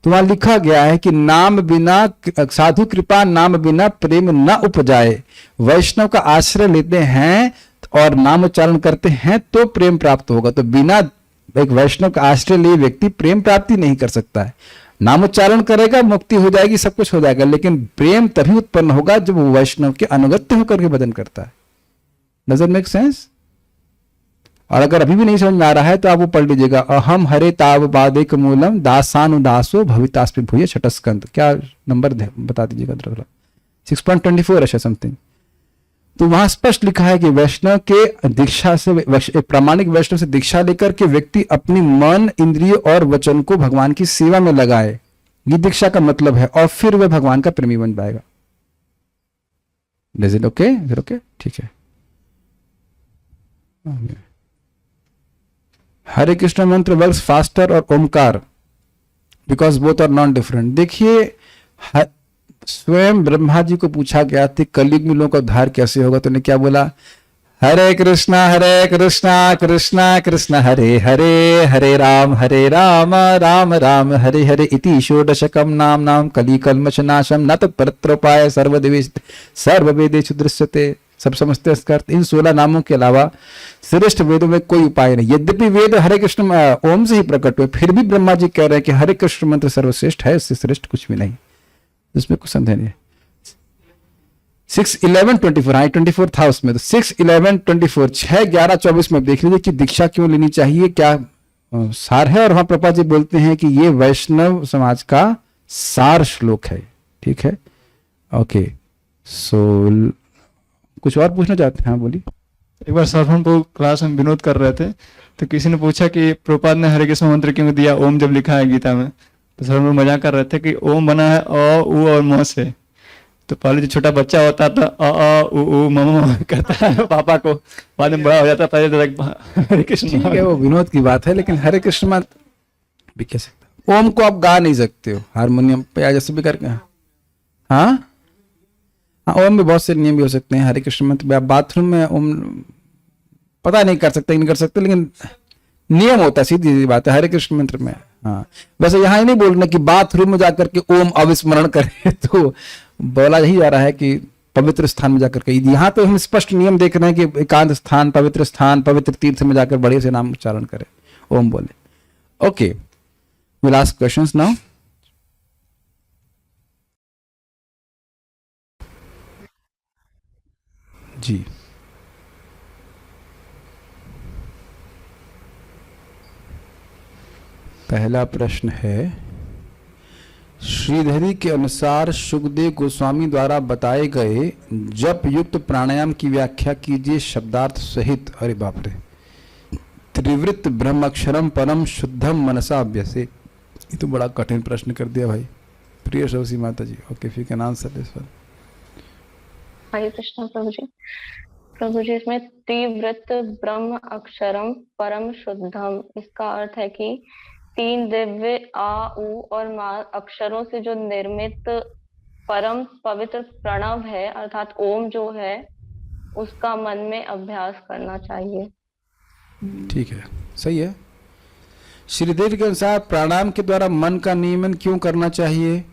तो वहां लिखा गया है कि नाम बिना, साधु कृपा नाम बिना प्रेम न उपजाए। वैष्णव का आश्रय लेते हैं और नाम उच्चारण करते हैं तो प्रेम प्राप्त होगा। तो बिना एक वैष्णव का आश्रय लिए व्यक्ति प्रेम प्राप्ति नहीं कर सकता है। नाम उच्चारण करेगा, मुक्ति हो जाएगी, सब कुछ हो जाएगा, लेकिन प्रेम तभी उत्पन्न होगा जब वो वैष्णव के अनुगत्य होकर के भजन करता है। Does it make sense? और अगर अभी भी नहीं समझ में आ रहा है तो आप वो पढ़ लीजिएगा, अहम हरे ताव बादेक मूलम दासानुदासो भवितास्पि भूय छठ स्कंद। क्या नंबर बता दीजिएगा, 6.24 ऐसा समथिंग। तो वहां स्पष्ट लिखा है कि वैष्णव के दीक्षा से, प्रामाणिक वैष्णव से दीक्षा लेकर के व्यक्ति अपनी मन, इंद्रिय और वचन को भगवान की सेवा में लगाए, ये दीक्षा का मतलब है, और फिर वह भगवान का प्रेमी बन पाएगा। Is it okay? ओके, ठीक है। हरे कृष्ण मंत्र वर्क्स फास्टर और Omkar because both are non different. देखिए, स्वयं ब्रह्मा जी को पूछा गया था कलयुग में लोगों का उद्धार कैसे होगा, तो उन्हें क्या बोला? हरे कृष्णा कृष्णा कृष्ण हरे हरे, हरे राम राम राम हरे हरे, इति षोडशकम नाम नाम कली कल्मष नाशम न तत्परत्रोपाय सर्ववेदेषु दृश्यते। सब समझते हैं इसका अर्थ। इन 16 नामों के अलावा श्रेष्ठ वेदों में कोई उपाय नहीं। यद्यपि वेद हरे कृष्ण ओम से ही प्रकट हुए, फिर भी ब्रह्मा जी कह रहे हैं कि हरे कृष्ण मंत्र सर्वश्रेष्ठ है, इससे श्रेष्ठ कुछ भी नहीं, इसमें कुछ संदेह नहीं है। 6:11:24, हाँ 24 था उसमें, तो 6:11:24, 6:11:24 में देख लीजिए कि दीक्षा क्यों लेनी चाहिए, क्या सार है। और वहां प्रभुपाद जी बोलते हैं कि ये वैष्णव समाज का सार श्लोक है। ठीक है, ओके। सो कुछ और पूछना चाहते हैं? हाँ बोलिए। एक बार सरभनपुर क्लास में विनोद कर रहे थे, तो किसी ने पूछा कि प्रभुपाद ने हरे कृष्ण मंत्र क्यों दिया ओम जब लिखा है गीता में। तो सरभनपुर मजाक कर रहे थे कि ओम बना है अ उ और म से। तो पहले जो छोटा बच्चा होता था अ उ म करता है पापा को, बाद में बड़ा हो जाता था हरे कृष्ण। ठीक है, वो विनोद की बात है, लेकिन हरे कृष्ण मंत्र भी कह सकते। ओम को आप गा नहीं सकते हो हारमोनियम पे या जैसे भी करके। हाँ, ओम में बहुत से नियम भी हो सकते हैं। हरे कृष्ण मंत्र आप बाथरूम में ओम पता नहीं कर सकते, नहीं कर सकते, लेकिन नियम होता है, सीधी बात है हरे कृष्ण मंत्र में। हाँ, वैसे यहाँ ही नहीं बोलना कि बाथरूम में जाकर के ओम अविस्मरण करें, तो बोला यही जा रहा है कि पवित्र स्थान में जाकर के। यहाँ तो हम स्पष्ट नियम देख रहे हैं कि एकांत स्थान, पवित्र तीर्थ में जाकर बड़े से नाम उच्चारण करें, ओम बोले। Okay, will ask questions now. जी, पहला प्रश्न है, श्रीधरी के अनुसार सुखदेव गोस्वामी द्वारा बताए गए जप युक्त प्राणायाम की व्याख्या कीजिए शब्दार्थ सहित। अरे बाप रे, त्रिवृत्त ब्रह्मक्षरम परम शुद्धम मनसा अभ्यसे। ये तो बड़ा कठिन प्रश्न कर दिया भाई। प्रिय सरस्वती माता ji, okay, if you can answer this one. Hare Krishna प्रभु जी, इसमें त्रिवृत्त ब्रह्म अक्षरम परम शुद्धम, इसका अर्थ है कि 3 दिव्य आ उ और मा अक्षरों से जो निर्मित परम पवित्र प्रणव है अर्थात ओम जो है, उसका मन में अभ्यास करना चाहिए। ठीक है, सही है। श्रीदेव के अनुसार प्राणायाम के द्वारा मन का नियमन क्यों करना चाहिए?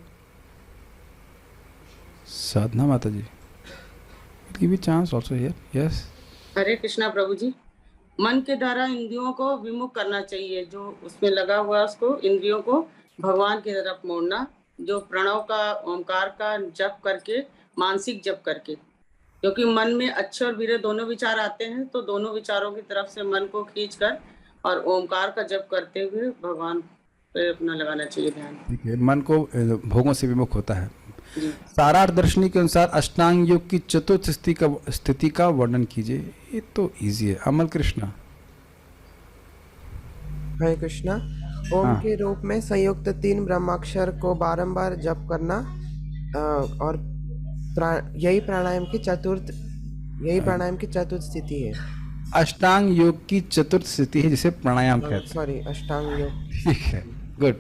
साधना माता ji, give me chance also here. Yes, Hare Krishna प्रभु जी, मन के द्वारा इंद्रियों को विमुख करना चाहिए, जो उसमें लगा हुआ है उसको इंद्रियों को भगवान की तरफ मोड़ना, जो प्रणव का ओमकार का जप करके, मानसिक जप करके, क्योंकि मन में अच्छे और बुरे दोनों विचार आते हैं, तो दोनों विचारों की तरफ से मन को खींचकर और ओमकार का जप करते हुए भगवान पे अपना लगाना चाहिए ध्यान। ठीक है, मन को भोगों से विमुख होता है। जी। सारार्थ दर्शनी के अनुसार अष्टांग योग की चतुर्थ स्थिति का वर्णन कीजिए। ये तो इजी है। अमल कृष्णा। हरे कृष्णा। ओम हाँ। के रूप में संयुक्त 3 ब्रह्माक्षर को बारंबार जप करना और यही प्राणायाम की चतुर्थ स्थिति है। अष्टांग योग की चतुर्थ स्थिति है जिसे प्राणायाम कहते हैं। सॉरी, अष्टांग योग। ठीक है, गुड।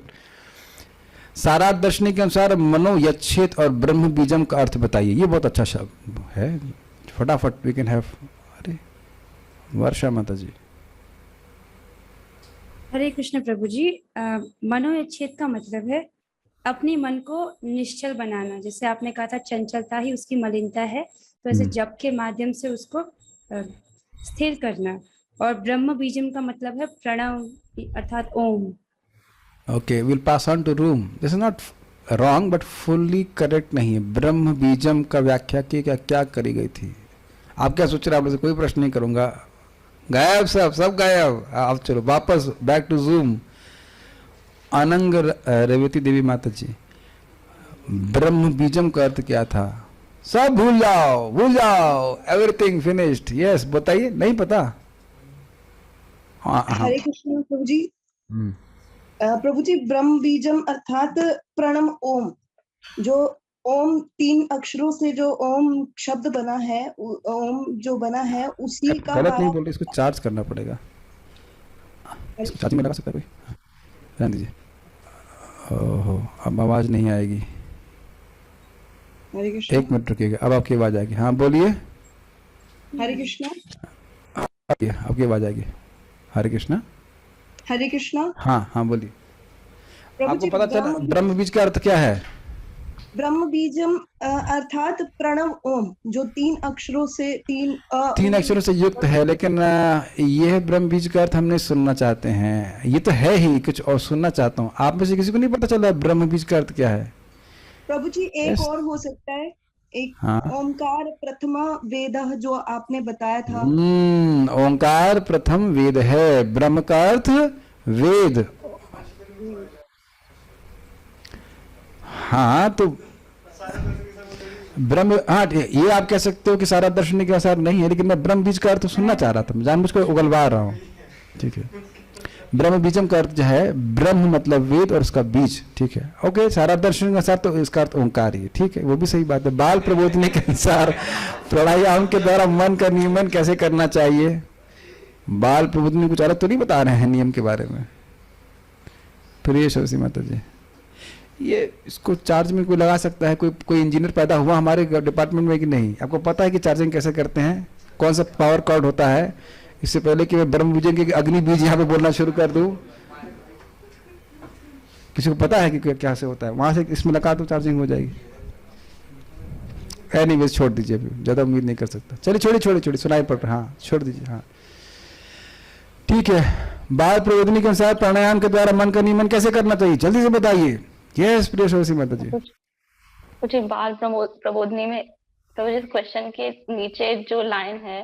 सारार्थ दर्शनी के अनुसार मनो यच्छेद और ब्रह्म बीजम का अर्थ बताइए। ये बहुत अच्छा शब्द है, फटाफट वी कैन हैव। अरे वर्षा माता जी। हरे कृष्ण प्रभु जी। मनोच्छेद का मतलब है अपने मन को निश्चल बनाना। जैसे आपने कहा था चंचलता ही उसकी मलिनता है, तो ऐसे जप के माध्यम से उसको स्थिर करना। और ब्रह्म बीजम का मतलब है प्रणव अर्थात ओम। Okay, will pass on to room. This is not wrong but fully correct नहीं है। ब्रह्म बीजम का व्याख्या की क्या करी गई थी? आप क्या सोच रहे हैं? आप कोई प्रश्न नहीं करूंगा। गायब, सब गायब। अब चलो वापस बैक टू जूम। अनंग रेवती देवी माता जी, ब्रह्म बीजम का अर्थ क्या था? सब भूल जाओ, एवरीथिंग फिनिश्ड। यस, बताइए। नहीं पता? हरे कृष्ण प्रभु जी। प्रभु जी, ब्रह्म बीजम अर्थात प्रणम ओम। जो ओम 3 अक्षरों से जो ओम शब्द बना है, ओम जो बना है उसी का गलत नहीं बोल रहे, इसको चार्ज करना पड़ेगा। इसको चार्जिंग में लगा सकता है कोई? रहने दीजिए। ओहो, अब आवाज नहीं आएगी। हरे कृष्ण। 1 मिनट रुकिएगा, अब आपकी आवाज आएगी। हाँ बोलिए। हरे कृष्ण। आपकी आवाज आएगी। हरे कृष्णा। हरे कृष्णा। हाँ बोलिए। प्रभु आपको जी, पता चला ब्रह्म बीज का अर्थ क्या है? ब्रह्म बीजम अर्थात प्रणव ओम, जो 3 अक्षरों से 3 अक्षरों से युक्त है। लेकिन यह ब्रह्म बीज का अर्थ हम नहीं सुनना चाहते हैं। ये तो है ही, कुछ और सुनना चाहता हूँ। आप में से किसी को नहीं पता चला ब्रह्म बीज का अर्थ क्या है? प्रभु जी, एक और हो सकता है। एक हाँ। ओमकार प्रथमा वेदः जो आपने बताया था। ओंकार प्रथम वेद है। ब्रह्म का अर्थ वेद। हाँ, तो ब्रह्म, हाँ ये आप कह सकते हो कि सारा दर्शन के अनुसार नहीं है, लेकिन मैं ब्रह्म बीज का अर्थ सुनना चाह रहा था, मैं जानबूझकर उगलवा रहा हूँ। ठीक है, ब्रह्म बीजम का अर्थ जो है, ब्रह्म मतलब वेद और उसका बीज। ठीक है, ओके। सारा दर्शन के अनुसार तो इसका अर्थ ओंकार ही है। ठीक है, वो भी सही बात है। बाल प्रबोधनी के अनुसार प्राणायाम के द्वारा मन का नियमन कैसे करना चाहिए? बाल प्रबोधनी कुछ अलग तो नहीं बता रहे हैं नियम के बारे में? प्रिय सरस्वती माता जी, ये इसको चार्ज में कोई लगा सकता है? कोई इंजीनियर पैदा हुआ हमारे डिपार्टमेंट में कि नहीं? आपको पता है कि चार्जिंग कैसे करते हैं? कौन सा पावर कॉर्ड होता है? इससे पहले कि मैं ब्रह्म बीज के अग्नि बीज यहाँ पे बोलना शुरू कर दूं, किसी को पता है कि क्या से होता है? वहां से इसमें लगा तो चार्जिंग हो जाएगी। एनीवेज छोड़ दीजिए, अभी ज्यादा उम्मीद नहीं कर सकता। चलिए छोड़िए, सुनाई पड़ रहा। हाँ, छोड़ दीजिए। हाँ ठीक है। बाल प्रबोधनी के अनुसार प्राणायाम के द्वारा मन का नियमन कैसे करना चाहिए? जल्दी से बताइए। यस प्रिय सरस्वती माता जी। कुछ बाल प्रबोधनी में तो जिस क्वेश्चन के नीचे जो लाइन है,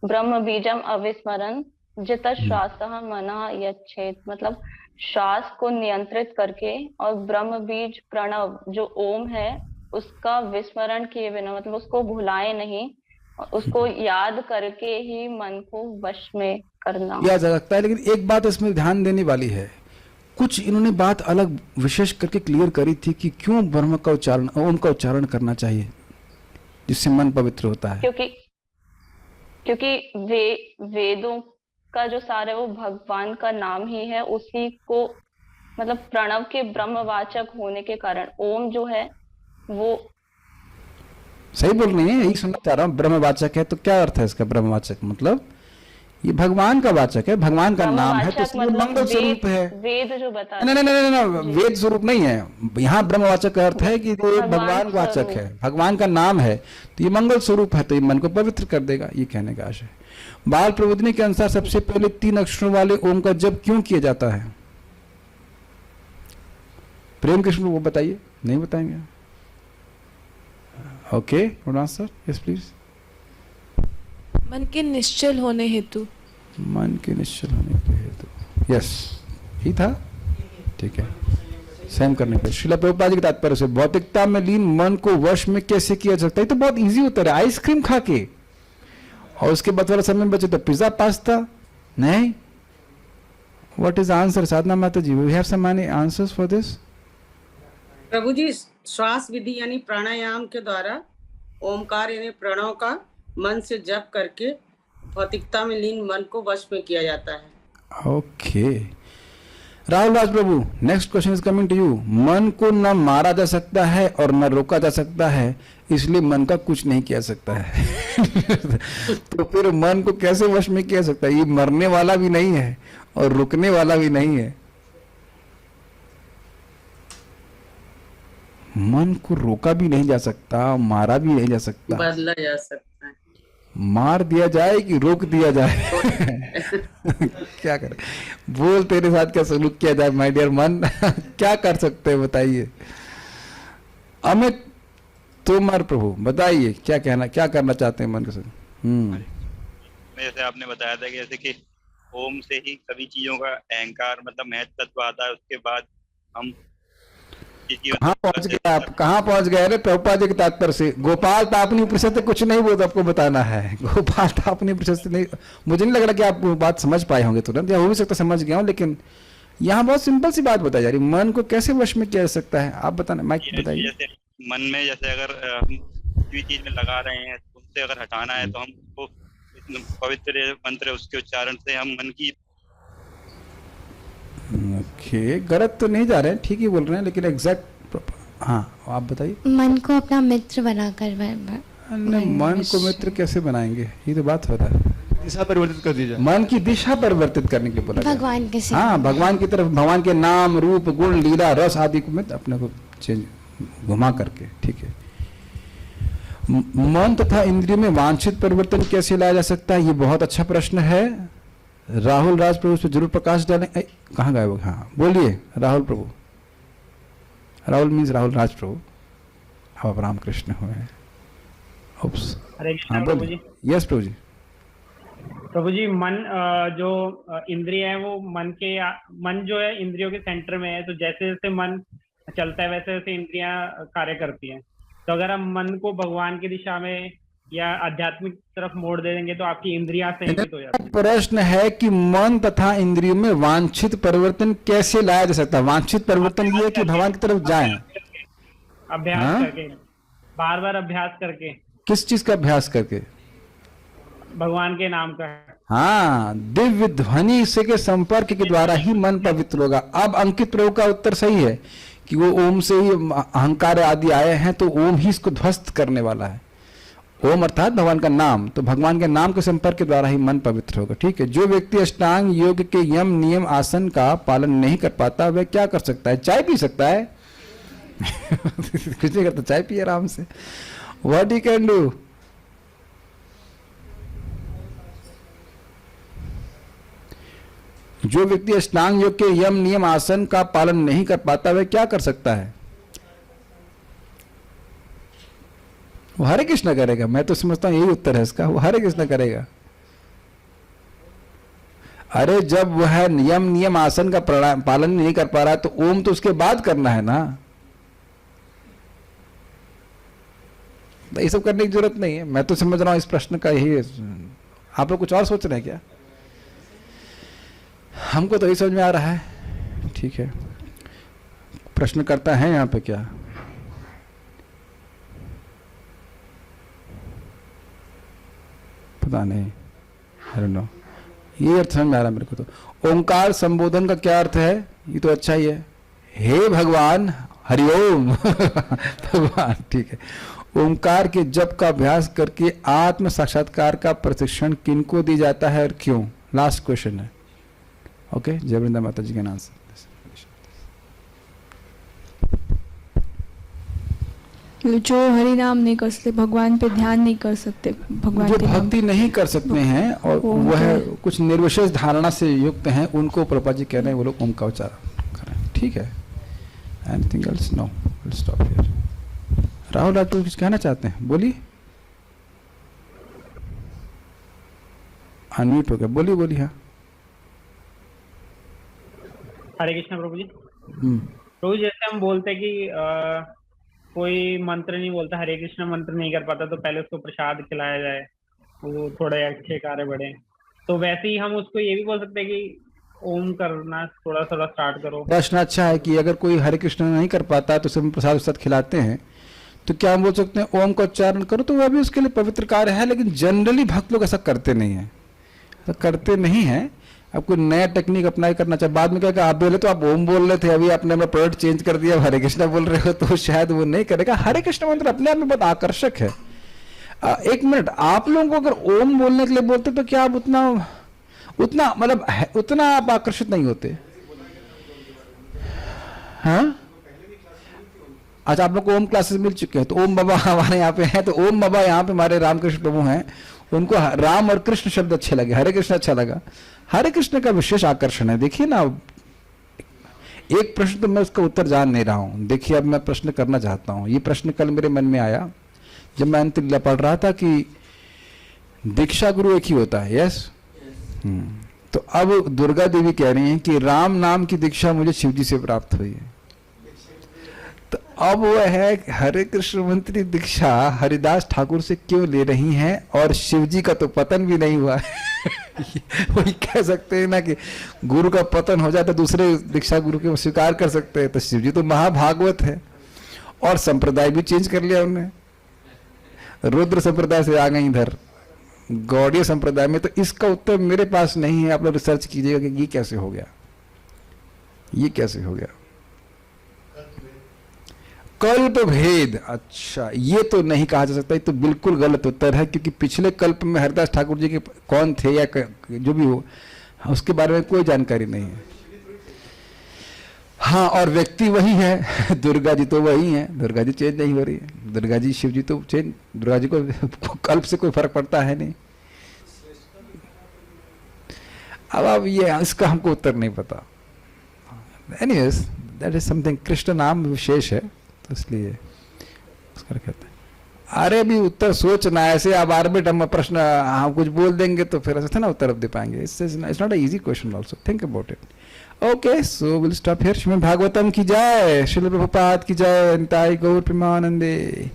ब्रह्म बीजम अविस्मरण जित श्वास मना यच्छेद, मतलब श्वास को नियंत्रित करके और ब्रह्म बीज प्रणव जो ओम है उसका विस्मरण किए बिना, मतलब उसको भुलाए नहीं, उसको याद करके ही मन को वश में करना। याद रखता है। लेकिन एक बात इसमें ध्यान देने वाली है, कुछ इन्होंने बात अलग विशेष करके क्लियर करी थी कि क्यों ब्रह्म का उच्चारण, ओम का उच्चारण करना चाहिए जिससे मन पवित्र होता है। क्योंकि वेदों का जो सारे वो भगवान का नाम ही है, उसी को मतलब प्रणव के ब्रह्मवाचक होने के कारण ओम जो है वो सही बोल रही है, यही सुनना चाह रहा हूँ। ब्रह्मवाचक है तो क्या अर्थ है इसका? ब्रह्मवाचक मतलब ये भगवान का वाचक है, भगवान का नाम है, तो इसमें मतलब मंगल स्वरूप है। वेद जो बता नहीं, वेद स्वरूप नहीं है यहाँ। ब्रह्मवाचक का अर्थ है कि ये भगवान वाचक है, भगवान का नाम है, तो ये मंगल स्वरूप है, तो ये मन को पवित्र कर देगा, ये कहने का आशय है। बाल प्रबोधनी के अनुसार सबसे पहले 3 अक्षरों वाले ओम का जप क्यों किया जाता है? प्रेम कृष्ण वो बताइए। नहीं बताएंगे? Okay, sir yes please. मन के निश्चल होने हेतु। मन के निश्चल होने के हेतु, यस ही था। ठीक है, सहन करने पे। श्रीला प्रभुपाद जी के तात्पर्य से भौतिकता में लीन मन को वश में कैसे किया जा सकता है? ये तो बहुत इजी उत्तर है, आइसक्रीम खा के। और उसके बाद वाला समय बचे तो पिज्जा पास्ता नहीं। व्हाट इज आंसर साधना माता ji? We have some many answers for this. प्रभु जी, श्वास विधि यानी प्राणायाम के द्वारा ओमकार यानी प्रणव का मन से जप करके भौतिकता में लीन मन को वश में किया जाता है। Okay Rahul Raj Prabhu, next question is coming to you. मन को न मारा जा सकता है और न रोका जा सकता है, इसलिए मन का कुछ नहीं किया सकता है। तो फिर मन को कैसे वश में किया सकता है? ये मरने वाला भी नहीं है और रुकने वाला भी नहीं है। मन को रोका भी नहीं जा सकता, मारा भी नहीं जा सकता। बदला जा सकता है। मार दिया जाए कि रोक दिया जाए? क्या करें? बोल तेरे साथ क्या सलूक किया जाए माय डियर मन? क्या कर सकते हैं बताइए। अमित तोमर प्रभु बताइए क्या कहना, क्या करना चाहते हैं मन के साथ? जैसे आपने बताया था कि जैसे कि ओम से ही सभी चीजों का अहंकार मतलब महत्व तत्व आता है, उसके बाद हम कहाँ पहुंच गए आप? कहाँ पहुंच गए? अरे प्रभुपाद जी के तात्पर्य से गोपाल तापनी उपनिषद से कुछ नहीं बोलता, आपको बताना है। गोपाल तापनी उपनिषद से नहीं, मुझे नहीं लग रहा कि आप बात समझ पाए होंगे तुरंत, या हो भी सकता समझ गया हूँ, लेकिन यहाँ बहुत सिंपल सी बात बताई जा रही। मन को कैसे वश में किया जा सकता है आप बताना, माइक बताइए। जैसे मन में जैसे अगर हम किसी चीज में लगा रहे हैं, उससे अगर हटाना है तो हम उसको पवित्र मंत्र उसके उच्चारण से हम मन की ओके गलत तो नहीं जा रहे हैं, ठीक ही बोल रहे हैं, लेकिन एग्जैक्ट हाँ आप बताइए। मन को अपना मित्र बनाकर मन को मित्र कैसे बनाएंगे? ये तो बात हो रहा है, दिशा परिवर्तित कर दीजिए। मन की दिशा परिवर्तित करने के बोला भगवान के हाँ, भगवान की तरफ, भगवान के नाम रूप गुण लीला रस आदि को में अपने को चेंज घुमा करके। ठीक है, मन तथा इंद्रियों में वांछित परिवर्तन कैसे लाया जा सकता है? ये बहुत अच्छा प्रश्न है। राहुल राज प्रभु इस पर जरूर प्रकाश डालें। कहाँ गए वो? हाँ बोलिए राहुल प्रभु। राहुल मीन्स राहुल राज प्रभु, अब रामकृष्ण हुए हैं। हाँ बोलिए। यस प्रभु जी। प्रभु जी, मन जो इंद्रिय है वो मन जो है इंद्रियों के सेंटर में है, तो जैसे जैसे मन चलता है वैसे वैसे इंद्रियां कार्य करती हैं। तो अगर हम मन को भगवान की दिशा में या आध्यात्मिक तरफ मोड़ दे देंगे तो आपकी इंद्रियां संयमित हो जाती हैं। प्रश्न है कि मन तथा इंद्रियों में वांछित परिवर्तन कैसे लाया जा सकता है? वांछित परिवर्तन ये है कि भगवान की तरफ जाएं, अभ्यास करके, बार बार अभ्यास करके। किस चीज का अभ्यास करके? भगवान के नाम का। हाँ, दिव्य ध्वनि से के संपर्क के द्वारा ही मन पवित्र होगा। अब अंकित प्रभु का उत्तर सही है कि वो ओम से ही अहंकार आदि आए हैं, तो ओम ही इसको ध्वस्त करने वाला है। ओम अर्थात भगवान का नाम, तो भगवान के नाम के संपर्क के द्वारा ही मन पवित्र होगा। ठीक है, जो व्यक्ति अष्टांग योग के यम नियम आसन का पालन नहीं कर पाता वह क्या कर सकता है? चाय पी सकता है। कुछ नहीं करता, चाय पिए आराम से। What you can do? जो व्यक्ति अष्टांग योग के यम नियम आसन का पालन नहीं कर पाता वह क्या कर सकता है? वो हरे कृष्ण करेगा। मैं तो समझता हूं यही उत्तर है इसका, वो हरे कृष्ण करेगा। अरे जब वह यम नियम आसन का पालन नहीं कर पा रहा है तो ओम तो उसके बाद करना है ना। तो ये सब करने की जरूरत नहीं है। मैं तो समझ रहा हूं इस प्रश्न का यही है। आप लोग कुछ और सोच रहे हैं क्या? हमको तो यही समझ में आ रहा है। ठीक है, प्रश्न करता है यहाँ पे क्या? पता नहीं, I don't know। ये अर्थ समझ में आ रहा है मेरे को। तो ओंकार संबोधन का क्या अर्थ है? ये तो अच्छा ही है, हे भगवान हरिओम। भगवान, ठीक है। ओंकार के जप का अभ्यास करके आत्म साक्षात्कार का प्रशिक्षण किनको दी जाता है और क्यों? लास्ट क्वेश्चन है। ओके, जय वृंदा माता जी के नाम से। जो हरि नाम नहीं कर सकते, भगवान पे ध्यान नहीं कर सकते, भगवान जो के नाम भक्ति नहीं कर सकते हैं और वह कुछ निर्विशेष धारणा से युक्त हैं, उनको प्रभुपाद जी कह रहे हैं वो लोग ओम का उच्चारण करें। ठीक है, anything else? No, will stop here. Rahul आप कुछ कहना चाहते हैं? बोलिए। अनम्यूट हो गया, बोलिए बोलिए। हाँ, हरे कृष्ण प्रभु जी। तो जैसे हम बोलते कि कोई मंत्र नहीं बोलता, हरे कृष्ण मंत्र नहीं कर पाता, तो पहले उसको प्रसाद खिलाया जाए, वो थोड़े अच्छे कार्य बढ़े। तो वैसे ही हम उसको ये भी बोल सकते हैं कि ओम करना थोड़ा थोड़ा स्टार्ट करो। प्रश्न अच्छा है कि अगर कोई हरे कृष्ण नहीं कर पाता तो उसे हम प्रसाद प्रसाद खिलाते हैं, तो क्या हम बोल सकते हैं ओम का उच्चारण करो, तो वह भी उसके लिए पवित्र कार्य है। लेकिन जनरली भक्त लोग ऐसा करते नहीं है, तो करते नहीं है। अब कोई नया टेक्निक अप्लाई करना चाहे, बाद में क्या कि आप बोले तो आप ओम बोल रहे थे, अभी आपने अपना प्रोडक्ट चेंज कर दिया, हरे कृष्ण बोल रहे हो, तो शायद वो नहीं करेगा। हरे कृष्ण मंत्र अपने आप में बहुत आकर्षक है। एक मिनट, आप लोगों को अगर ओम बोलने के लिए बोलते तो क्या आप उतना मतलब उतना आप आकर्षित नहीं होते? हाँ, अच्छा, आप लोग को ओम क्लासेस मिल चुके हैं, तो ओम बाबा हमारे यहाँ पे हैं, तो ओम बाबा यहाँ पे हमारे रामकृष्ण प्रभु हैं, उनको राम और कृष्ण शब्द अच्छे लगे, हरे कृष्ण अच्छा लगा। हरे कृष्ण का विशेष आकर्षण है। देखिए ना, एक प्रश्न तो मैं उसका उत्तर जान नहीं रहा हूं। देखिए, अब मैं प्रश्न करना चाहता हूं। ये प्रश्न कल मेरे मन में आया जब मैं अंतिम लीला पढ़ रहा था कि दीक्षा गुरु एक ही होता है। यस, तो अब दुर्गा देवी कह रही हैं कि राम नाम की दीक्षा मुझे शिवजी से प्राप्त हुई है। तो अब वह है हरे कृष्ण मंत्री दीक्षा हरिदास ठाकुर से क्यों ले रही हैं, और शिवजी का तो पतन भी नहीं हुआ है। वही कह सकते हैं ना कि गुरु का पतन हो जाए तो दूसरे दीक्षा गुरु के स्वीकार कर सकते हैं। तो शिवजी तो महाभागवत है, और संप्रदाय भी चेंज कर लिया उन्होंने, रुद्र संप्रदाय से आ गई इधर गौड़ीय संप्रदाय में। तो इसका उत्तर मेरे पास नहीं है, आप लोग रिसर्च कीजिएगा कि ये कैसे हो गया, ये कैसे हो गया। कल्प भेद, अच्छा, ये तो नहीं कहा जा सकता, ये तो बिल्कुल गलत उत्तर है, क्योंकि पिछले कल्प में हरिदास ठाकुर जी के कौन थे या जो भी हो, उसके बारे में कोई जानकारी नहीं है। हाँ, और व्यक्ति वही है, दुर्गा जी तो वही है, दुर्गा जी चेंज नहीं हो रही है, दुर्गा जी शिव जी तो चेंज, दुर्गा जी को कल्प से कोई फर्क पड़ता है नहीं। अब ये इसका हमको उत्तर नहीं पता। Anyways, that is something, Krishna नाम विशेष है, तो इसलिए उसका कहते हैं। अरे भी उत्तर सोचना, ऐसे अब आर्बिट हम प्रश्न हम कुछ बोल देंगे तो फिर ऐसे ना उत्तर दे पाएंगे। It's not a easy question also, think about it. Okay, so will stop here. Shrimad Bhagavatam की जय, श्रील प्रभुपाद की जय, निताई गौर प्रेमानंदे।